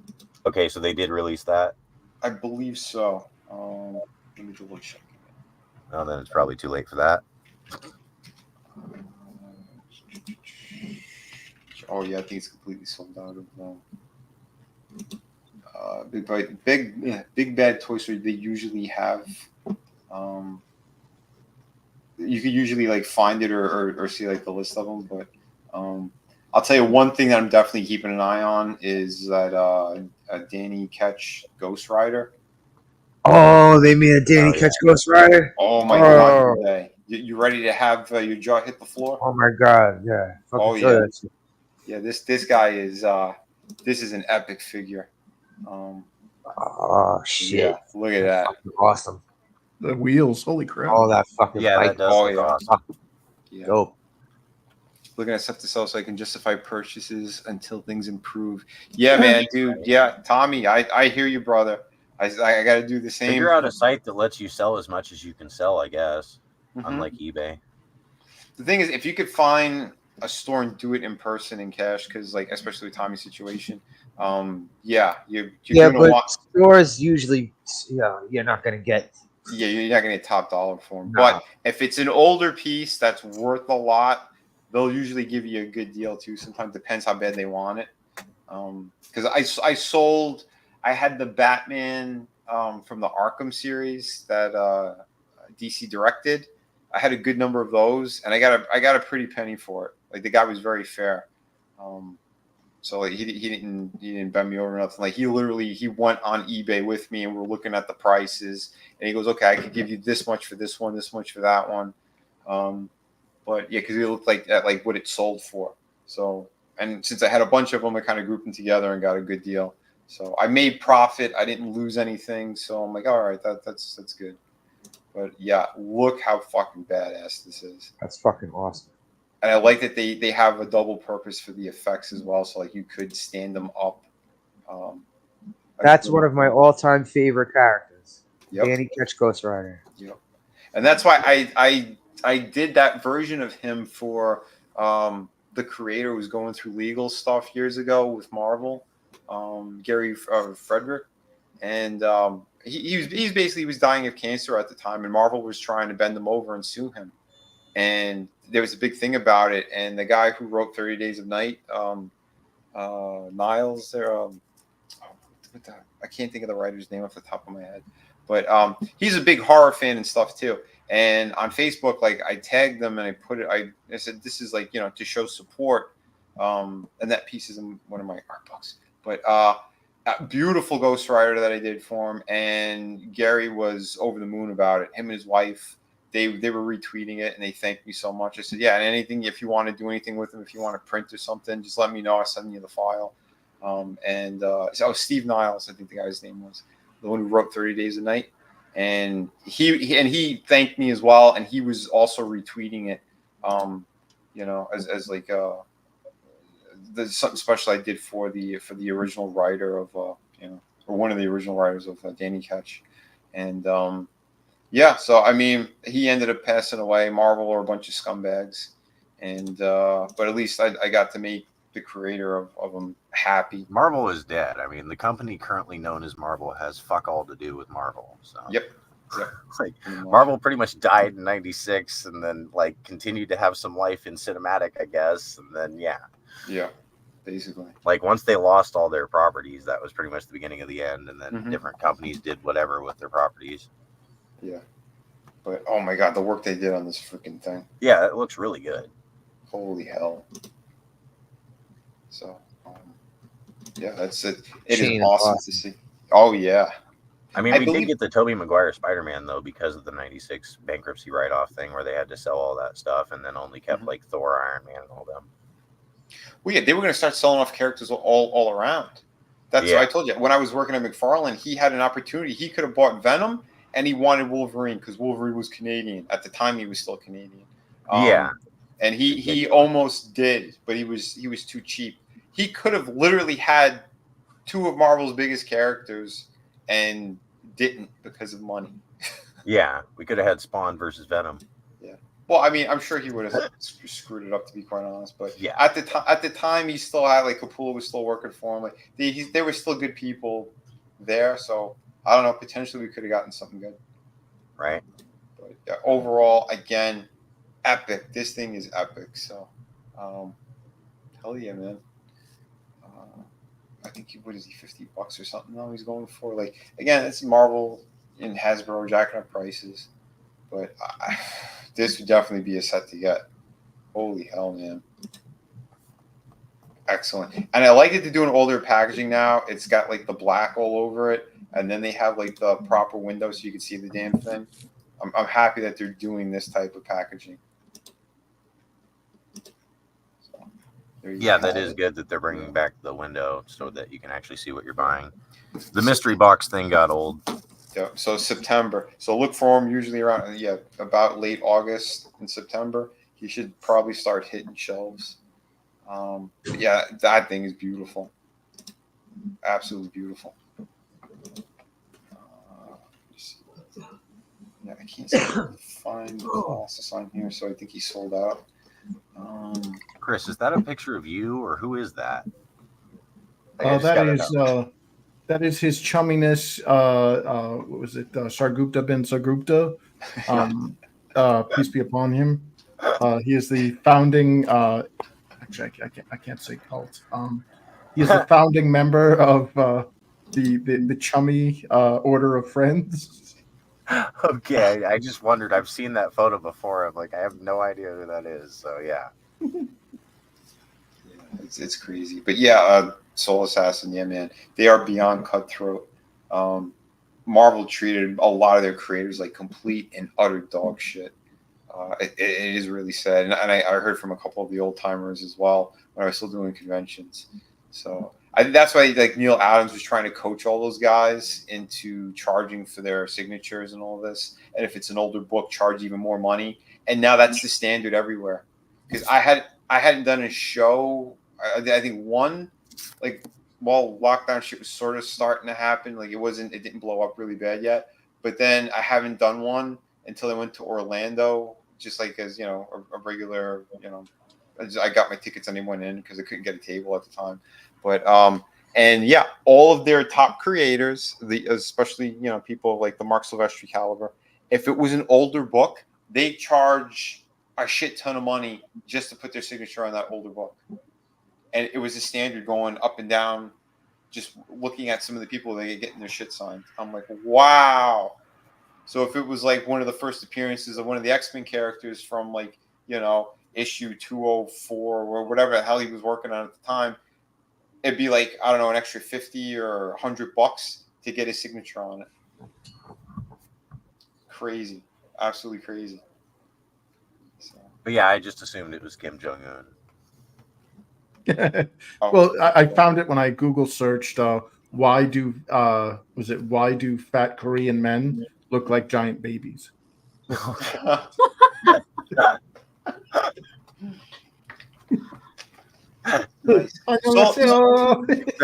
Okay, so they did release that. I believe so. Let me double check. Oh, then it's probably too late for that. Oh yeah, I think it's completely sold out of Big Bad Toy Store. They usually have. You could usually like find it or see like the list of them, but I'll tell you one thing that I'm definitely keeping an eye on is that Danny Ketch Ghost Rider. Oh, they made a Danny Ketch Ghost Rider. Oh my god! Today. You ready to have your jaw hit the floor? Oh my god! Yeah. Yeah. This guy is this is an epic figure. Oh shit! Yeah, look at that. Awesome. The wheels, holy crap! Oh, that fucking that does look awesome. Yeah. Dope. Looking at stuff to sell so I can justify purchases until things improve. Yeah, man, dude. Yeah, Tommy, I hear you, brother. I got to do the same. Figure out a site that lets you sell as much as you can sell, I guess. Unlike eBay. The thing is, if you could find a store and do it in person in cash, because like especially with Tommy's situation, you're but stores usually, you're not gonna get. Yeah, you're not gonna get top dollar for them. No. But if it's an older piece that's worth a lot, they'll usually give you a good deal too. Sometimes depends how bad they want it. Because I had the Batman from the Arkham series that DC directed. I had a good number of those, and I got a pretty penny for it. Like the guy was very fair. So like he didn't bend me over or nothing. Like he went on eBay with me, and we're looking at the prices, and he goes, "Okay, I could give you this much for this one, this much for that one." But yeah, because he looked at like what it sold for. So, and since I had a bunch of them, I kind of grouped them together and got a good deal. So I made profit. I didn't lose anything. So I'm like, all right, that's good. But yeah, look how fucking badass this is. That's fucking awesome. And I like that they have a double purpose for the effects as well. So like you could stand them up. That's one of my all-time favorite characters. Yep. Danny Ketch Ghost Rider. Yep. And that's why I did that version of him for the creator who was going through legal stuff years ago with Marvel, Gary Frederick, and he was dying of cancer at the time, and Marvel was trying to bend him over and sue him. And there was a big thing about it. And the guy who wrote 30 Days of Night, Niles, there, I can't think of the writer's name off the top of my head, but he's a big horror fan and stuff too. And on Facebook, like I tagged them and I put it. I said this is like to show support. And that piece is in one of my art books. But a beautiful Ghost Rider that I did for him, and Gary was over the moon about it. Him and his wife. They were retweeting it and they thanked me so much. I said, yeah, and anything, if you want to do anything with them, if you want to print or something, just let me know. I'll send you the file. Steve Niles, I think the guy's name was, the one who wrote 30 Days a Night. And he thanked me as well. And he was also retweeting it, as like something special I did for the original writer of, or one of the original writers of Danny Ketch. And, yeah, so I mean, he ended up passing away. Marvel are a bunch of scumbags, and but at least I got to make the creator of them happy. Marvel is dead. I mean, the company currently known as Marvel has fuck all to do with Marvel. So Yep. Like Marvel pretty much died in '96, and then like continued to have some life in cinematic, I guess, and then yeah, basically. Like once they lost all their properties, that was pretty much the beginning of the end, and then different companies did whatever with their properties. Yeah, but oh my god, the work they did on this freaking thing. Yeah, it looks really good. Holy hell! So, yeah, that's it. It is awesome to see. Oh yeah. I mean, we did get the Tobey Maguire Spider-Man though because of the '96 bankruptcy write-off thing, where they had to sell all that stuff and then only kept like Thor, Iron Man, and all them. Well, yeah, they were going to start selling off characters all around. That's what I told you. When I was working at McFarlane, he had an opportunity. He could have bought Venom, and he wanted Wolverine because Wolverine was Canadian at the time. He was still Canadian. And he almost did, but he was too cheap. He could have literally had two of Marvel's biggest characters and didn't because of money. Yeah, we could have had Spawn versus Venom. Yeah. Well, I mean, I'm sure he would have screwed it up, to be quite honest. But at the time, he still had like Capullo was still working for him. Like they were still good people there. So I don't know. Potentially, we could have gotten something good. Right. But overall, again, epic. This thing is epic. So, hell yeah, man. I think what is he, $50 or something now he's going for? Like, again, it's Marvel and Hasbro jacking up prices, but this would definitely be a set to get. Holy hell, man. Excellent. And I like that they're doing older packaging now. It's got like the black all over it, and then they have like the proper window so you can see the damn thing. I'm happy that they're doing this type of packaging. Yeah, that is good that they're bringing back the window so that you can actually see what you're buying. The mystery box thing got old. Yeah, so September. So look for him usually around, about late August and September. He should probably start hitting shelves. But yeah, that thing is beautiful. Absolutely beautiful. Yeah, I can't find Colossus on here, so I think he sold out. Chris, is that a picture of you, or who is that? That is his chumminess. What was it? Sargupta bin Sargupta. Peace be upon him. He is the founding. Actually, I can't say cult. He is the founding member of the chummy order of friends. Okay, I just wondered. I've seen that photo before. I'm like, I have no idea who that is. So yeah. It's crazy, but yeah, Soul Assassin, yeah, man, they are beyond cutthroat. Marvel treated a lot of their creators like complete and utter dog shit. It is really sad, and I heard from a couple of the old timers as well when I was still doing conventions. So I think that's why like Neil Adams was trying to coach all those guys into charging for their signatures and all this. And if it's an older book, charge even more money. And now that's the standard everywhere. Because I hadn't done a show. I think one, like while lockdown shit was sort of starting to happen, like it didn't blow up really bad yet. But then I haven't done one until I went to Orlando, just like as a regular, I got my tickets and they went in because I couldn't get a table at the time. But and yeah, all of their top creators, especially people like the Mark Silvestri caliber, if it was an older book, they charge a shit ton of money just to put their signature on that older book. And it was a standard going up and down, just looking at some of the people they get getting their shit signed. I'm like, wow. So if it was like one of the first appearances of one of the X-Men characters from like, issue 204 or whatever the hell he was working on at the time, it'd be like, I don't know, an extra 50 or $100 to get his signature on it. Crazy. Absolutely crazy. But yeah, I just assumed it was Kim Jong-un. Well, I found it when I Google searched why do fat Korean men look like giant babies?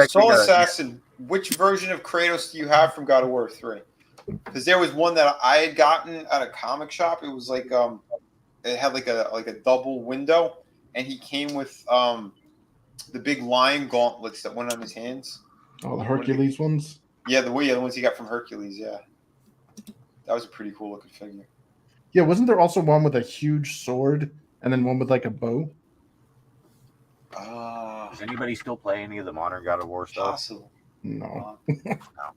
Soul Assassin, which version of Kratos do you have from God of War 3? Because there was one that I had gotten at a comic shop. It was like it had like a double window, and he came with the big lion gauntlets that went on his hands. Oh, the Hercules ones. Yeah, the ones he got from Hercules. Yeah, that was a pretty cool looking figure. Yeah, wasn't there also one with a huge sword and then one with like a bow? Does anybody still play any of the modern God of War stuff? Possible. No.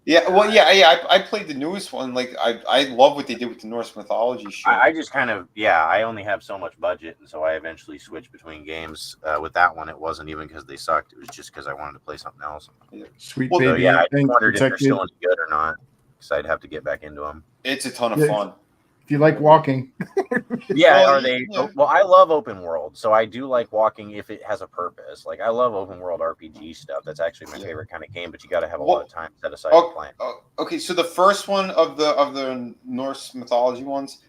Yeah, well, I played the newest one. Like, I love what they did with the Norse mythology shit. I just kind of, I only have so much budget, and so I eventually switched between games. With that one, it wasn't even because they sucked. It was just because I wanted to play something else. Sweet Well, baby. So, yeah, I thanks, wondered if they're Protected. still any good or not, because I'd have to get back into them. It's a ton of Yeah, fun. If you like walking. Yeah, Well, are they? yeah. Well, I love open world, so I do like walking if it has a purpose. Like I love open world RPG stuff. That's actually my favorite kind of game, but you got to have a lot of time set aside to play. Okay, so the first one of the Norse mythology ones,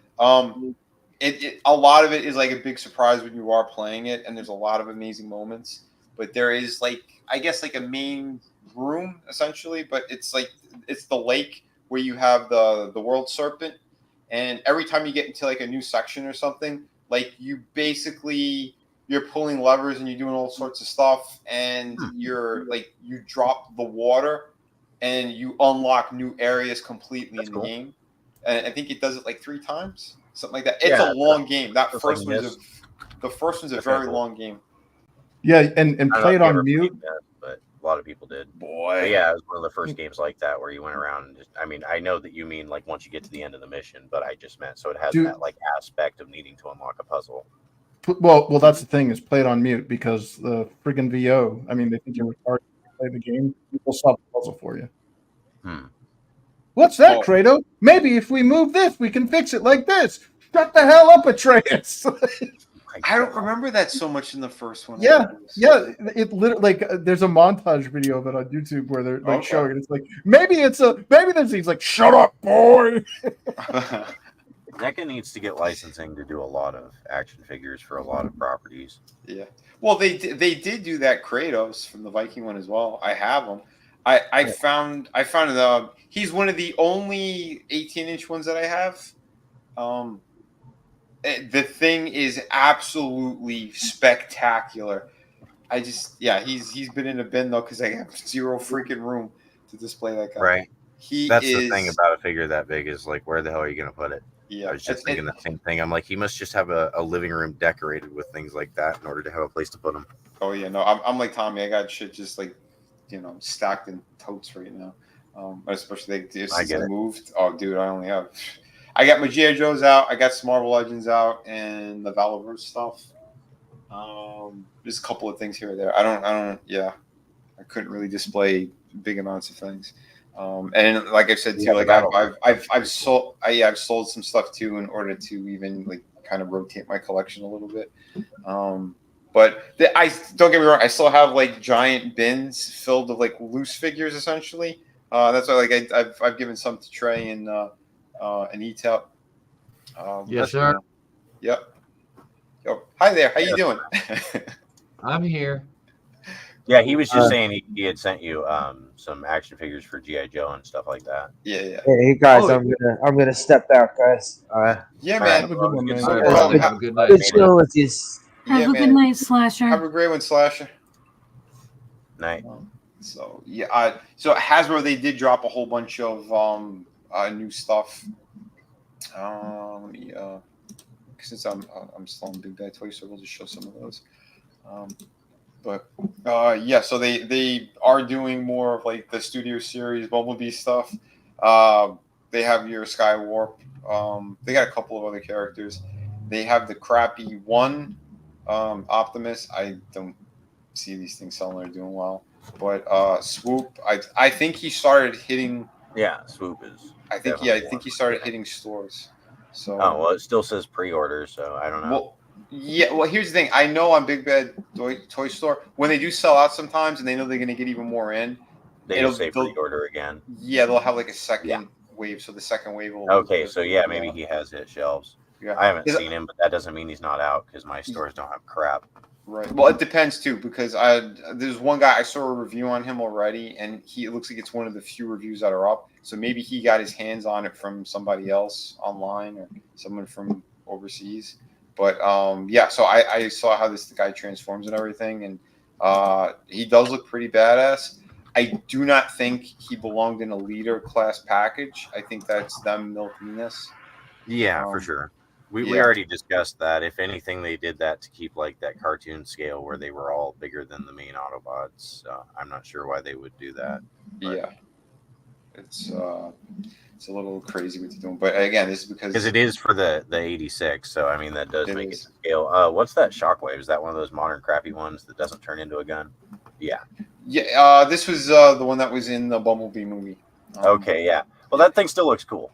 it a lot of it is like a big surprise when you are playing it, and there's a lot of amazing moments. But there is like, I guess, like a main room essentially, but it's the lake where you have the world serpent. And every time you get into like a new section or something, like you're pulling levers and you're doing all sorts of stuff, and you drop the water and you unlock new areas completely in the game. And I think it does it like 3 times, something like that. It's a long game. The first one's a very long game. Yeah, and play it on mute. But a lot of people did. Boy. But yeah, it was one of the first games like that where you went around and just, I mean, I know that you mean like once you get to the end of the mission, but I just meant so it has that like aspect of needing to unlock a puzzle. Well, that's the thing is play it on mute because the friggin' VO. I mean, they think you're retarded to play the game. People solve the puzzle for you. What's that, Kratos? Maybe if we move this, we can fix it like this. Shut the hell up, Atreus. I don't remember that so much in the first one. Yeah. It literally like there's a montage video of it on YouTube where they're like showing it. It's like maybe this. He's like, shut up, boy. NECA needs to get licensing to do a lot of action figures for a lot of properties. Yeah. Well, they did do that Kratos from the Viking one as well. I have him. I found he's one of the only 18-inch ones that I have. The thing is absolutely spectacular. He's been in a bin though because I have 0 freaking room to display that guy. Right. That's the thing about a figure that big is like, where the hell are you going to put it? Yeah. I was just thinking the same thing. I'm like, he must just have a living room decorated with things like that in order to have a place to put them. Oh yeah, no, I'm like Tommy. I got shit just like, stacked in totes right now. Especially since I moved. Oh, dude, I got my G.I. Joes out. I got some Marvel Legends out, and the Valorverse stuff. There's a couple of things here or there. I couldn't really display big amounts of things. And like I said too, like I've sold some stuff too in order to even like kind of rotate my collection a little bit. But I don't get me wrong, I still have like giant bins filled with like loose figures essentially. That's why like I've given some to Trey and ETEP. Yes, sir. Yep. Yo, hi there. How you doing? I'm here. Yeah, he was just saying he had sent you some action figures for G.I. Joe and stuff like that. Yeah. Hey guys, I'm gonna step out, guys. Yeah, man. Have a good one, man. Have a good night. Good show with you. Have a good night, Slasher. Have a great one, Slasher. Night. So yeah, so Hasbro, they did drop a whole bunch of new stuff. Let me since I'm still on Big Bad Toy Store, we'll just show some of those. So they are doing more of like the Studio Series Bumblebee stuff. They have your Skywarp. They got a couple of other characters. They have the crappy one Optimus. I don't see these things selling or doing well. But Swoop, I think he started hitting. Yeah, Swoop is. I think he started hitting stores. So. Oh well, it still says pre-order, so I don't know. Well, yeah. Well, here's the thing. I know on Big Bad Toy Store when they do sell out sometimes, and they know they're going to get even more in. They'll say pre-order again. Yeah, they'll have like a second wave. So the second wave will. Okay, so yeah, maybe he has hit shelves. Yeah. I haven't seen him, but that doesn't mean he's not out because my stores don't have crap. Right. Well, it depends too because there's one guy I saw a review on him already, and it looks like it's one of the few reviews that are up. So maybe he got his hands on it from somebody else online or someone from overseas. But so I saw how the guy transforms and everything, and He does look pretty badass. I do not think he belonged in a leader class package. I think that's them milking this. Yeah, for sure. We yeah. already discussed that. If anything, they did that to keep like that cartoon scale where they were all bigger than the main Autobots. I'm not sure why they would do that. But. Yeah, it's a little crazy what they're doing. But again, this is because it is for the 86. So I mean that does make it to scale. What's that Shockwave? Is that one of those modern crappy ones that doesn't turn into a gun? Yeah. Yeah. This was the one that was in the Bumblebee movie. Okay. Yeah. Well, that thing still looks cool.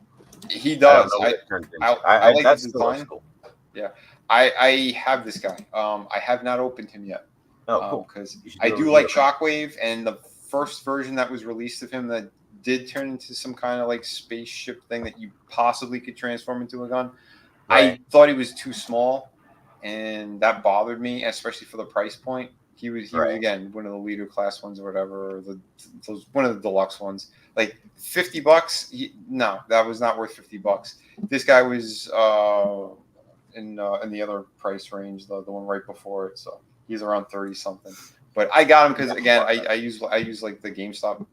He does. I like that his still looks design. Cool. Yeah. I have this guy. I have not opened him yet. Oh, cool. Because I do like Shockwave, and the first version that was released of him that did turn into some kind of like spaceship thing that you possibly could transform into a gun. Right. I thought he was too small, and that bothered me, especially for the price point. He was again one of the leader class ones or whatever, or one of the deluxe ones. Like $50. No, that was not worth $50. This guy was in the other price range, the one right before it. So he's around 30 something. But I got him because again, I use like the GameStop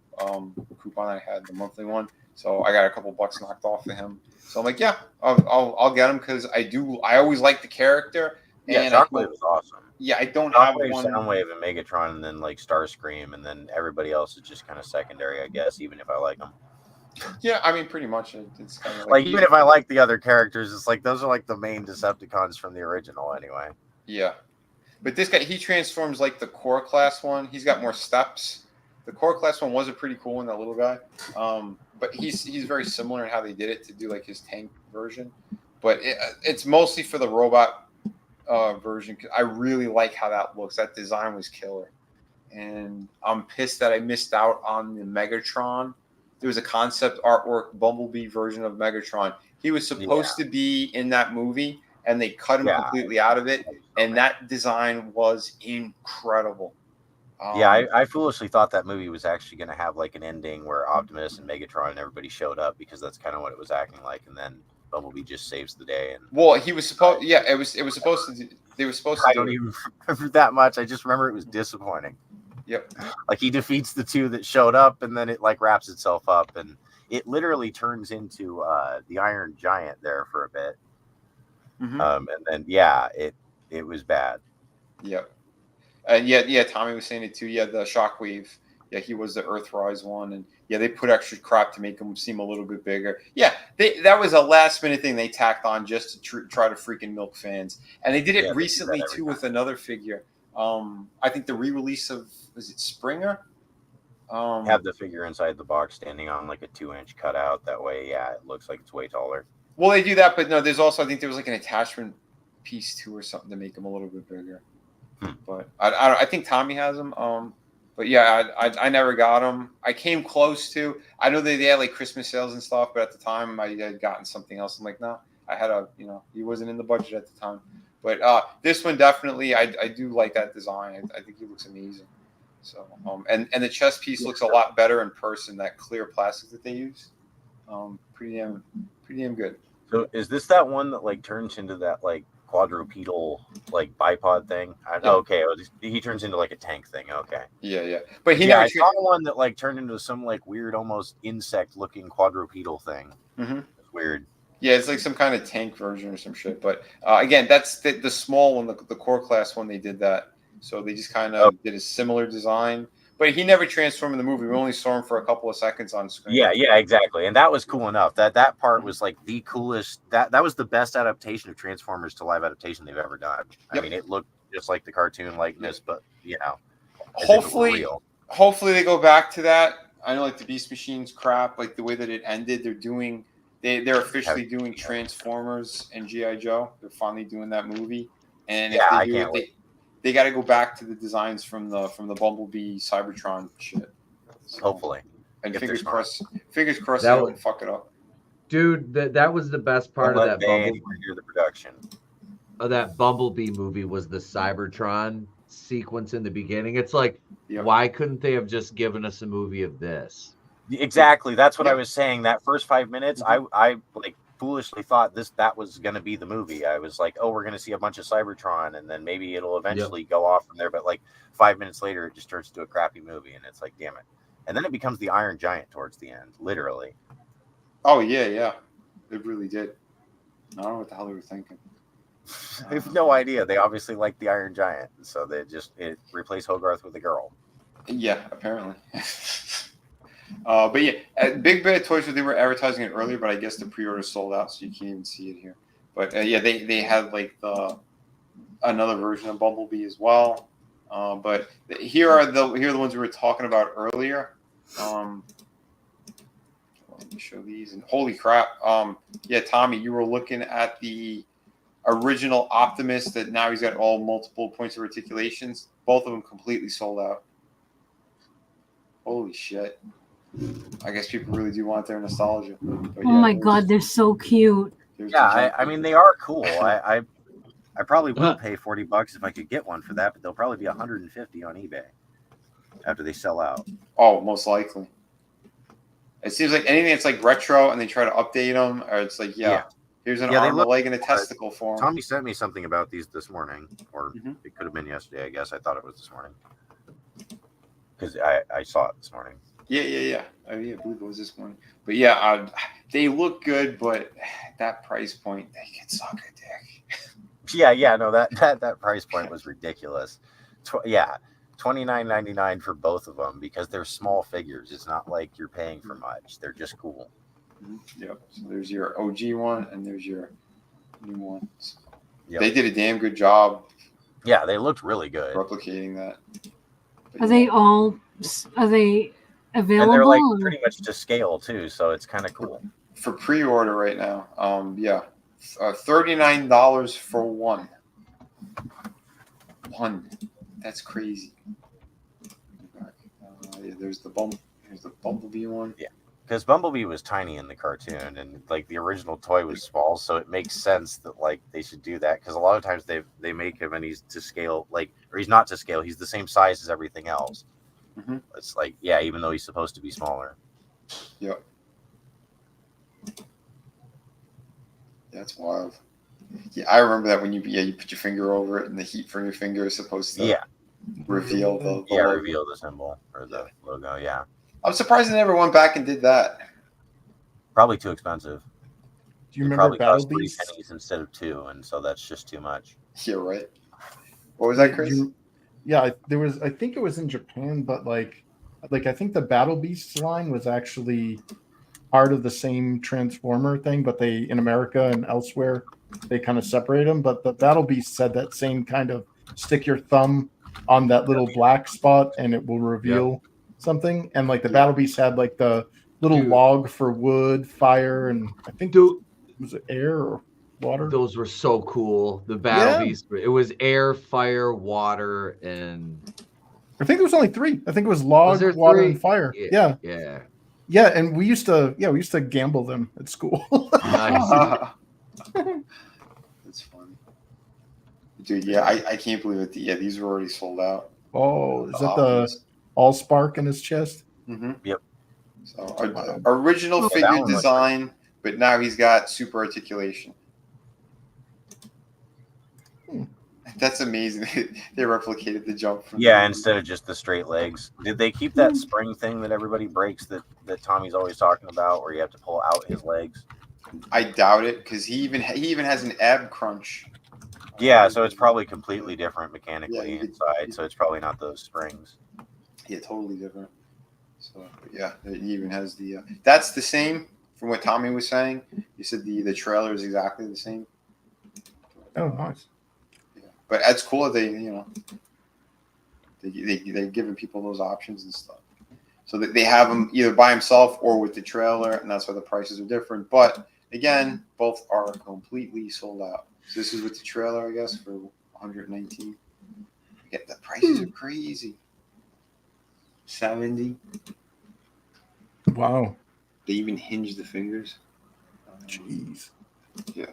coupon I had, the monthly one. So I got a couple bucks knocked off of him. So I'm like, yeah, I'll get him because I always like the character. Yeah, Shockwave was awesome. Yeah, I don't Shockwave, have one. Soundwave, and Megatron, and then like Starscream, and then everybody else is just kind of secondary, I guess. Even if I like them. Yeah, I mean, pretty much. It's kind of like even if I like the other characters, it's like those are like the main Decepticons from the original, anyway. Yeah, but this guy, he transforms like the core class one. He's got more steps. The core class one was a pretty cool one, that little guy. But he's very similar in how they did it to do like his tank version. But it's mostly for the robot version. I really like how that looks. That design was killer. And I'm pissed that I missed out on the Megatron. There was a concept artwork Bumblebee version of Megatron. He was supposed to be in that movie, and they cut him completely out of it. And that design was incredible. I foolishly thought that movie was actually going to have like an ending where Optimus and Megatron and everybody showed up, because that's kind of what it was acting like. And then Bumblebee just saves the day. And well, he was supposed. Yeah, it was supposed to. They were supposed to. I don't even remember that much. I just remember it was disappointing. Yep. Like he defeats the two that showed up, and then it like wraps itself up, and it literally turns into the Iron Giant there for a bit. Mm-hmm. And then it was bad. Yep. And Tommy was saying it too. Yeah, the Shockwave. Yeah, he was the Earthrise one, and they put extra crap to make him seem a little bit bigger. Yeah, that was a last minute thing they tacked on just to try to freaking milk fans, and they did it recently too with another figure. I think the re-release of, was it Springer? Have the figure inside the box standing on like a 2-inch cutout. That way, it looks like it's way taller. Well, they do that, but no, there's also, I think there was like an attachment piece too or something to make them a little bit bigger. But I think Tommy has them. But yeah, I never got them. I came close to. I know they had like Christmas sales and stuff, but at the time I had gotten something else. I'm like, no, I had he wasn't in the budget at the time. But this one definitely, I do like that design. I think he looks amazing. So and the chest piece looks a lot better in person. That clear plastic that they use, pretty damn good. So is this that one that like turns into that like quadrupedal like bipod thing? Okay, he turns into like a tank thing. Okay. Yeah. But I saw one that like turned into some like weird, almost insect-looking quadrupedal thing. Mm-hmm. It's weird. Yeah, it's like some kind of tank version or some shit. But again, that's the small one, the core class one. They did that, so they just kind of did a similar design. But he never transformed in the movie. We only saw him for a couple of seconds on screen. Yeah, exactly. And that was cool enough. That part was like the coolest. That was the best adaptation of Transformers to live adaptation they've ever done. I mean, it looked just like the cartoon likeness, but hopefully they go back to that. I know like the Beast Machines crap, like the way that it ended. They're officially doing Transformers and G.I. Joe. They're finally doing that movie. And if they do it, they got to go back to the designs from the Bumblebee Cybertron shit. So, hopefully. And fingers crossed they don't fuck it up. Dude, that was the best part of that Bumblebee. The production of that Bumblebee movie was the Cybertron sequence in the beginning. It's like, why couldn't they have just given us a movie of this? Exactly. That's what I was saying. That first 5 minutes, I like foolishly thought that was going to be the movie. I was like, oh, we're going to see a bunch of Cybertron, and then maybe it'll eventually go off from there. But like 5 minutes later, it just turns into a crappy movie, and it's like, damn it. And then it becomes the Iron Giant towards the end, literally. Oh yeah, it really did. I don't know what the hell they were thinking. I have no idea. They obviously like the Iron Giant, so they just replace Hogarth with a girl. Yeah, apparently. But yeah, at Big Bad Toys, they were advertising it earlier, but I guess the pre-order sold out, so you can't even see it here. But yeah, they had like another version of Bumblebee as well. But here are the ones we were talking about earlier. Let me show these. And holy crap! Yeah, Tommy, you were looking at the original Optimus that now he's got all multiple points of articulations. Both of them completely sold out. Holy shit! I guess people really do want their nostalgia. But Oh my god, they're so cute. Yeah, I mean they are cool. I probably will pay $40 if I could get one for that, but they'll probably be $150 on eBay after they sell out. Oh, most likely. It seems like anything that's like retro and they try to update them, or it's like, here's an arm, a leg, and a testicle for them. Tommy sent me something about these this morning, or it could have been yesterday, I guess. I thought it was this morning because I saw it this morning. Yeah. I believe it was this morning. But yeah, they look good, but that price point, they can suck a dick. Yeah, no, that price point was ridiculous. $29.99 for both of them because they're small figures. It's not like you're paying for much. They're just cool. Yep. So there's your OG one, and there's your new ones. Yep. They did a damn good job. Yeah, they looked really good replicating that. But Are they available? And they're like pretty much to scale too, so it's kind of cool. For pre-order right now, $39 for one. That's crazy. There's the Bumblebee one. Yeah, because Bumblebee was tiny in the cartoon, and like the original toy was small, so it makes sense that like they should do that. Because a lot of times they make him and he's to scale, or he's not to scale. He's the same size as everything else. Mm-hmm. It's like even though he's supposed to be smaller. Yep. That's wild. Yeah, I remember that when you put your finger over it and the heat from your finger is supposed to reveal the logo. Reveal the symbol or the logo. Yeah. I'm surprised they never went back and did that. Probably too expensive. Do you remember Battle cost 3 Beast? pennies instead of 2, and so that's just too much. Yeah, right. What was that, Chris? There was. I think it was in Japan, but like I think the Battle Beasts line was actually part of the same Transformer thing, but they in America and elsewhere they kind of separate them. But the Battle Beast said that same kind of stick your thumb on that little black spot and it will reveal something. And like the Battle Beast had like the little log for wood, fire, and I think was it air or water? Those were so cool. The Battle Beast. It was air, fire, water, and I think there was only 3. I think it was log, water, and fire. Yeah. And we used to gamble them at school. Nice. That's funny. Dude, I can't believe it. Yeah, these were already sold out. Oh, is that the Allspark in his chest? Mm-hmm. Yep. So original figure design, but now he's got super articulation. That's amazing. They replicated the jump from instead of just the straight legs. Did they keep that spring thing that everybody breaks that Tommy's always talking about, where you have to pull out his legs? I doubt it, because he even has an ab crunch. Yeah, so it's probably completely different mechanically inside. So it's probably not those springs. Yeah, totally different. So he even has the. That's the same from what Tommy was saying. He said the trailer is exactly the same. Oh, nice. But that's cool that they're giving people those options and stuff. So that they have them either by himself or with the trailer, and that's why the prices are different. But again, both are completely sold out. So this is with the trailer, I guess, for $119. Yeah, the prices are crazy. $70. Wow. They even hinge the fingers. Jeez. Yeah.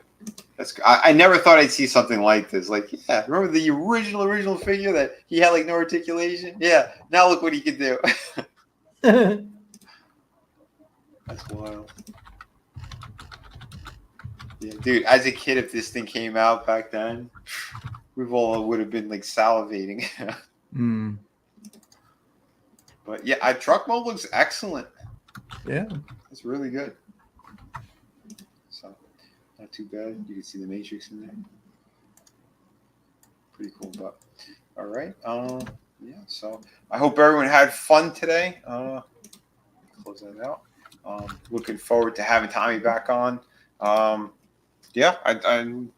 I never thought I'd see something like this. Like, remember the original figure that he had like no articulation? Yeah, now look what he could do. That's wild. Yeah, dude, as a kid, if this thing came out back then, we've all would have been like salivating. Mm. But yeah, truck mode looks excellent. Yeah. It's really good. So, not too bad. You can see the matrix in there. Pretty cool, but all right. Yeah. So I hope everyone had fun today. Close that out. Looking forward to having Tommy back on. Yeah,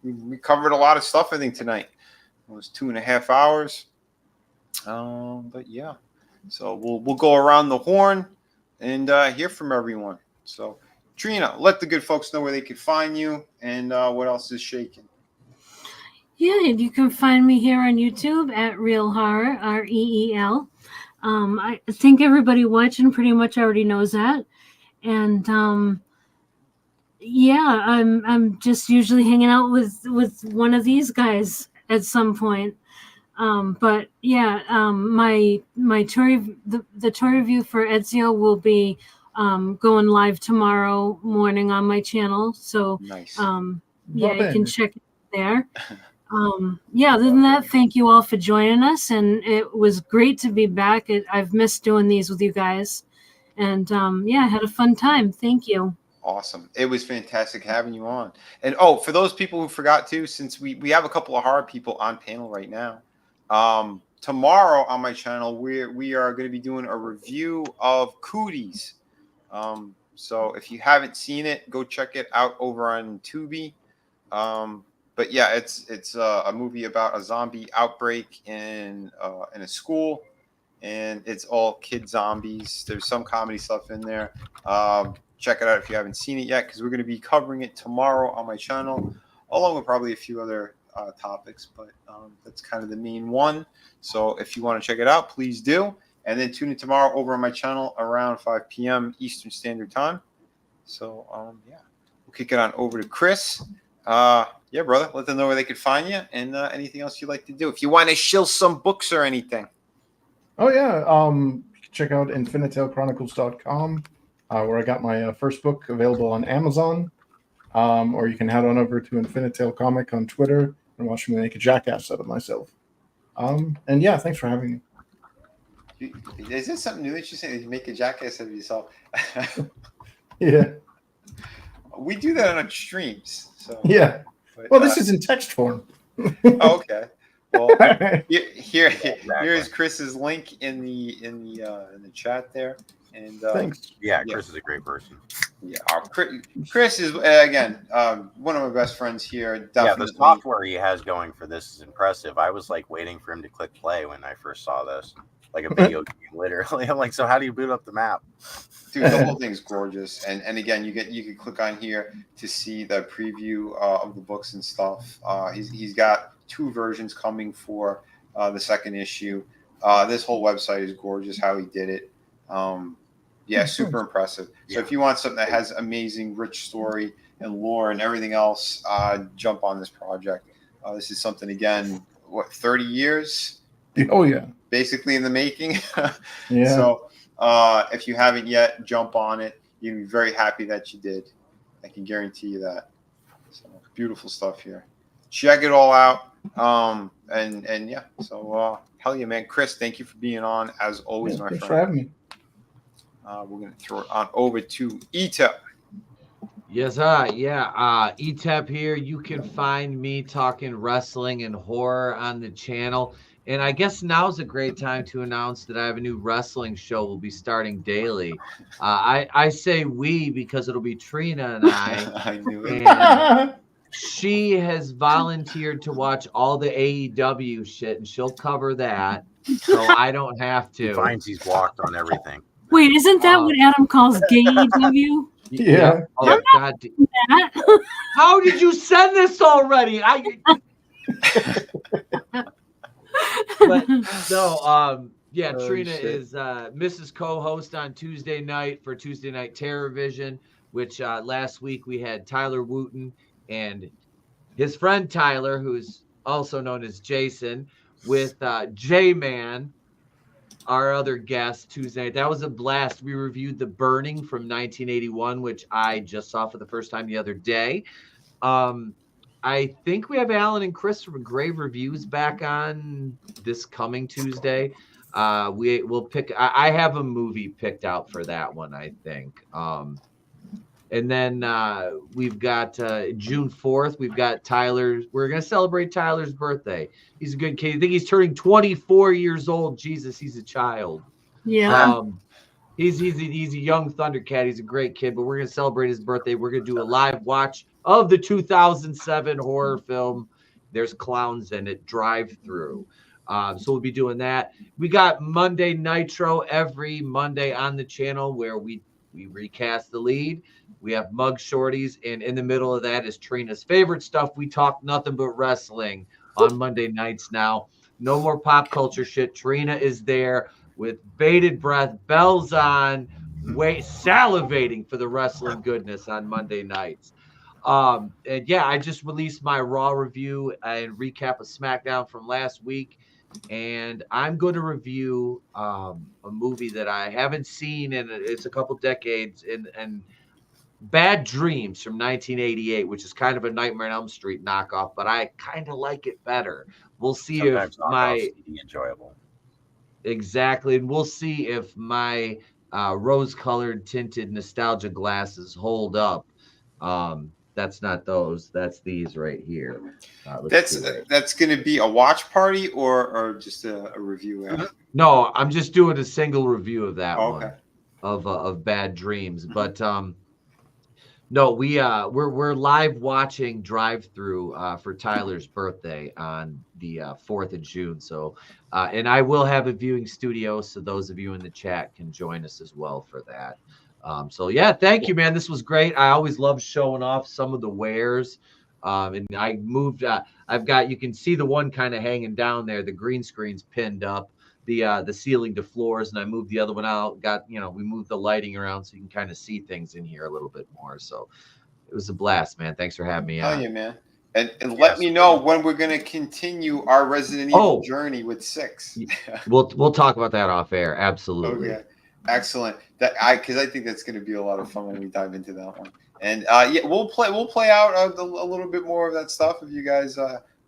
we covered a lot of stuff, I think, tonight. It was 2.5 hours. But yeah, so we'll go around the horn and hear from everyone. So, Trina, let the good folks know where they can find you and what else is shaking. Yeah, and you can find me here on YouTube at Real Horror, REEL. I think everybody watching pretty much already knows that. And yeah, I'm just usually hanging out with one of these guys at some point. But yeah, my tour, the tour review for Ezio will be going live tomorrow morning on my channel. So nice. Yeah, you can check it there. Yeah, other than that, thank you all for joining us, and it was great to be back. I've missed doing these with you guys, and yeah, I had a fun time. Thank you. Awesome. It was fantastic having you on. And for those people who forgot to, since we have a couple of horror people on panel right now, tomorrow on my channel we are going to be doing a review of Cooties. So if you haven't seen it, go check it out over on Tubi. But yeah, it's a movie about a zombie outbreak in a school, and it's all kid zombies. There's some comedy stuff in there. Check it out if you haven't seen it yet, because we're going to be covering it tomorrow on my channel, along with probably a few other topics. But that's kind of the main one. So if you want to check it out, please do. And then tune in tomorrow over on my channel around 5 p.m. Eastern Standard Time. So yeah, we'll kick it on over to Chris. Yeah, brother, let them know where they could find you and anything else you'd like to do. If you want to shill some books or anything. Oh, yeah. You can check out infinitaalechronicles.com, where I got my first book available on Amazon. Or you can head on over to Infinitale Comic on Twitter and watch me make a jackass out of myself. And yeah, thanks for having me. Is this something new that you say, that you make a jackass of yourself? Yeah. We do that on streams. So yeah. But, well, this is in text form. Okay. Well, here is Chris's link in the chat there. And thanks. Yeah, Chris is a great person. Yeah, Chris is again one of my best friends here. Definitely. Yeah, the software he has going for this is impressive. I was like waiting for him to click play when I first saw this, like a video game, literally. I'm like, so how do you boot up the map? Dude, the whole thing's gorgeous, and again, you can click on here to see the preview of the books and stuff. He's got 2 versions coming for the second issue. This whole website is gorgeous. How he did it, yeah, super impressive. So if you want something that has amazing, rich story and lore and everything else, jump on this project. This is something, again, 30 years? Oh yeah, basically in the making. Yeah. So. If you haven't yet, jump on it. You'll be very happy that you did. I can guarantee you that. So beautiful stuff here. Check it all out. And yeah. So hell yeah, man. Chris, thank you for being on as always, my friend. Thanks for having me. We're gonna throw it on over to ETEP. Yes, yeah. ETEP here. You can find me talking wrestling and horror on the channel. And I guess now's a great time to announce that I have a new wrestling show. Will be starting daily. I say we because it'll be Trina and I. I knew it. And she has volunteered to watch all the AEW shit, and she'll cover that, so I don't have to. He finds he's walked on everything. Wait, isn't that what Adam calls gay EW? Yeah. Oh, God. That. How did you send this already? But no, yeah, Trina is Mrs. Co-host on Tuesday night for Tuesday Night Terror Vision, which last week we had Tyler Wooten and his friend Tyler, who's also known as Jason, with J-Man, our other guest Tuesday night. That was a blast. We reviewed The Burning from 1981, which I just saw for the first time the other day. I think we have Alan and Chris from Grave Reviews back on this coming Tuesday. We'll pick. I have a movie picked out for that one, I think. And then we've got June 4th. We've got Tyler. We're gonna celebrate Tyler's birthday. He's a good kid. I think he's turning 24 years old. Jesus, he's a child. Yeah. He's a young Thundercat. He's a great kid, but we're gonna celebrate his birthday. We're gonna do a live watch of the 2007 horror film. There's clowns in it. Drive Through. So we'll be doing that. We got Monday Nitro every Monday on the channel where we recast the lead. We have Mug Shorties, and in the middle of that is Trina's favorite stuff. We talk nothing but wrestling on Monday nights now. No more pop culture shit. Trina is there with bated breath, bells on, salivating for the wrestling goodness on Monday nights. And yeah, I just released my Raw review and recap of SmackDown from last week. And I'm going to review a movie that I haven't seen in it's a couple decades, and Bad Dreams from 1988, which is kind of a Nightmare on Elm Street knockoff, but I kind of like it better. We'll see if my enjoyable. Exactly, and we'll see if my rose-colored tinted nostalgia glasses hold up. That's not those. That's these right here. That's going to be a watch party or just a review. No, I'm just doing a single review of that one of Bad Dreams. But no, we're live watching Drive Through for Tyler's birthday on the 4th of June. So and I will have a viewing studio, so those of you in the chat can join us as well for that. So yeah, thank you, man. This was great. I always love showing off some of the wares. And I moved. I've got. You can see the one kind of hanging down there. The green screen's pinned up. The ceiling to floors, and I moved the other one out. We moved the lighting around so you can kind of see things in here a little bit more. So it was a blast, man. Thanks for having me on. Oh yeah, man. And let me know when we're going to continue our Resident Evil journey with 6. We'll talk about that off air. Absolutely. Okay. Excellent. Because I think that's going to be a lot of fun when we dive into that one. And yeah, we'll play out a little bit more of that stuff if you guys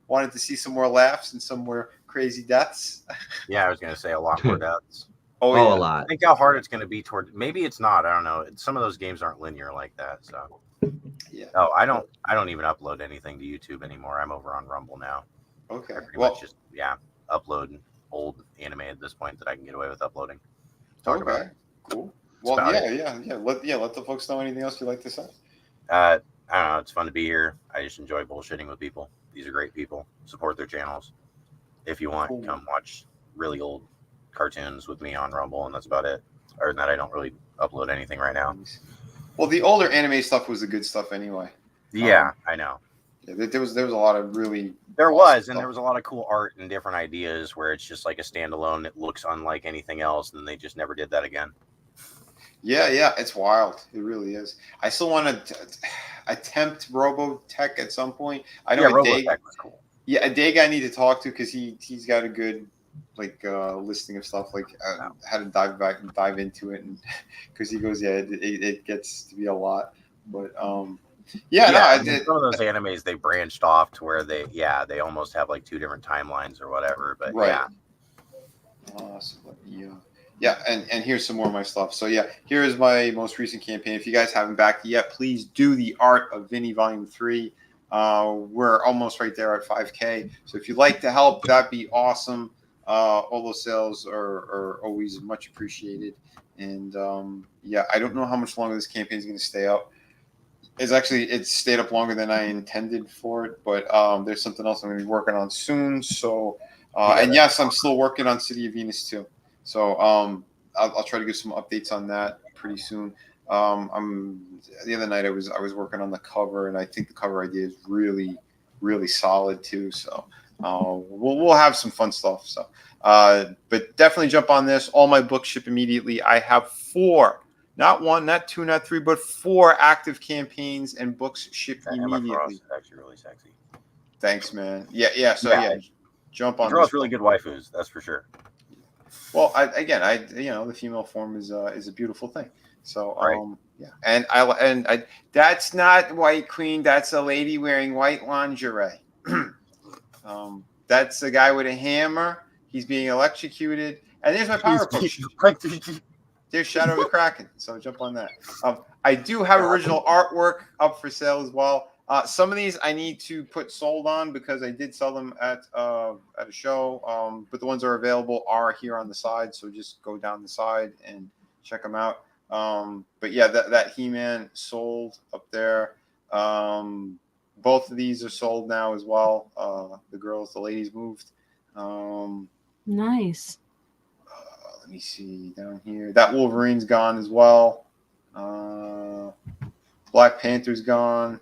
wanted to see some more laughs and some more crazy deaths. Yeah, I was going to say a lot more deaths. Oh, yeah. A lot. Think how hard it's going to be toward. Maybe it's not. I don't know. Some of those games aren't linear like that. So yeah. Oh, I don't even upload anything to YouTube anymore. I'm over on Rumble now. Okay. I pretty much just upload upload anime at this point that I can get away with uploading. Talk about it. Cool. Well, let the folks know anything else you'd like to say. I don't know. It's fun to be here. I just enjoy bullshitting with people. These are great people. Support their channels. If you want, come watch really old cartoons with me on Rumble, and that's about it. Other than that, I don't really upload anything right now. Well, the older anime stuff was the good stuff anyway. Yeah, I know. Yeah, there was a lot of really there was a lot of cool art and different ideas where it's just like a standalone. It looks unlike anything else, and they just never did that again. Yeah, it's wild. It really is. I still want to attempt Robotech at some point. I know Robotech was cool. Yeah, a day guy I need to talk to because he's got a good listing of stuff how to dive into it, and because he goes it gets to be a lot, but some of those animes they branched off to where they almost have like 2 different timelines or whatever, but right. And here's some more of my stuff. So yeah, here is my most recent campaign. If you guys haven't backed it yet, please do the Art of Vinnie Volume 3. We're almost right there at 5K. So if you'd like to help, that'd be awesome. All those sales are always much appreciated. And I don't know how much longer this campaign is going to stay up. It's stayed up longer than I intended for it, but there's something else I'm going to be working on soon. So, and yes, I'm still working on City of Venus too. So I'll try to give some updates on that pretty soon. The other night I was working on the cover, and I think the cover idea is really, really solid too. So we'll have some fun stuff. So, but definitely jump on this. All my books ship immediately. I have 4, not 1, not 2, not 3, but 4 active campaigns and books ship immediately. Is actually really sexy. Thanks, man. Yeah. So jump on. Draws really good waifus. That's for sure. Well, the female form is a beautiful thing. So, Right. yeah, and I that's not White Queen. That's a lady wearing white lingerie. That's a guy with a hammer. He's being electrocuted. And there's my power potion. There's Shadow of the Kraken. So jump on that. I do have original artwork up for sale as well. Some of these I need to put sold on because I did sell them at a show. But the ones that are available are here on the side. So just go down the side and check them out. But yeah, that He-Man sold up there. Both of these are sold now as well. The ladies moved. Nice. Let me see down here. That Wolverine's gone as well. Black Panther's gone.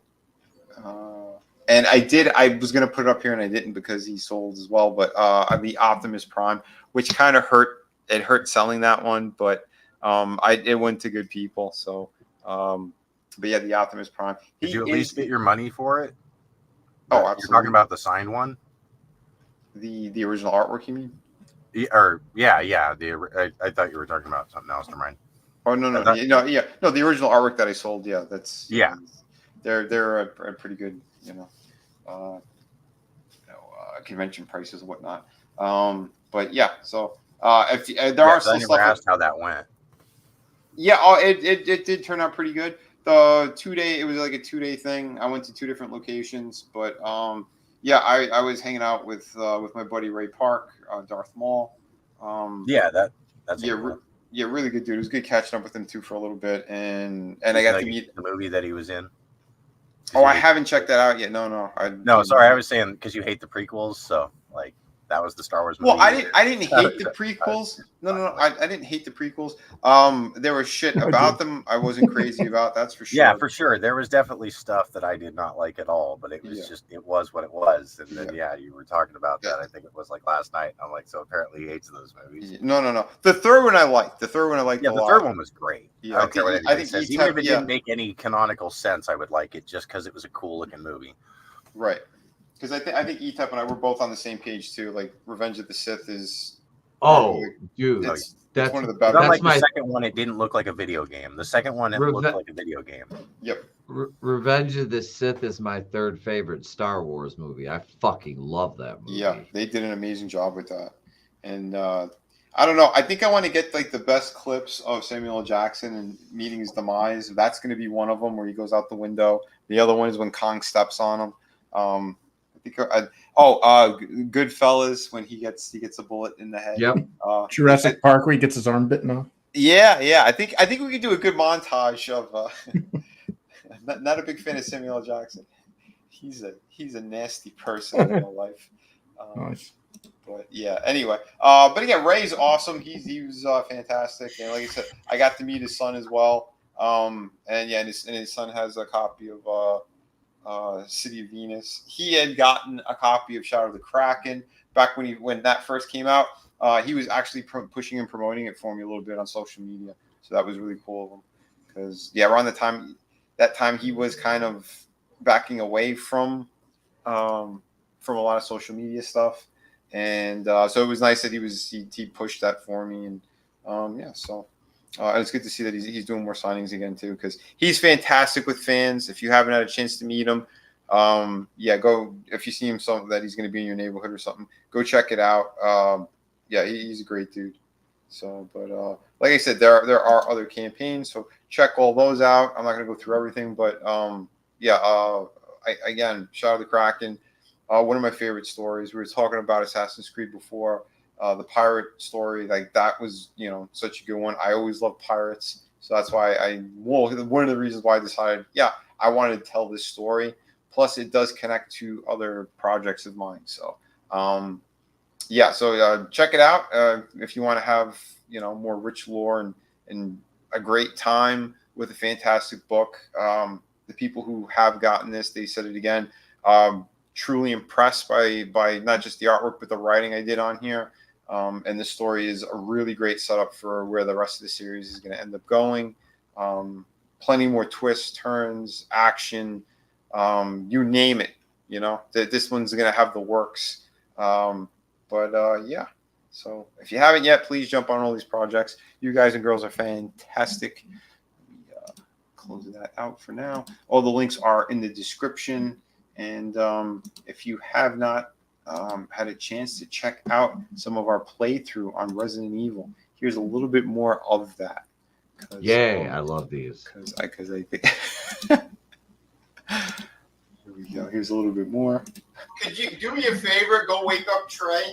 And I was going to put it up here and I didn't because he sold as well. But the Optimus Prime, which kind of hurt. It hurt selling that one, but it went to good people. So, but yeah, the Optimus Prime. Did you at least get your money for it? Oh, You're absolutely. talking about the signed one? The original artwork, you mean? Yeah. I thought you were talking about something else. Never mind. Oh no, the original artwork that I sold. Yeah, that's They're a pretty good, convention prices and whatnot. But yeah, so if there are still stuff. I asked how that went. Yeah, it did turn out pretty good. The 2-day, it was like a 2-day thing. I went to 2 different locations, but yeah, I was hanging out with my buddy Ray Park, Darth Maul. That's really good dude. It was good catching up with him too for a little bit, and I got to meet the movie that he was in. I haven't checked that out yet. No. Sorry, I was saying because you hate the prequels, so like that was the Star Wars movie. Well, I didn't hate the prequels. No. I didn't hate the prequels. There was shit about them I wasn't crazy about. That's for sure. Yeah, for sure. There was definitely stuff that I did not like at all, but it was just it was what it was. And then you were talking about that. I think it was like last night. I'm like, so apparently he hates those movies. No. The third one I liked. Yeah, the third one was great. Yeah, I think even if it didn't make any canonical sense, I would like it just because it was a cool looking movie. Right. Because I think E-Type and I were both on the same page too. Like Revenge of the Sith is. Dude, that's one of the better. Unlike the second one, it didn't look like a video game. The second one, it looked like a video game. Yep. Revenge of the Sith is my third favorite Star Wars movie. I fucking love that movie. Yeah, they did an amazing job with that. And I don't know. I think I want to get like the best clips of Samuel L. Jackson and meeting his demise. That's going to be one of them where he goes out the window. The other one is when Kong steps on him. Goodfellas when he gets a bullet in the head. Yep. Jurassic Park where he gets his arm bitten off. Yeah. I think we could do a good montage of. Not a big fan of Samuel L. Jackson. He's a nasty person in real life. Nice. But yeah. Anyway. But again, Ray's awesome. He was fantastic, and like I said, I got to meet his son as well. And his son has a copy of City of Venus. He had gotten a copy of Shadow of the Kraken back when that first came out. He was actually pushing and promoting it for me a little bit on social media, so that was really cool of him. Because around that time he was kind of backing away from a lot of social media stuff, and so it was nice that he pushed that for me, and so. And it's good to see that he's doing more signings again too, because he's fantastic with fans. If you haven't had a chance to meet him, go. If you see him something that he's going to be in your neighborhood or something, go check it out. He's a great dude. So, but like I said, there are other campaigns, so check all those out. I'm not going to go through everything, but again, Shadow of the Kraken, one of my favorite stories. We were talking about Assassin's Creed before. The pirate story, like that was, such a good one. I always loved pirates. So that's why one of the reasons why I decided, I wanted to tell this story. Plus it does connect to other projects of mine. So, check it out. If you want to have, more rich lore and a great time with a fantastic book. The people who have gotten this, they said it again, truly impressed by not just the artwork, but the writing I did on here. And this story is a really great setup for where the rest of the series is going to end up going. Plenty more twists, turns, action, you name it. This one's going to have the works. So So if you haven't yet, please jump on all these projects. You guys and girls are fantastic. Close that out for now. All the links are in the description. And if you have not had a chance to check out some of our playthrough on Resident Evil, here's a little bit more of that. Yay, I love these. Because I think... Here we go. Here's a little bit more. Could you do me a favor? Go wake up Trey.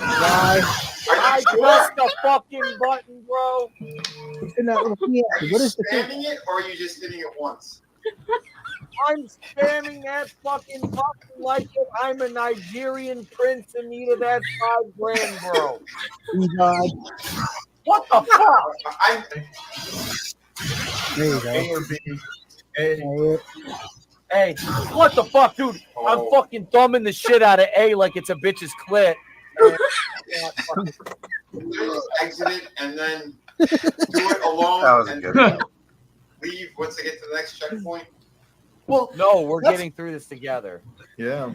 I pressed the fucking button, bro. It's in that little fiesta. What is the thing? Spamming it, or are you just hitting it once? I'm spamming that fucking button like it. I'm a Nigerian prince in need of that $5,000, bro. God. What the fuck? There you go. A or B. Hey, what the fuck, dude? I'm fucking thumbing the shit out of A like it's a bitch's clit. Just exit it and then do it alone. That was and good. Leave once I get to the next checkpoint. Well, no, we're getting through this together. Yeah.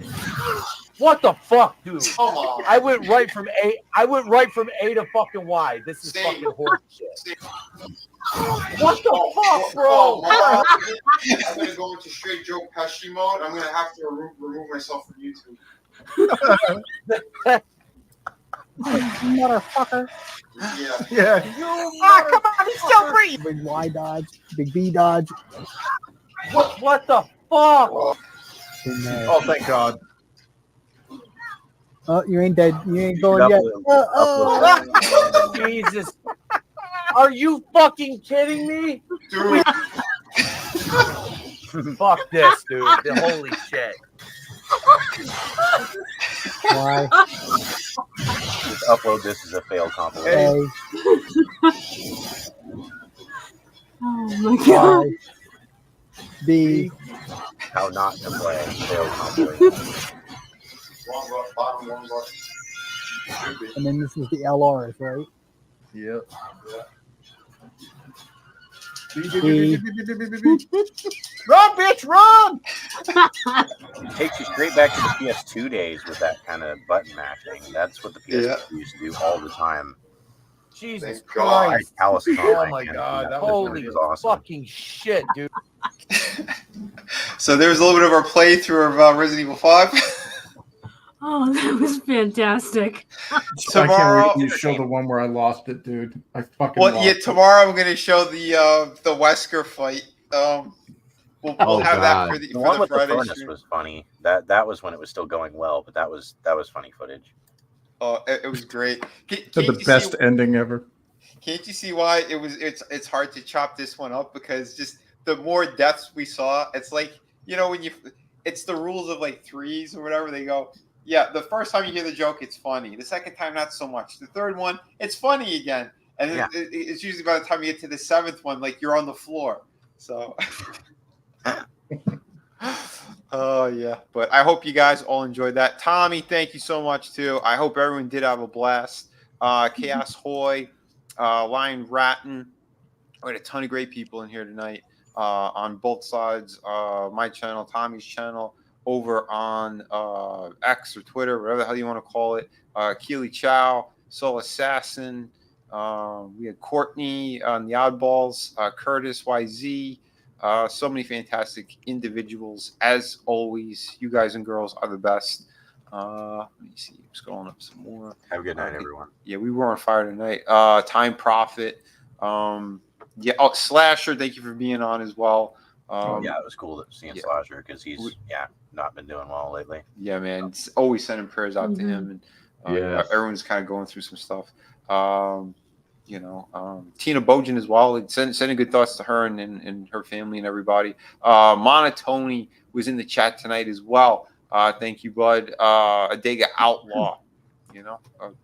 What the fuck, dude? Come on. I went right from A. I went right from A to fucking Y. This is fucking horse shit. What the fuck, bro? I'm gonna go into straight Joe Pesci mode. I'm gonna have to remove myself from YouTube. Motherfucker. Yeah. Come on, he's still free. Big Y dodge. Big B dodge. What the fuck? Oh, thank God. Oh, you ain't dead. You ain't going yet. Jesus. Are you fucking kidding me? Dude. Fuck this, dude. Holy shit. Why? Just upload this as a failed compilation. Oh my god. B. How not to play failed compilation. Bottom one button. And then this is the LRs, right? Yep. B. Run, bitch, run! It takes you straight back to the PS2 days with that kind of button mashing. That's what the PS2 used to do all the time. Jesus Thank God. Christ. Alice Oh my God, that was Holy awesome. fucking shit, dude. So there's a little bit of our playthrough of Resident Evil 5. Oh, that was fantastic. I Tomorrow, can't wait to show the one where I lost it, dude. I fucking well, lost yeah, it. tomorrow I'm going to show the Wesker fight. We'll have that for The the one with the Friday furnace stream. was funny. That was when it was still going well, but that was funny footage. Oh, it was great. It's the best ending ever. Can't you see why it's hard to chop this one up, because just the more deaths we saw, it's like, you know, it's the rules of like threes or whatever. They go, yeah, the first time you hear the joke, it's funny. The second time, not so much. The third one, it's funny again. And then it's usually by the time you get to the seventh one, like you're on the floor. So, oh yeah. But I hope you guys all enjoyed that. Tommy, thank you so much too. I hope everyone did have a blast. Chaos Hoy, Lion Ratton. We had a ton of great people in here tonight on both sides. My channel, Tommy's channel, over on X or Twitter, whatever the hell you want to call it. Keely Chow, Soul Assassin. We had Courtney on the Oddballs, Curtis YZ. So many fantastic individuals. As always, you guys and girls are the best. Let me see. I'm scrolling up some more. Have a good night, everyone. Yeah, we were on fire tonight. Time Prophet. Yeah. Oh, Slasher, thank you for being on as well. Yeah, it was cool seeing Slasher because he's not been doing well lately. Yeah, man. It's always sending prayers out to him, and everyone's kind of going through some stuff. Tina Bojan as well. Sending good thoughts to her and her family and everybody. Monotony was in the chat tonight as well. Thank you, bud. Adega Outlaw.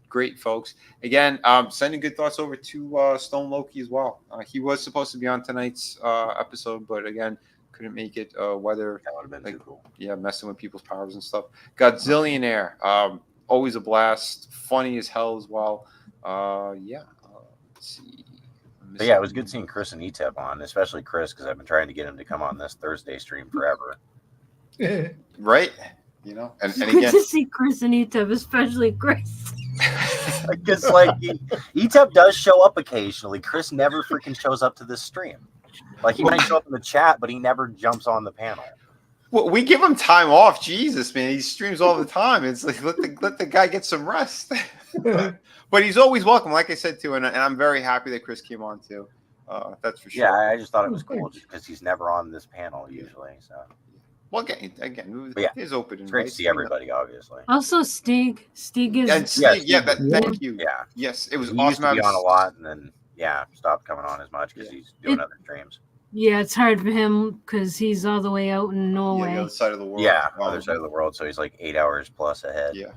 Great folks. Again, sending good thoughts over to Stone Loki as well. He was supposed to be on tonight's episode, but again, couldn't make it. Weather. That would have been too cool. Yeah, messing with people's powers and stuff. Godzillionaire. Always a blast. Funny as hell as well. Let's see. But yeah, it was good seeing Chris and Etep on, especially Chris, because I've been trying to get him to come on this Thursday stream forever. Right? You know, and Good again, to see Chris and Etub, especially Chris. Because like Etub does show up occasionally. Chris never freaking shows up to this stream. Like he might show up in the chat, but he never jumps on the panel. well, we give him time off. Jesus, man, he streams all the time. It's like let the guy get some rest. But he's always welcome, like I said too, and I'm very happy that Chris came on too. That's for sure. Yeah, I just thought it was cool just because he's never on this panel usually. So. Well, again, But yeah, it's open. It's great to see everybody, obviously. Also, Stig is. And Stig, thank you. Yeah. Yes, it was he awesome. Used to be on a lot, and then stopped coming on as much because he's doing other streams. Yeah, it's hard for him because he's all the way out in Norway. the other side of the world. Yeah, other side of the world. So he's like 8 hours plus ahead. Yeah.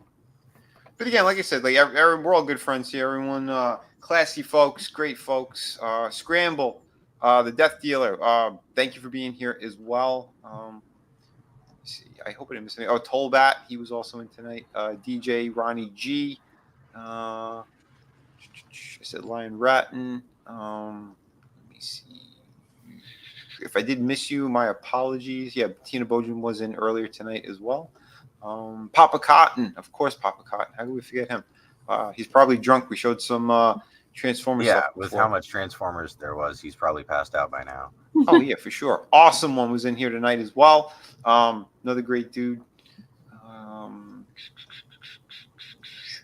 But again, like I said, like we're all good friends here. Everyone, classy folks, great folks. Scramble, the Death Dealer. Thank you for being here as well. See, I hope I didn't miss anything. Oh, Tolbat, he was also in tonight. DJ Ronnie G. I said Lion Ratton. Let me see. If I did miss you, my apologies. Yeah, Tina Bojan was in earlier tonight as well. Papa Cotton, of course, Papa Cotton. How do we forget him? He's probably drunk. We showed some Transformers. Yeah, with how much Transformers there was, he's probably passed out by now. Oh yeah, for sure. Awesome one was in here tonight as well. Another great dude.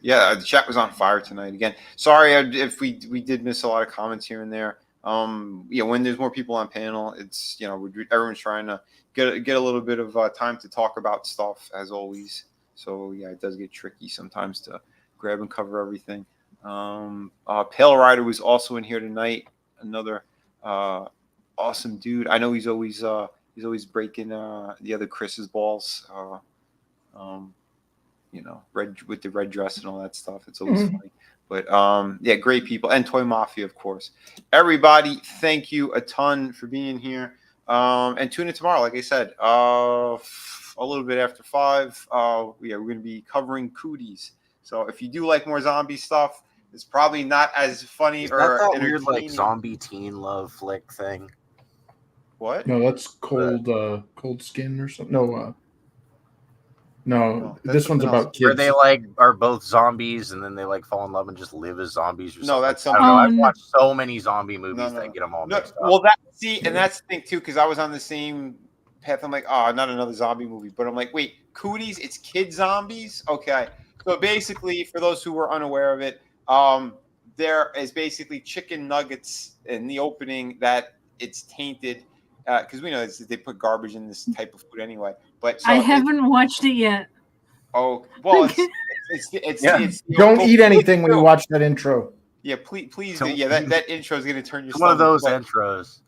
Yeah, the chat was on fire tonight again. Sorry if we did miss a lot of comments here and there. When there's more people on panel, it's everyone's trying to get a little bit of time to talk about stuff as always. So yeah, it does get tricky sometimes to grab and cover everything. Pale Rider was also in here tonight. Another awesome dude. I know he's always breaking the other Chris's balls. Red with the red dress and all that stuff. It's always funny. But great people. And Toy Mafia, of course. Everybody, thank you a ton for being here. And tune in tomorrow, like I said, a little bit after 5. We're going to be covering cooties. So if you do like more zombie stuff, it's probably not as funny Is or that weird entertaining. like zombie teen love flick thing. What? No, that's cold skin or something. No, this one's about kids. Where they like are both zombies and then they like fall in love and just live as zombies or something. No, that's I don't know. I've watched so many zombie movies that get them all mixed up. Well, and that's the thing too, because I was on the same path. I'm like, oh, not another zombie movie. But I'm like, wait, Cooties, it's kid zombies? Okay. So basically, for those who were unaware of it, there is basically chicken nuggets in the opening that it's tainted. Because we know they put garbage in this type of food anyway. But so I haven't watched it yet. Oh well, it's don't eat anything when you watch that intro. Yeah, please do. Yeah, that intro is going to turn your one of those intros.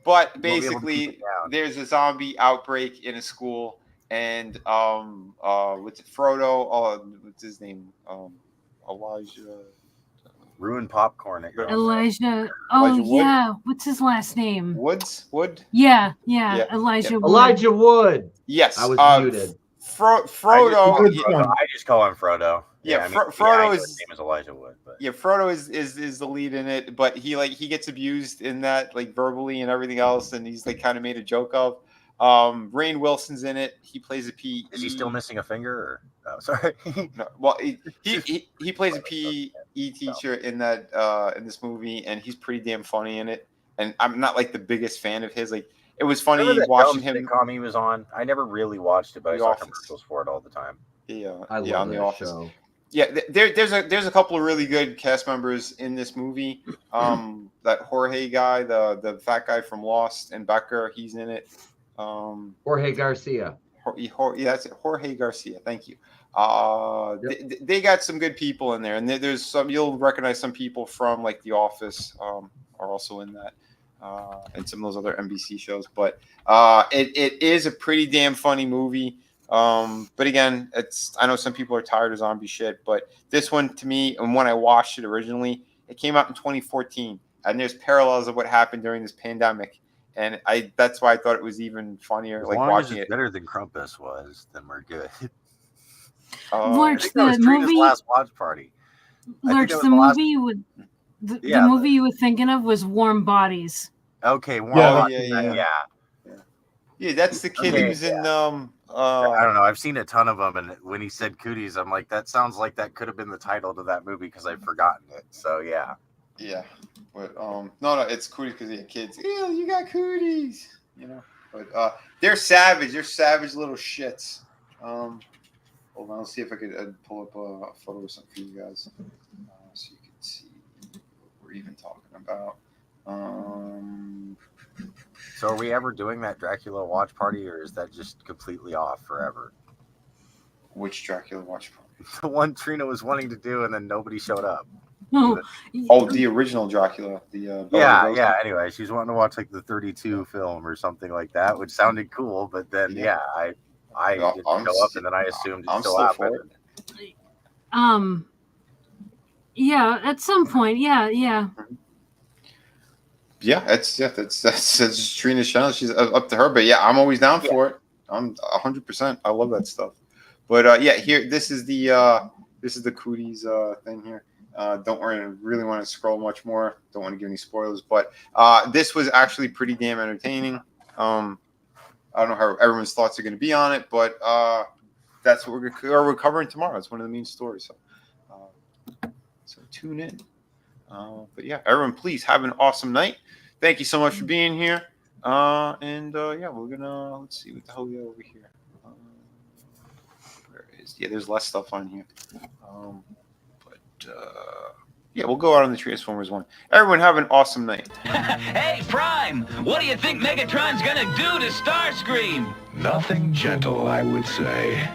But basically, there's a zombie outbreak in a school, and what's it? Frodo. What's his name? Elijah. Ruined popcorn. Elijah. Elijah Wood? Yeah. What's his last name? Wood. Yeah. Elijah Wood. Elijah Wood. Yes. I was muted. Frodo. I just call him Frodo. Yeah, Frodo is. His name is Elijah Wood. But. Yeah, Frodo is the lead in it, but he gets abused in that like verbally and everything else, and he's like kind of made a joke of. Rainn Wilson's in it. He plays a PE. Is he still missing a finger? Or? Oh, sorry. No, well, he plays a PE teacher in that in this movie, and he's pretty damn funny in it. And I'm not like the biggest fan of his. Like it was funny watching him. Sitcom he was on. I never really watched it, but I saw commercials for it all the time. Yeah, I love on The Office. Show. Yeah, there's a couple of really good cast members in this movie. That Jorge guy, the fat guy from Lost, and Becker, he's in it. Jorge Garcia. Yeah, that's it. Jorge Garcia. Thank you. They got some good people in there, and there's some you'll recognize some people from like The Office are also in that, and some of those other NBC shows. But it is a pretty damn funny movie. But again, I know some people are tired of zombie shit, but this one to me, and when I watched it originally, it came out in 2014, and there's parallels of what happened during this pandemic. And that's why I thought it was even funnier. As like long watching as it's it better than Krampus was, then we're good. Lurch, the Trina's movie. last watch party. Lurch, the movie you would. The movie you were thinking of was Warm Bodies. Okay, Warm Bodies. Yeah. Yeah, that's the kid Okay, who's in I don't know. I've seen a ton of them, and when he said cooties, I'm like, that sounds like that could have been the title to that movie because I've forgotten it. So yeah. Yeah, but no, it's cooties because they have kids. Ew, you got cooties, you know. But they're savage. They're savage little shits. Hold on, let's see if I could pull up a photo or something for you guys, so you can see what we're even talking about. So are we ever doing that Dracula watch party, or is that just completely off forever? Which Dracula watch party? The one Trina was wanting to do, and then nobody showed up. Oh, the original Dracula. The yeah. Anyway, she's wanting to watch like the 32 film or something like that, which sounded cool. But then, I didn't show up, and then I assumed it still happened. Yeah, at some point, yeah. Yeah, that's just Trina's channel. She's up to her, but yeah, I'm always down for it. I'm 100%. I love that stuff. But yeah, here this is the cooties thing here. Don't worry, I really want to scroll much more. Don't want to give any spoilers, but this was actually pretty damn entertaining. I don't know how everyone's thoughts are going to be on it, but that's what we're covering tomorrow. It's one of the main stories. So tune in. But yeah, everyone, please have an awesome night. Thank you so much for being here. Yeah, we're gonna let's see what the hell we got over here. Where is there's less stuff on here. Yeah, we'll go out on the Transformers one. Everyone have an awesome night. Hey, Prime, what do you think Megatron's gonna do to Starscream? Nothing gentle, I would say.